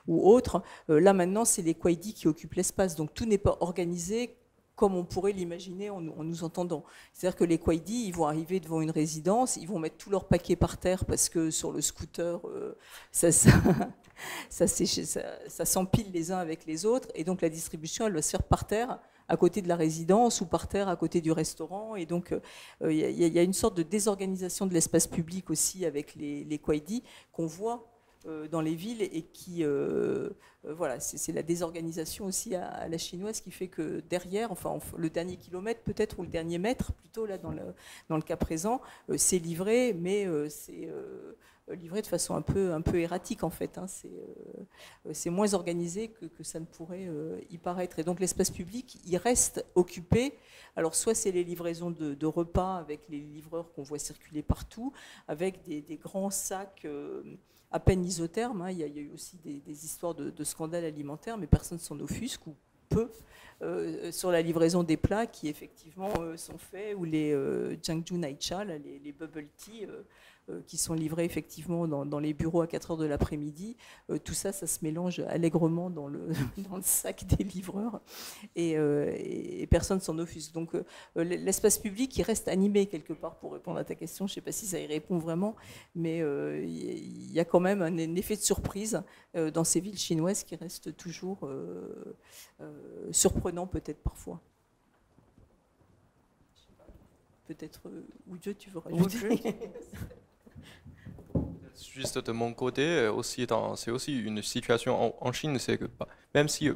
ou autres. Là maintenant, c'est les Kuaidi qui occupent l'espace, donc tout n'est pas organisé comme on pourrait l'imaginer en nous entendant. C'est-à-dire que les Kuaidi, ils vont arriver devant une résidence, ils vont mettre tous leurs paquets par terre parce que sur le scooter, ça s'empile les uns avec les autres, et donc la distribution, elle doit se faire par terre, à côté de la résidence, ou par terre à côté du restaurant. Et donc, il y a une sorte de désorganisation de l'espace public aussi avec les Kuaidi qu'on voit dans les villes, et qui, voilà, c'est la désorganisation aussi à la chinoise qui fait que derrière, enfin le dernier kilomètre peut-être, ou le dernier mètre plutôt, là dans le cas présent, c'est livré, mais c'est livré de façon un peu erratique en fait, hein. C'est moins organisé que ça ne pourrait y paraître. Et donc l'espace public, il reste occupé. Alors soit c'est les livraisons de repas avec les livreurs qu'on voit circuler partout, avec des grands sacs à peine isothermes, hein. Il y a eu aussi des histoires de scandales alimentaires, mais personne s'en offusque, ou peu, sur la livraison des plats qui effectivement sont faits, ou les Jiangju Naicha, les bubble tea, qui sont livrés effectivement dans les bureaux à 4 heures de l'après-midi. Tout ça, ça se mélange allègrement dans le sac des livreurs, et personne s'en offusque. Donc l'espace public, il reste animé quelque part, pour répondre à ta question. Je ne sais pas si ça y répond vraiment, mais il y a quand même un effet de surprise dans ces villes chinoises qui reste toujours surprenant peut-être parfois. Peut-être, Wu-Je, tu veux rajouter? Juste de mon côté, c'est aussi une situation en Chine, c'est que même si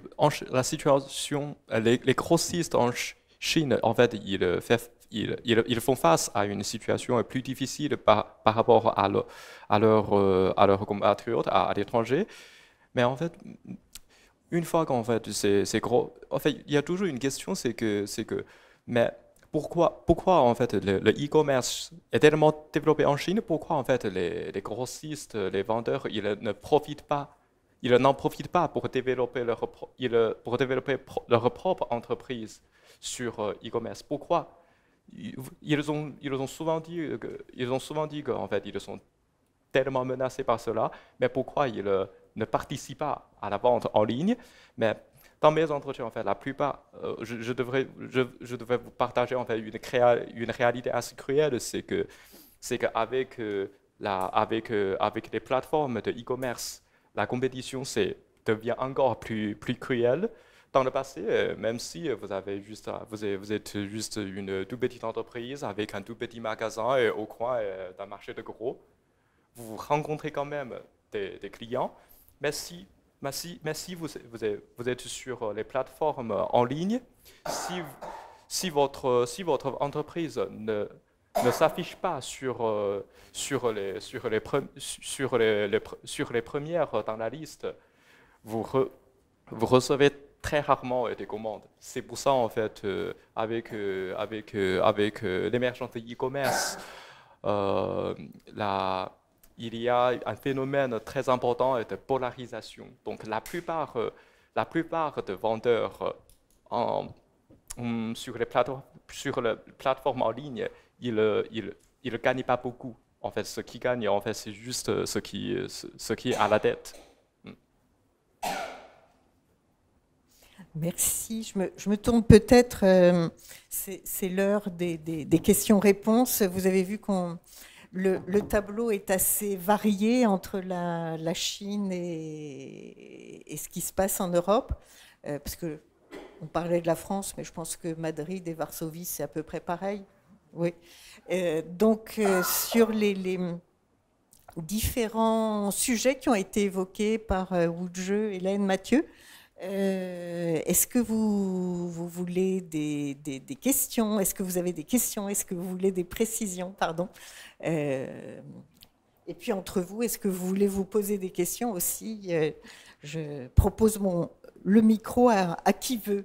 la situation, les grossistes en Chine, en fait, ils font face à une situation plus difficile par rapport à leurs compatriotes à l'étranger. Mais en fait, une fois qu'en fait c'est gros, en fait, il y a toujours une question, c'est que, mais pourquoi en fait le e-commerce est tellement développé en Chine? Pourquoi en fait les grossistes, les vendeurs, ils n'en profitent pas pour développer leur propre entreprise sur e-commerce? Pourquoi? Ils ont souvent dit qu'en fait ils sont tellement menacés par cela, mais pourquoi ils ne participent pas à la vente en ligne? Mais dans mes entretiens, en fait, la plupart, je devrais vous partager en fait une réalité assez cruelle, c'est qu'avec avec les plateformes de e-commerce, la compétition devient encore plus cruelle. Dans le passé, même si vous êtes juste une toute petite entreprise avec un tout petit magasin au coin d'un marché de gros, vous rencontrez quand même des clients, mais si vous êtes sur les plateformes en ligne, si votre entreprise ne s'affiche pas sur les premières dans la liste, vous recevez très rarement des commandes. C'est pour ça en fait avec l'émergence de e-commerce, il y a un phénomène très important de polarisation. Donc la plupart de vendeurs sur les plateformes en ligne, ils ne gagnent pas beaucoup. En fait, ce qui gagne, en fait, c'est juste ce qui est à la tête. Merci. Je me tourne peut-être. C'est l'heure des questions-réponses. Vous avez vu le tableau est assez varié entre la Chine et ce qui se passe en Europe, parce que on parlait de la France, mais je pense que Madrid et Varsovie, c'est à peu près pareil. Oui. Donc, sur les différents sujets qui ont été évoqués par Wu-Je, Hélène, Mathieu, est-ce que vous voulez des questions? Est-ce que vous avez des questions? Est-ce que vous voulez des précisions? Pardon. Et puis entre vous, est-ce que vous voulez vous poser des questions aussi? Je propose le micro à qui veut.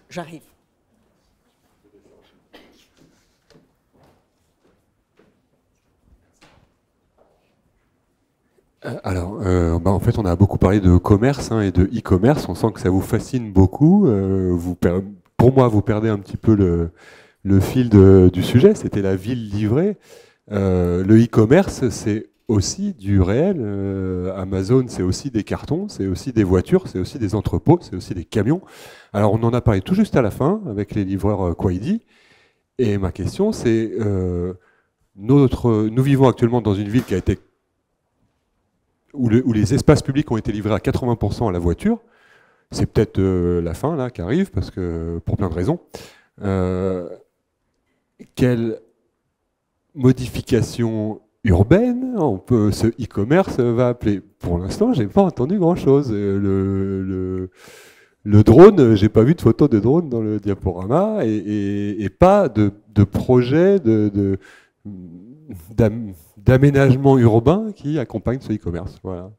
J'arrive. Alors, en fait, on a beaucoup parlé de commerce et de e-commerce. On sent que ça vous fascine beaucoup. Pour moi, vous perdez un petit peu le fil du sujet. C'était la ville livrée. Le e-commerce, c'est aussi du réel. Amazon, c'est aussi des cartons, c'est aussi des voitures, c'est aussi des entrepôts, c'est aussi des camions. Alors on en a parlé tout juste à la fin avec les livreurs Kwaidy. Et ma question, c'est nous vivons actuellement dans une ville qui a été où les espaces publics ont été livrés à 80% à la voiture. C'est peut-être la fin là qui arrive parce que pour plein de raisons. Quelle modification urbaine ce e-commerce va appeler? Pour l'instant, j'ai pas entendu grand-chose. Le drone, j'ai pas vu de photo de drone dans le diaporama et pas de projet d'aménagement urbain qui accompagne ce e-commerce. Voilà.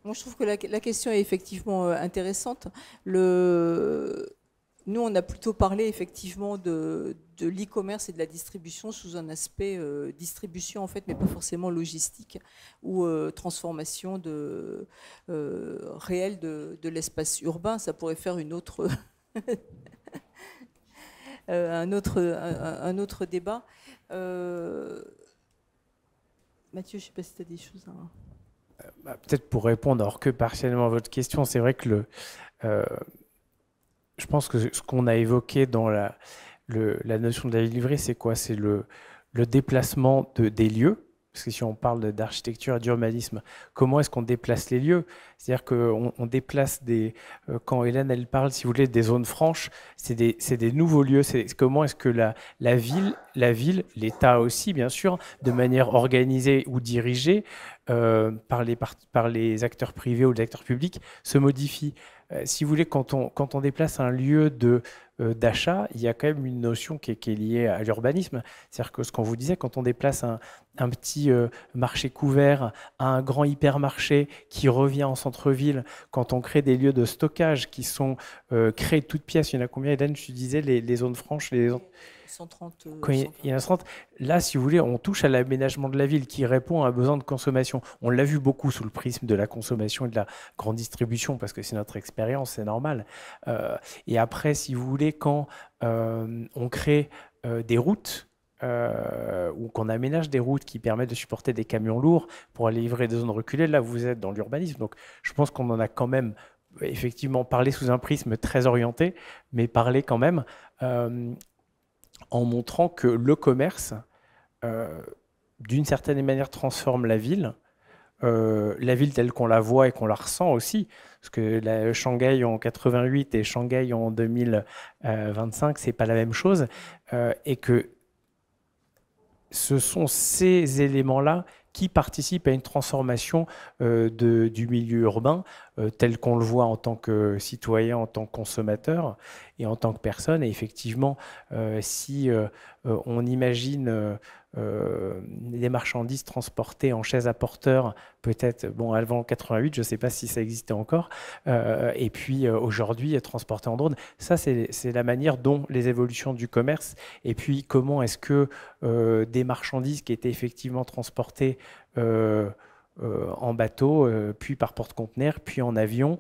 Moi, je trouve que la question est effectivement intéressante. Nous, on a plutôt parlé effectivement de l'e-commerce et de la distribution sous un aspect distribution, en fait, mais pas forcément logistique ou transformation réelle de l'espace urbain. Ça pourrait faire une autre un autre débat. Mathieu, je ne sais pas si tu as des choses à... Peut-être pour répondre, alors que partiellement à votre question, c'est vrai que je pense que ce qu'on a évoqué dans la notion de la ville livrée, c'est quoi? C'est le déplacement des lieux. Parce que si on parle d'architecture et d'urbanisme, comment est-ce qu'on déplace les lieux? C'est-à-dire qu'on déplace quand Hélène elle parle, si vous voulez, des zones franches, c'est des nouveaux lieux. Comment est-ce que la ville, l'État aussi, bien sûr, de manière organisée ou dirigée par les acteurs privés ou les acteurs publics, se modifie. Si vous voulez, quand on déplace un lieu d'achat, il y a quand même une notion qui est liée à l'urbanisme. C'est-à-dire que ce qu'on vous disait, quand on déplace un petit marché couvert à un grand hypermarché qui revient en centre-ville, quand on crée des lieux de stockage qui sont créés de toutes pièces, il y en a combien, Hélène? Je disais les zones franches, 130. Il y en a 130. Là, si vous voulez, on touche à l'aménagement de la ville qui répond à un besoin de consommation. On l'a vu beaucoup sous le prisme de la consommation et de la grande distribution, parce que c'est notre expérience, c'est normal. Et après, si vous voulez, quand on crée des routes, ou qu'on aménage des routes qui permettent de supporter des camions lourds pour aller livrer des zones reculées, là, vous êtes dans l'urbanisme. Donc, je pense qu'on en a quand même effectivement parlé sous un prisme très orienté, mais parlé quand même en montrant que le commerce, d'une certaine manière, transforme la ville telle qu'on la voit et qu'on la ressent aussi, parce que Shanghai en 88 et Shanghai en 2025, c'est pas la même chose, et que ce sont ces éléments-là qui participent à une transformation du milieu urbain tel qu'on le voit en tant que citoyen, en tant que consommateur et en tant que personne. Et effectivement, si on imagine les marchandises transportées en chaise à porteur, peut-être avant 88, je ne sais pas si ça existait encore, et puis aujourd'hui transportées en drone, ça c'est la manière dont les évolutions du commerce, et puis comment est-ce que des marchandises qui étaient effectivement transportées en bateau, puis par porte-conteneurs, puis en avion,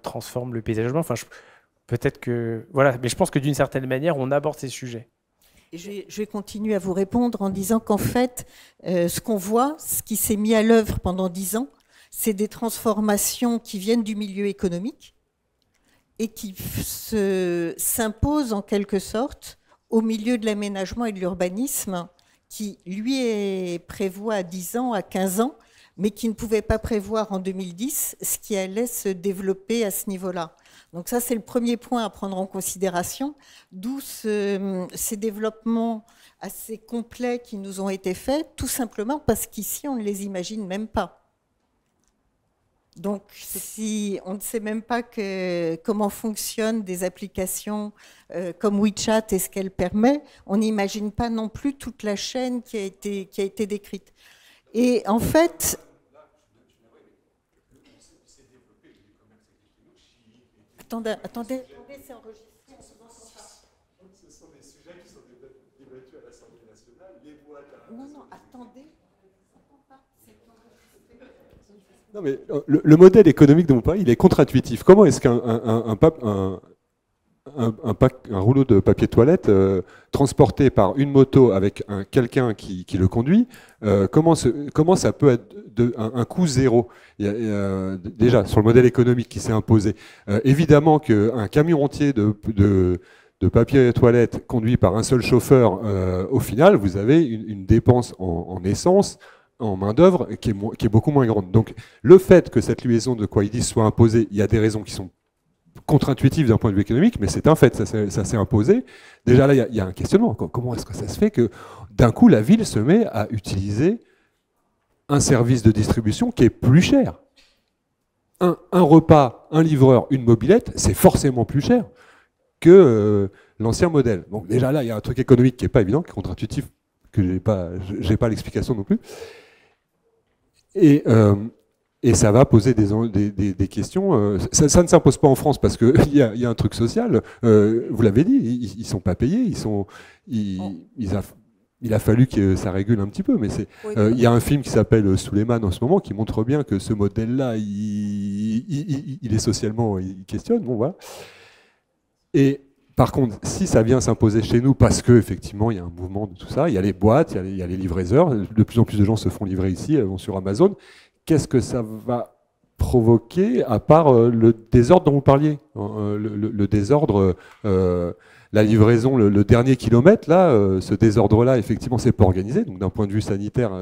transforment le paysage urbain. Enfin, peut-être que... Voilà, mais je pense que d'une certaine manière, on aborde ces sujets. Et je vais continuer à vous répondre en disant qu'en fait, ce qu'on voit, ce qui s'est mis à l'œuvre pendant 10 ans, c'est des transformations qui viennent du milieu économique et qui s'imposent en quelque sorte au milieu de l'aménagement et de l'urbanisme, qui, lui, prévoit à 10 ans, à 15 ans, mais qui ne pouvait pas prévoir en 2010 ce qui allait se développer à ce niveau-là. Donc ça, c'est le premier point à prendre en considération, d'où ces développements assez complets qui nous ont été faits, tout simplement parce qu'ici, on ne les imagine même pas. Donc, si on ne sait même pas comment fonctionnent des applications comme WeChat et ce qu'elle permet, on n'imagine pas non plus toute la chaîne qui a été décrite. Et en fait... Attendez, c'est enregistré. Ce sont des sujets qui sont débattus à l'Assemblée nationale. Les boîtes... Non, attendez. Non, mais le modèle économique dont vous parlez, il est contre-intuitif. Comment est-ce qu'un un rouleau de papier toilette transporté par une moto avec quelqu'un qui le conduit, comment ça peut être un coût zéro? Il y a, déjà, sur le modèle économique qui s'est imposé, évidemment qu'un camion entier de papier toilette conduit par un seul chauffeur, au final, vous avez une dépense en essence, en main-d'œuvre, qui est beaucoup moins grande. Donc, le fait que cette liaison de Quaidis soit imposée, il y a des raisons qui sont contre-intuitif d'un point de vue économique, mais c'est un fait, ça s'est imposé. Déjà là, il y a un questionnement. Comment est-ce que ça se fait que d'un coup, la ville se met à utiliser un service de distribution qui est plus cher? Un repas, un livreur, une mobilette, c'est forcément plus cher que l'ancien modèle. Donc déjà là, il y a un truc économique qui n'est pas évident, qui est contre-intuitif, que j'ai pas l'explication non plus. Et ça va poser des questions. Ça ne s'impose pas en France parce qu'il y a un truc social. Vous l'avez dit, ils ne sont pas payés. Il a fallu que ça régule un petit peu. Mais il y a un film qui s'appelle Suleiman en ce moment qui montre bien que ce modèle-là, il est socialement, il questionne. Bon, voilà. Et par contre, si ça vient s'imposer chez nous parce qu'effectivement, il y a un mouvement de tout ça, il y a les boîtes, il y a les livraiseurs, de plus en plus de gens se font livrer ici, vont sur Amazon. Qu'est-ce que ça va provoquer, à part le désordre dont vous parliez, le désordre, la livraison, le dernier kilomètre, là, ce désordre-là, effectivement, c'est pas organisé. Donc, d'un point de vue sanitaire,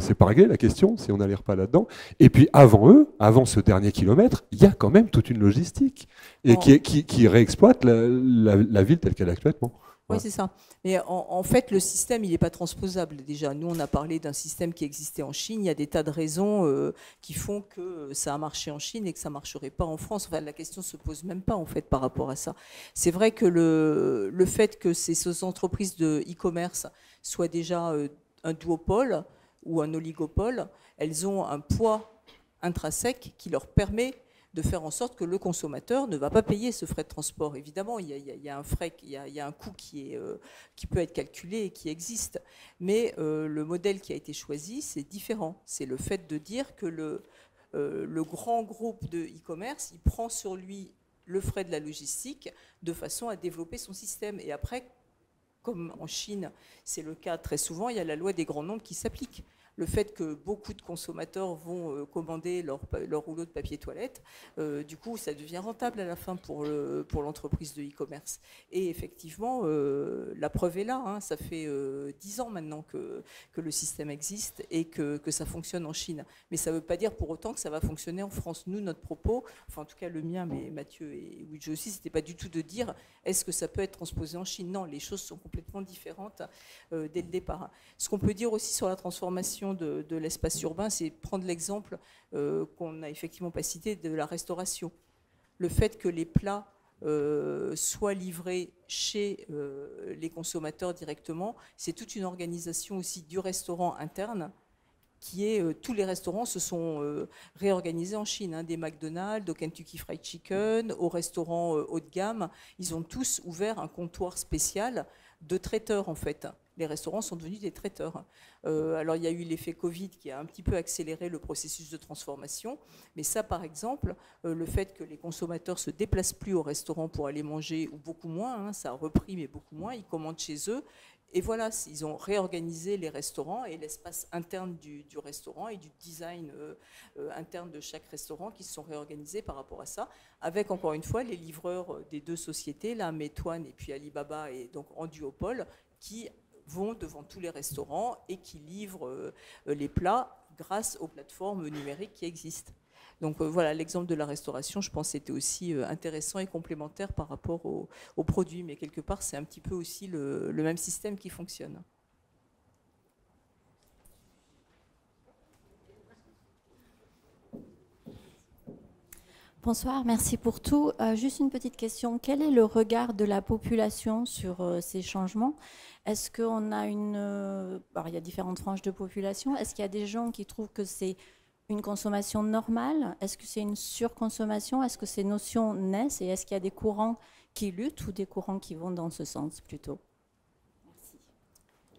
c'est pas réglé la question, si on n'allait pas là-dedans. Et puis, avant ce dernier kilomètre, il y a quand même toute une logistique et qui réexploite la ville telle qu'elle est actuellement. Oui, c'est ça. Mais en fait, le système, il n'est pas transposable déjà. Nous, on a parlé d'un système qui existait en Chine. Il y a des tas de raisons qui font que ça a marché en Chine et que ça ne marcherait pas en France. Enfin, la question ne se pose même pas, en fait, par rapport à ça. C'est vrai que le fait que ces entreprises de e-commerce soient déjà un duopole ou un oligopole, elles ont un poids intrinsèque qui leur permet de faire en sorte que le consommateur ne va pas payer ce frais de transport. Évidemment, il y a un frais, il y a un coût qui peut être calculé et qui existe. Mais le modèle qui a été choisi, c'est différent. C'est le fait de dire que le grand groupe de e-commerce, il prend sur lui le frais de la logistique de façon à développer son système. Et après, comme en Chine, c'est le cas très souvent, il y a la loi des grands nombres qui s'applique. Le fait que beaucoup de consommateurs vont commander leur rouleau de papier toilette, du coup, ça devient rentable à la fin pour l'entreprise de e-commerce. Et effectivement, la preuve est là. Hein, ça fait 10 ans maintenant que le système existe et que ça fonctionne en Chine. Mais ça ne veut pas dire pour autant que ça va fonctionner en France. Nous, notre propos, enfin en tout cas le mien, mais Mathieu et Luigi aussi, c'était pas du tout de dire est-ce que ça peut être transposé en Chine. Non, les choses sont complètement différentes dès le départ. Ce qu'on peut dire aussi sur la transformation de l'espace urbain, c'est prendre l'exemple qu'on n'a effectivement pas cité de la restauration. Le fait que les plats soient livrés chez les consommateurs directement, c'est toute une organisation aussi du restaurant interne qui est, tous les restaurants se sont réorganisés en Chine, hein, des McDonald's, au Kentucky Fried Chicken, aux restaurants haut de gamme, ils ont tous ouvert un comptoir spécial de traiteurs en fait. Les restaurants sont devenus des traiteurs. Alors il y a eu l'effet Covid qui a un petit peu accéléré le processus de transformation, mais ça par exemple, le fait que les consommateurs se déplacent plus au restaurant pour aller manger, ou beaucoup moins, hein, ça a repris mais beaucoup moins, ils commandent chez eux, et voilà, ils ont réorganisé les restaurants et l'espace interne du restaurant et du design interne de chaque restaurant qui se sont réorganisés par rapport à ça, avec encore une fois les livreurs des deux sociétés, là, Meituan et puis Alibaba, et donc en duopole, qui vont devant tous les restaurants et qui livrent les plats grâce aux plateformes numériques qui existent. Donc voilà, l'exemple de la restauration, je pense, était aussi intéressant et complémentaire par rapport aux produits, mais quelque part, c'est un petit peu aussi le même système qui fonctionne. Bonsoir, merci pour tout. Juste une petite question. Quel est le regard de la population sur ces changements? Est-ce qu'on a alors, il y a différentes franges de population. Est-ce qu'il y a des gens qui trouvent que c'est une consommation normale? Est-ce que c'est une surconsommation? Est-ce que ces notions naissent? Et est-ce qu'il y a des courants qui luttent ou des courants qui vont dans ce sens plutôt? Merci.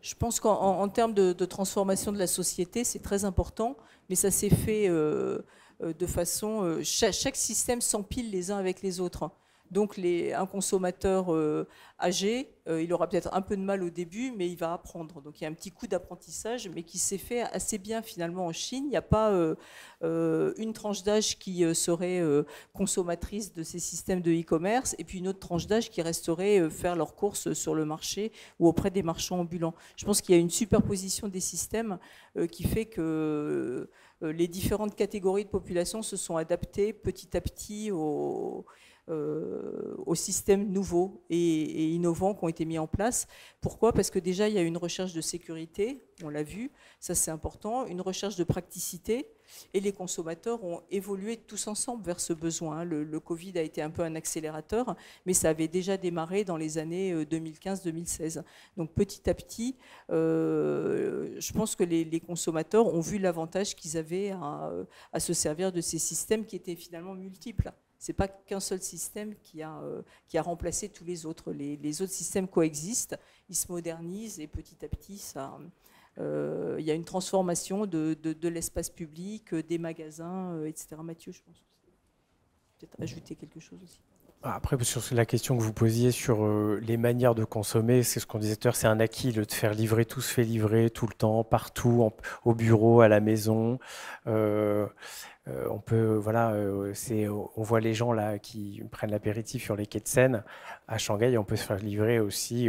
Je pense qu'en termes de transformation de la société, c'est très important, mais ça s'est fait de façon... chaque système s'empile les uns avec les autres. Donc un consommateur âgé, il aura peut-être un peu de mal au début, mais il va apprendre. Donc il y a un petit coup d'apprentissage, mais qui s'est fait assez bien finalement en Chine. Il n'y a pas une tranche d'âge qui serait consommatrice de ces systèmes de e-commerce, et puis une autre tranche d'âge qui resterait faire leurs courses sur le marché ou auprès des marchands ambulants. Je pense qu'il y a une superposition des systèmes qui fait que les différentes catégories de population se sont adaptées petit à petit aux systèmes nouveaux et innovants qui ont été mis en place. Pourquoi? Parce que déjà, il y a une recherche de sécurité, on l'a vu, ça c'est important, une recherche de praticité, et les consommateurs ont évolué tous ensemble vers ce besoin. Le Covid a été un peu un accélérateur, mais ça avait déjà démarré dans les années 2015-2016. Donc petit à petit, je pense que les consommateurs ont vu l'avantage qu'ils avaient à se servir de ces systèmes qui étaient finalement multiples. Ce n'est pas qu'un seul système qui a remplacé tous les autres. Les autres systèmes coexistent, ils se modernisent, et petit à petit, il y a une transformation de l'espace public, des magasins, etc. Mathieu, je pense peut-être ajouter quelque chose aussi. Après, sur la question que vous posiez sur les manières de consommer, c'est ce qu'on disait tout à l'heure, c'est un acquis, le de faire livrer, tout se fait livrer tout le temps, partout, au bureau, à la maison. On peut, voilà, on voit les gens là qui prennent l'apéritif sur les quais de Seine. À Shanghai, on peut se faire livrer aussi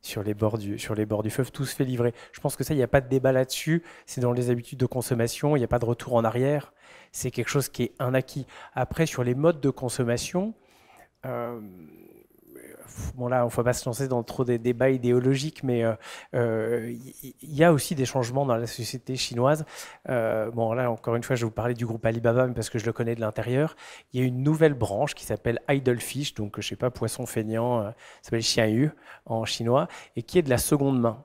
sur les bords du fleuve, tout se fait livrer. Je pense que ça, il n'y a pas de débat là-dessus. C'est dans les habitudes de consommation, il n'y a pas de retour en arrière. C'est quelque chose qui est un acquis. Après, sur les modes de consommation, bon là, on ne faut pas se lancer dans trop des débats idéologiques, mais il y a aussi des changements dans la société chinoise. Bon là, encore une fois, je vais vous parler du groupe Alibaba, mais parce que je le connais de l'intérieur. Il y a une nouvelle branche qui s'appelle Idle Fish, donc je ne sais pas, poisson feignant, ça s'appelle Xianyu en chinois, et qui est de la seconde main.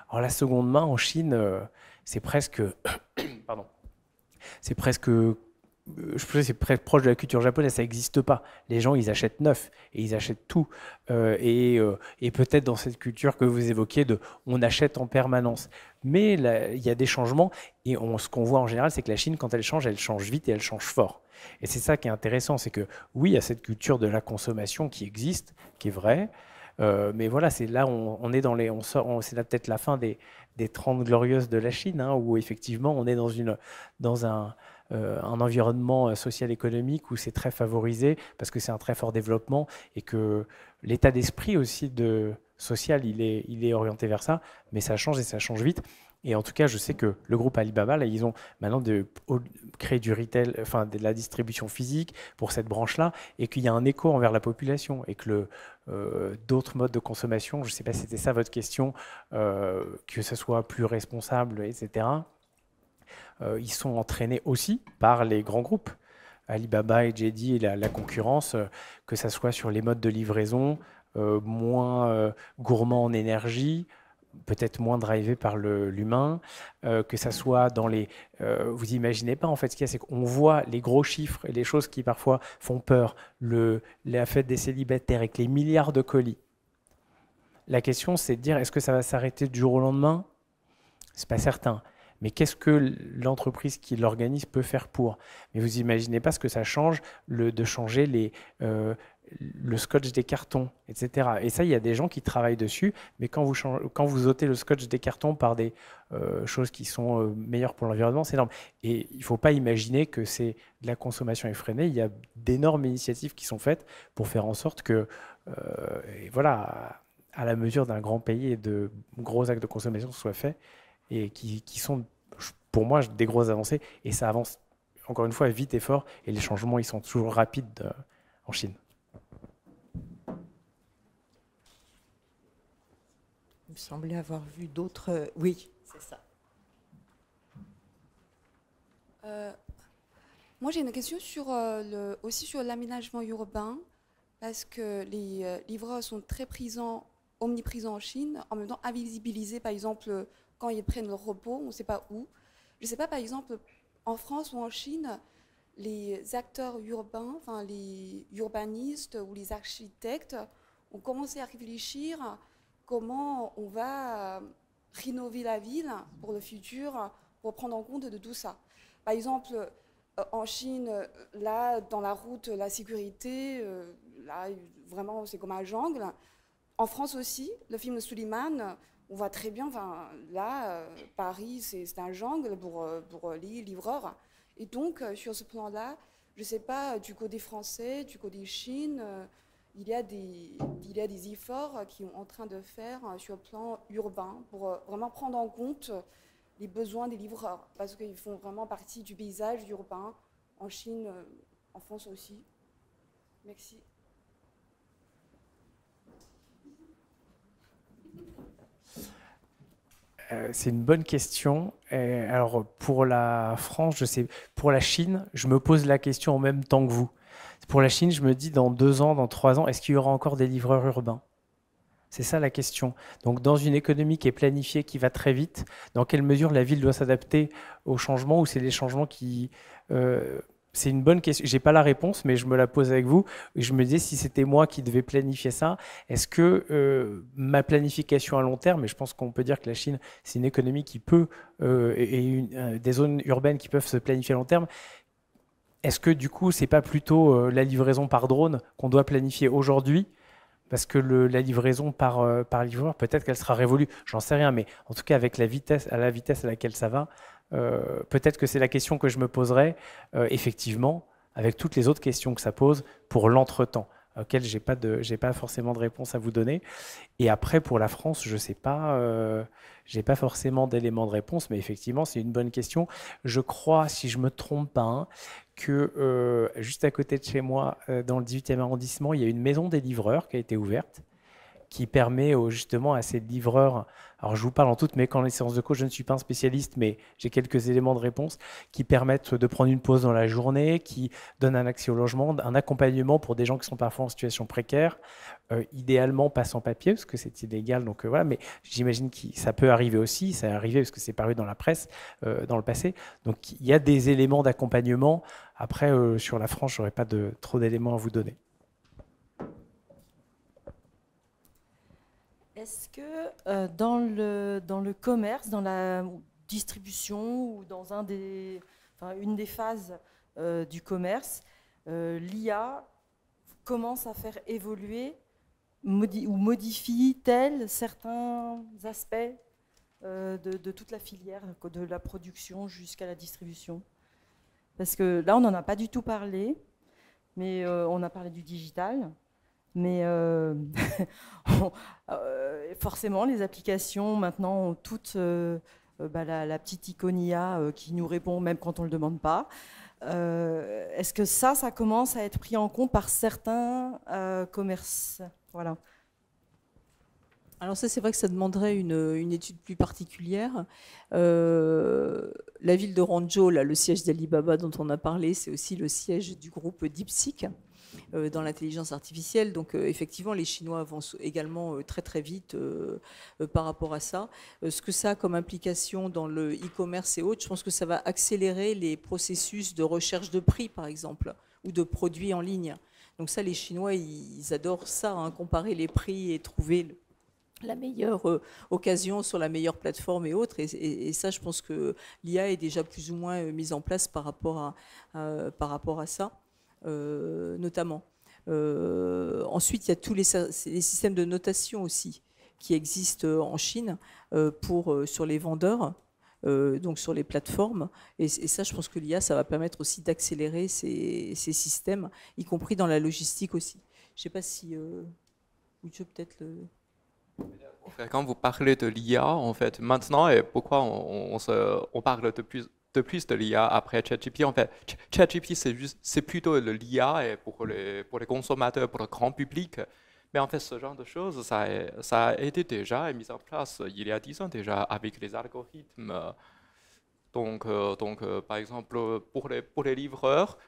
Alors la seconde main en Chine, c'est presque... Pardon. C'est presque... je pense que c'est très proche de la culture japonaise, ça n'existe pas. Les gens, ils achètent neuf et ils achètent tout. Et peut-être dans cette culture que vous évoquiez, on achète en permanence. Mais là, il y a des changements et ce qu'on voit en général, c'est que la Chine, quand elle change vite et elle change fort. Et c'est ça qui est intéressant, c'est que oui, il y a cette culture de la consommation qui existe, qui est vraie. Mais voilà, c'est là on est dans c'est là peut-être la fin des 30 glorieuses de la Chine, hein, où effectivement on est dans un environnement social-économique où c'est très favorisé parce que c'est un très fort développement et que l'état d'esprit aussi social, il est orienté vers ça, mais ça change et ça change vite. Et en tout cas, je sais que le groupe Alibaba, là, ils ont maintenant créé du retail, enfin de la distribution physique pour cette branche-là, et qu'il y a un écho envers la population, et que d'autres modes de consommation, je ne sais pas si c'était ça votre question, que ce soit plus responsable, etc., ils sont entraînés aussi par les grands groupes. Alibaba et JD et la concurrence, que ce soit sur les modes de livraison, moins gourmands en énergie, peut-être moins drivé par l'humain, que ça soit dans les... vous imaginez pas, en fait, ce qu'il y a, c'est qu'on voit les gros chiffres et les choses qui parfois font peur, la fête des célibataires avec les milliards de colis. La question, c'est de dire, est-ce que ça va s'arrêter du jour au lendemain? C'est pas certain. Mais qu'est-ce que l'entreprise qui l'organise peut faire pour? Mais vous imaginez pas ce que ça change de changer le scotch des cartons, etc. Et ça, il y a des gens qui travaillent dessus, mais quand vous ôtez le scotch des cartons par des choses qui sont meilleures pour l'environnement, c'est énorme. Et il ne faut pas imaginer que c'est de la consommation effrénée. Il y a d'énormes initiatives qui sont faites pour faire en sorte que, et voilà, à la mesure d'un grand pays et de gros actes de consommation soient faits, et qui sont, pour moi, des grosses avancées. Et ça avance, encore une fois, vite et fort. Et les changements, ils sont toujours rapides en Chine. Il me semblait avoir vu d'autres... Oui, c'est ça. Moi, j'ai une question aussi sur l'aménagement urbain, parce que les livreurs sont très omniprésents en Chine, en même temps invisibilisés, par exemple, quand ils prennent leur repos, on ne sait pas où. Je ne sais pas, par exemple, en France ou en Chine, les acteurs urbains, enfin les urbanistes ou les architectes ont commencé à réfléchir comment on va rénover la ville pour le futur, pour prendre en compte de tout ça. Par exemple, En Chine, là, dans la route, la sécurité, là, vraiment, c'est comme un jungle. En France aussi, le film Suleiman, on voit très bien, enfin, là, Paris, c'est un jungle pour les livreurs. Et donc, sur ce plan-là, je ne sais pas, du côté français, du côté Chine, il y a des efforts qui sont en train de faire sur le plan urbain pour vraiment prendre en compte les besoins des livreurs, parce qu'ils font vraiment partie du paysage urbain en Chine, en France aussi. Merci. C'est une bonne question. Alors, pour la France, je sais, pour la Chine, je me pose la question en même temps que vous. Pour la Chine, je me dis dans 2 ans, dans 3 ans, est-ce qu'il y aura encore des livreurs urbains? C'est ça la question. Donc, dans une économie qui est planifiée, qui va très vite, dans quelle mesure la ville doit s'adapter aux changements, ou c'est les changements qui... c'est une bonne question. J'ai pas la réponse, mais je me la pose avec vous. Je me disais, si c'était moi qui devais planifier ça, est-ce que ma planification à long terme, et je pense qu'on peut dire que la Chine, c'est une économie qui peut, des zones urbaines qui peuvent se planifier à long terme, est-ce que du coup, c'est pas plutôt la livraison par drone qu'on doit planifier aujourd'hui? Parce que la livraison par livreur, peut-être qu'elle sera révolue, j'en sais rien, mais en tout cas avec la vitesse à laquelle ça va, peut-être que c'est la question que je me poserai, effectivement, avec toutes les autres questions que ça pose pour l'entretemps, auxquelles j'ai pas forcément de réponse à vous donner. Et après, pour la France, je sais pas, j'ai pas forcément d'éléments de réponse, mais effectivement, c'est une bonne question. Je crois, si je me trompe pas, hein, que juste à côté de chez moi, dans le 18e arrondissement, il y a une maison des livreurs qui a été ouverte, qui permet justement à ces livreurs, alors je vous parle en toute mes connaissances de cause, je ne suis pas un spécialiste, mais j'ai quelques éléments de réponse, qui permettent de prendre une pause dans la journée, qui donnent un accès au logement, un accompagnement pour des gens qui sont parfois en situation précaire, idéalement pas sans papier, parce que c'est illégal, donc voilà, mais j'imagine que ça peut arriver aussi, ça est arrivé parce que c'est paru dans la presse dans le passé, donc il y a des éléments d'accompagnement. Après, sur la France, je n'aurais pas trop d'éléments à vous donner. Est-ce que dans le commerce, dans la distribution ou dans une des phases du commerce, l'IA commence à faire évoluer ou modifie-t-elle certains aspects de toute la filière, de la production jusqu'à la distribution? Parce que là, on n'en a pas du tout parlé, mais on a parlé du digital. Mais forcément, les applications maintenant ont toutes la petite icône IA qui nous répond même quand on ne le demande pas. Est-ce que ça commence à être pris en compte par certains commerces? Voilà. Alors ça, c'est vrai que ça demanderait une étude plus particulière. La ville de Hangzhou, là, le siège d'Alibaba dont on a parlé, c'est aussi le siège du groupe DeepSeek dans l'intelligence artificielle. Donc effectivement, les Chinois avancent également très très vite par rapport à ça. Ce que ça a comme implication dans le e-commerce et autres, je pense que ça va accélérer les processus de recherche de prix, par exemple, ou de produits en ligne. Donc ça, les Chinois, ils adorent ça, hein, comparer les prix et trouver la meilleure occasion sur la meilleure plateforme et autres. Et ça, je pense que l'IA est déjà plus ou moins mise en place par rapport à ça. Notamment. Ensuite, il y a tous les systèmes de notation aussi qui existent en Chine sur les vendeurs, donc sur les plateformes. Et ça, je pense que l'IA, ça va permettre aussi d'accélérer ces systèmes, y compris dans la logistique aussi. Je ne sais pas si... je peut-être le... Quand vous parlez de l'IA, en fait, maintenant, et pourquoi on parle de plus de l'IA après ChatGPT. En fait, ChatGPT, c'est plutôt l'IA pour les consommateurs, pour le grand public. Mais en fait, ce genre de choses, ça a été déjà mis en place il y a 10 ans déjà avec les algorithmes. Donc, par exemple, pour les livreurs,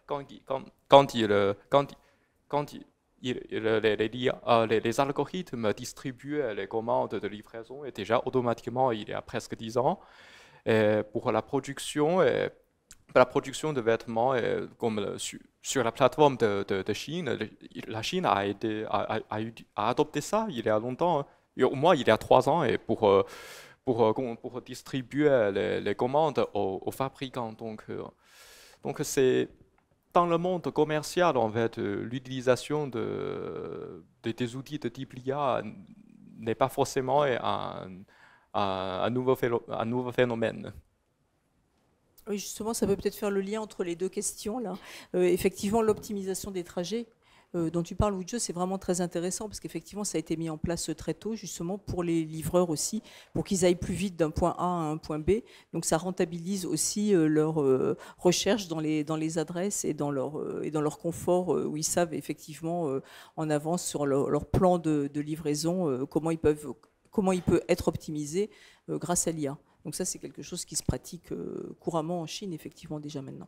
les algorithmes distribuent les commandes de livraison et déjà automatiquement il y a presque 10 ans. Et pour la production de vêtements, comme sur la plateforme de Chine, la Chine a adopté ça il y a longtemps, au moins il y a 3 ans, et pour distribuer les commandes aux fabricants. Donc Donc c'est dans le monde commercial, en fait, l'utilisation des outils de type IA n'est pas forcément un nouveau phénomène. Oui, justement, ça peut peut-être faire le lien entre les deux questions là. Effectivement, l'optimisation des trajets dont tu parles, Wujie, c'est vraiment très intéressant parce qu'effectivement, ça a été mis en place très tôt, justement pour les livreurs aussi, pour qu'ils aillent plus vite d'un point A à un point B. Donc, ça rentabilise aussi leur recherche dans les adresses et dans leur confort, où ils savent effectivement en avance sur leur plan de livraison comment il peut être optimisé grâce à l'IA. Donc ça, c'est quelque chose qui se pratique couramment en Chine, effectivement, déjà maintenant.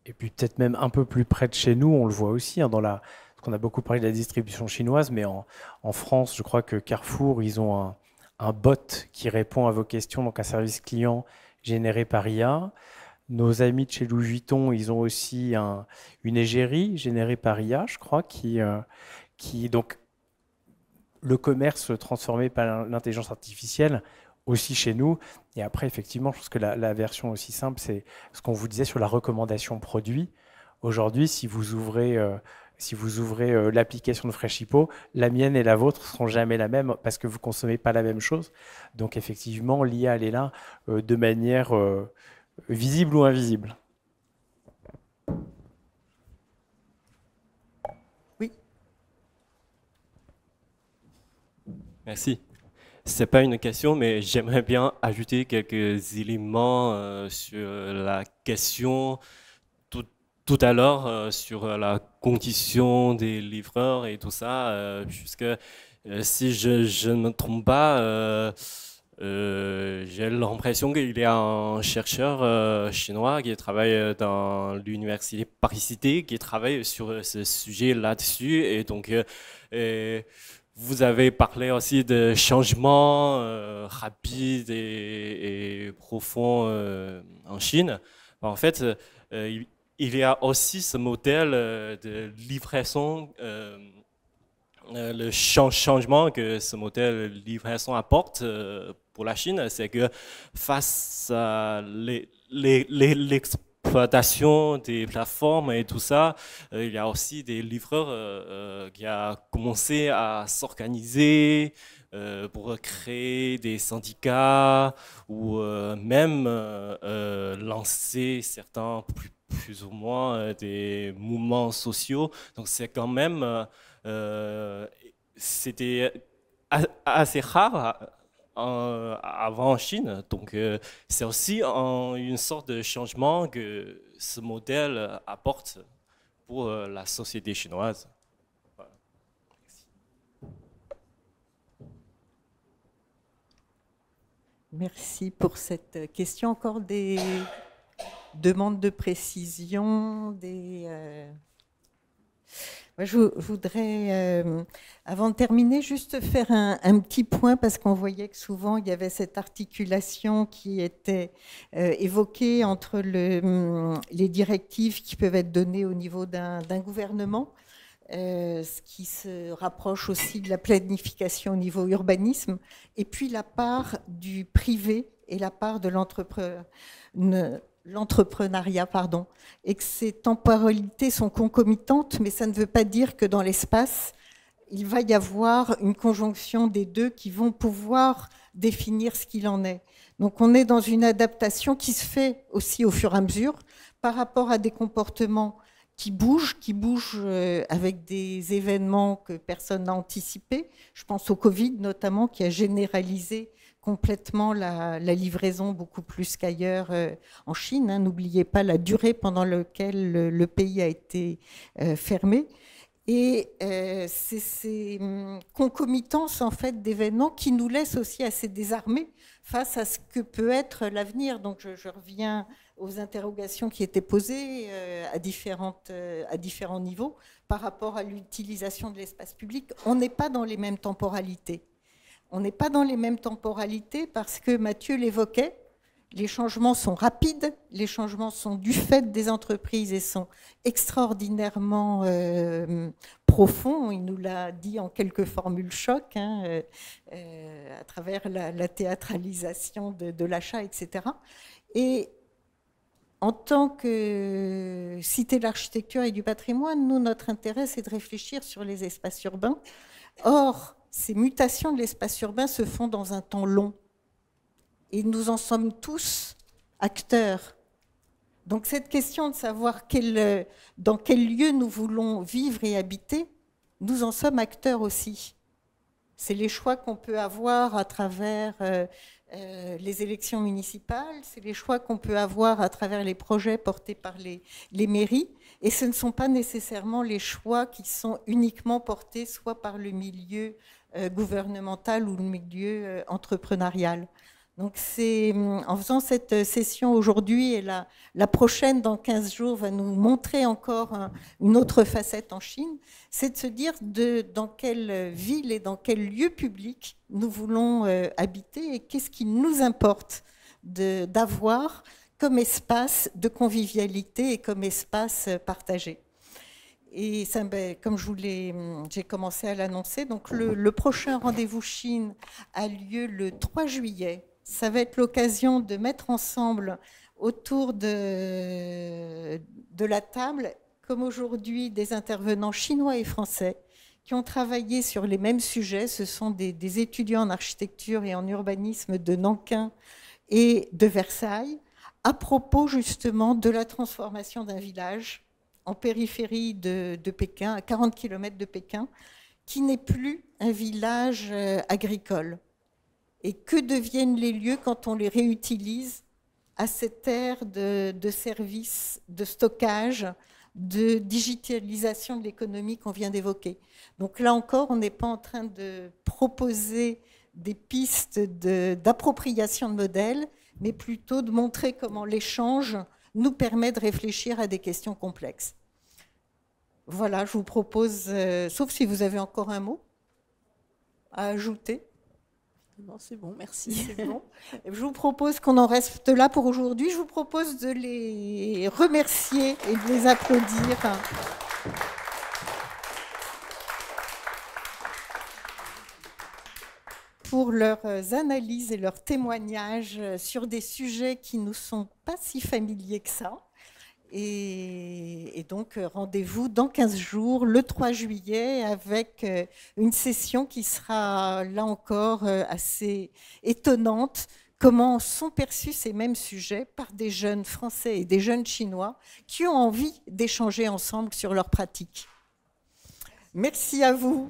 Et puis peut-être même un peu plus près de chez nous, on le voit aussi, hein, parce qu'on a beaucoup parlé de la distribution chinoise, mais en France, je crois que Carrefour, ils ont un bot qui répond à vos questions, donc un service client généré par IA. Nos amis de chez Louis Vuitton, ils ont aussi une égérie générée par IA, je crois, donc le commerce transformé par l'intelligence artificielle, aussi chez nous. Et après, effectivement, je pense que la version aussi simple, c'est ce qu'on vous disait sur la recommandation produit. Aujourd'hui, si vous ouvrez l'application de Freshipo, la mienne et la vôtre ne seront jamais la même parce que vous ne consommez pas la même chose. Donc, effectivement, l'IA, elle est là de manière visible ou invisible. Oui. Merci. Ce n'est pas une question, mais j'aimerais bien ajouter quelques éléments sur la question tout à l'heure sur la condition des livreurs et tout ça, puisque si je ne me trompe pas, j'ai l'impression qu'il y a un chercheur chinois qui travaille dans l'université Paris-Cité, qui travaille sur ce sujet là-dessus, et donc vous avez parlé aussi de changements rapides et profonds en Chine. En fait, il y a aussi ce modèle de livraison, le changement que ce modèle de livraison apporte pour la Chine, c'est que face à l'exploitation des plateformes et tout ça, il y a aussi des livreurs qui ont commencé à s'organiser pour créer des syndicats ou même lancer certains plus ou moins des mouvements sociaux. Donc c'est quand même, c'était assez rare avant en Chine. Donc c'est aussi une sorte de changement que ce modèle apporte pour la société chinoise. Voilà. Merci pour cette question. Encore des demandes de précision, Moi, je voudrais, avant de terminer, juste faire un petit point, parce qu'on voyait que souvent, il y avait cette articulation qui était évoquée entre les directives qui peuvent être données au niveau d'un gouvernement, ce qui se rapproche aussi de la planification au niveau urbanisme, et puis la part du privé et la part de l'entrepreneuriat, et que ces temporalités sont concomitantes, mais ça ne veut pas dire que dans l'espace, il va y avoir une conjonction des deux qui vont pouvoir définir ce qu'il en est. Donc on est dans une adaptation qui se fait aussi au fur et à mesure par rapport à des comportements qui bougent avec des événements que personne n'a anticipés. Je pense au Covid notamment, qui a généralisé complètement la livraison beaucoup plus qu'ailleurs en Chine. N'oubliez pas la durée pendant laquelle le pays a été fermé. Et c'est ces concomitances en fait, d'événements qui nous laissent aussi assez désarmés face à ce que peut être l'avenir. Donc je reviens aux interrogations qui étaient posées à différents niveaux par rapport à l'utilisation de l'espace public. On n'est pas dans les mêmes temporalités. On n'est pas dans les mêmes temporalités parce que Mathieu l'évoquait, les changements sont rapides, les changements sont du fait des entreprises et sont extraordinairement profonds. Il nous l'a dit en quelques formules choc, à travers la théâtralisation de l'achat, etc. Et En tant que cité de l'architecture et du patrimoine, nous, notre intérêt, c'est de réfléchir sur les espaces urbains. Or, ces mutations de l'espace urbain se font dans un temps long. Et nous en sommes tous acteurs. Donc cette question de savoir dans quel lieu nous voulons vivre et habiter, nous en sommes acteurs aussi. C'est les choix qu'on peut avoir à travers les élections municipales, c'est les choix qu'on peut avoir à travers les projets portés par les mairies, et ce ne sont pas nécessairement les choix qui sont uniquement portés soit par le milieu gouvernemental ou le milieu entrepreneurial. Donc c'est en faisant cette session aujourd'hui et la prochaine dans 15 jours va nous montrer encore une autre facette en Chine, c'est de se dire dans quelle ville et dans quel lieu public nous voulons habiter et qu'est-ce qui nous importe d'avoir comme espace de convivialité et comme espace partagé. Et ça, comme j'ai commencé à l'annoncer, donc le prochain rendez-vous Chine a lieu le 3 juillet. Ça va être l'occasion de mettre ensemble autour de la table, comme aujourd'hui, des intervenants chinois et français qui ont travaillé sur les mêmes sujets. Ce sont des étudiants en architecture et en urbanisme de Nankin et de Versailles, à propos justement de la transformation d'un village en périphérie de Pékin, à 40 km de Pékin, qui n'est plus un village agricole. Et que deviennent les lieux quand on les réutilise à cette ère de services, de stockage, de digitalisation de l'économie qu'on vient d'évoquer. Donc là encore, on n'est pas en train de proposer des pistes d'appropriation de modèles, mais plutôt de montrer comment l'échange nous permet de réfléchir à des questions complexes. Voilà, je vous propose, sauf si vous avez encore un mot à ajouter. Non, c'est bon, merci. C'est bon. Je vous propose qu'on en reste là pour aujourd'hui. Je vous propose de les remercier et de les applaudir. Pour leurs analyses et leurs témoignages sur des sujets qui ne nous sont pas si familiers que ça. Et donc, rendez-vous dans 15 jours, le 3 juillet, avec une session qui sera, là encore, assez étonnante. Comment sont perçus ces mêmes sujets par des jeunes Français et des jeunes Chinois qui ont envie d'échanger ensemble sur leurs pratiques. Merci à vous.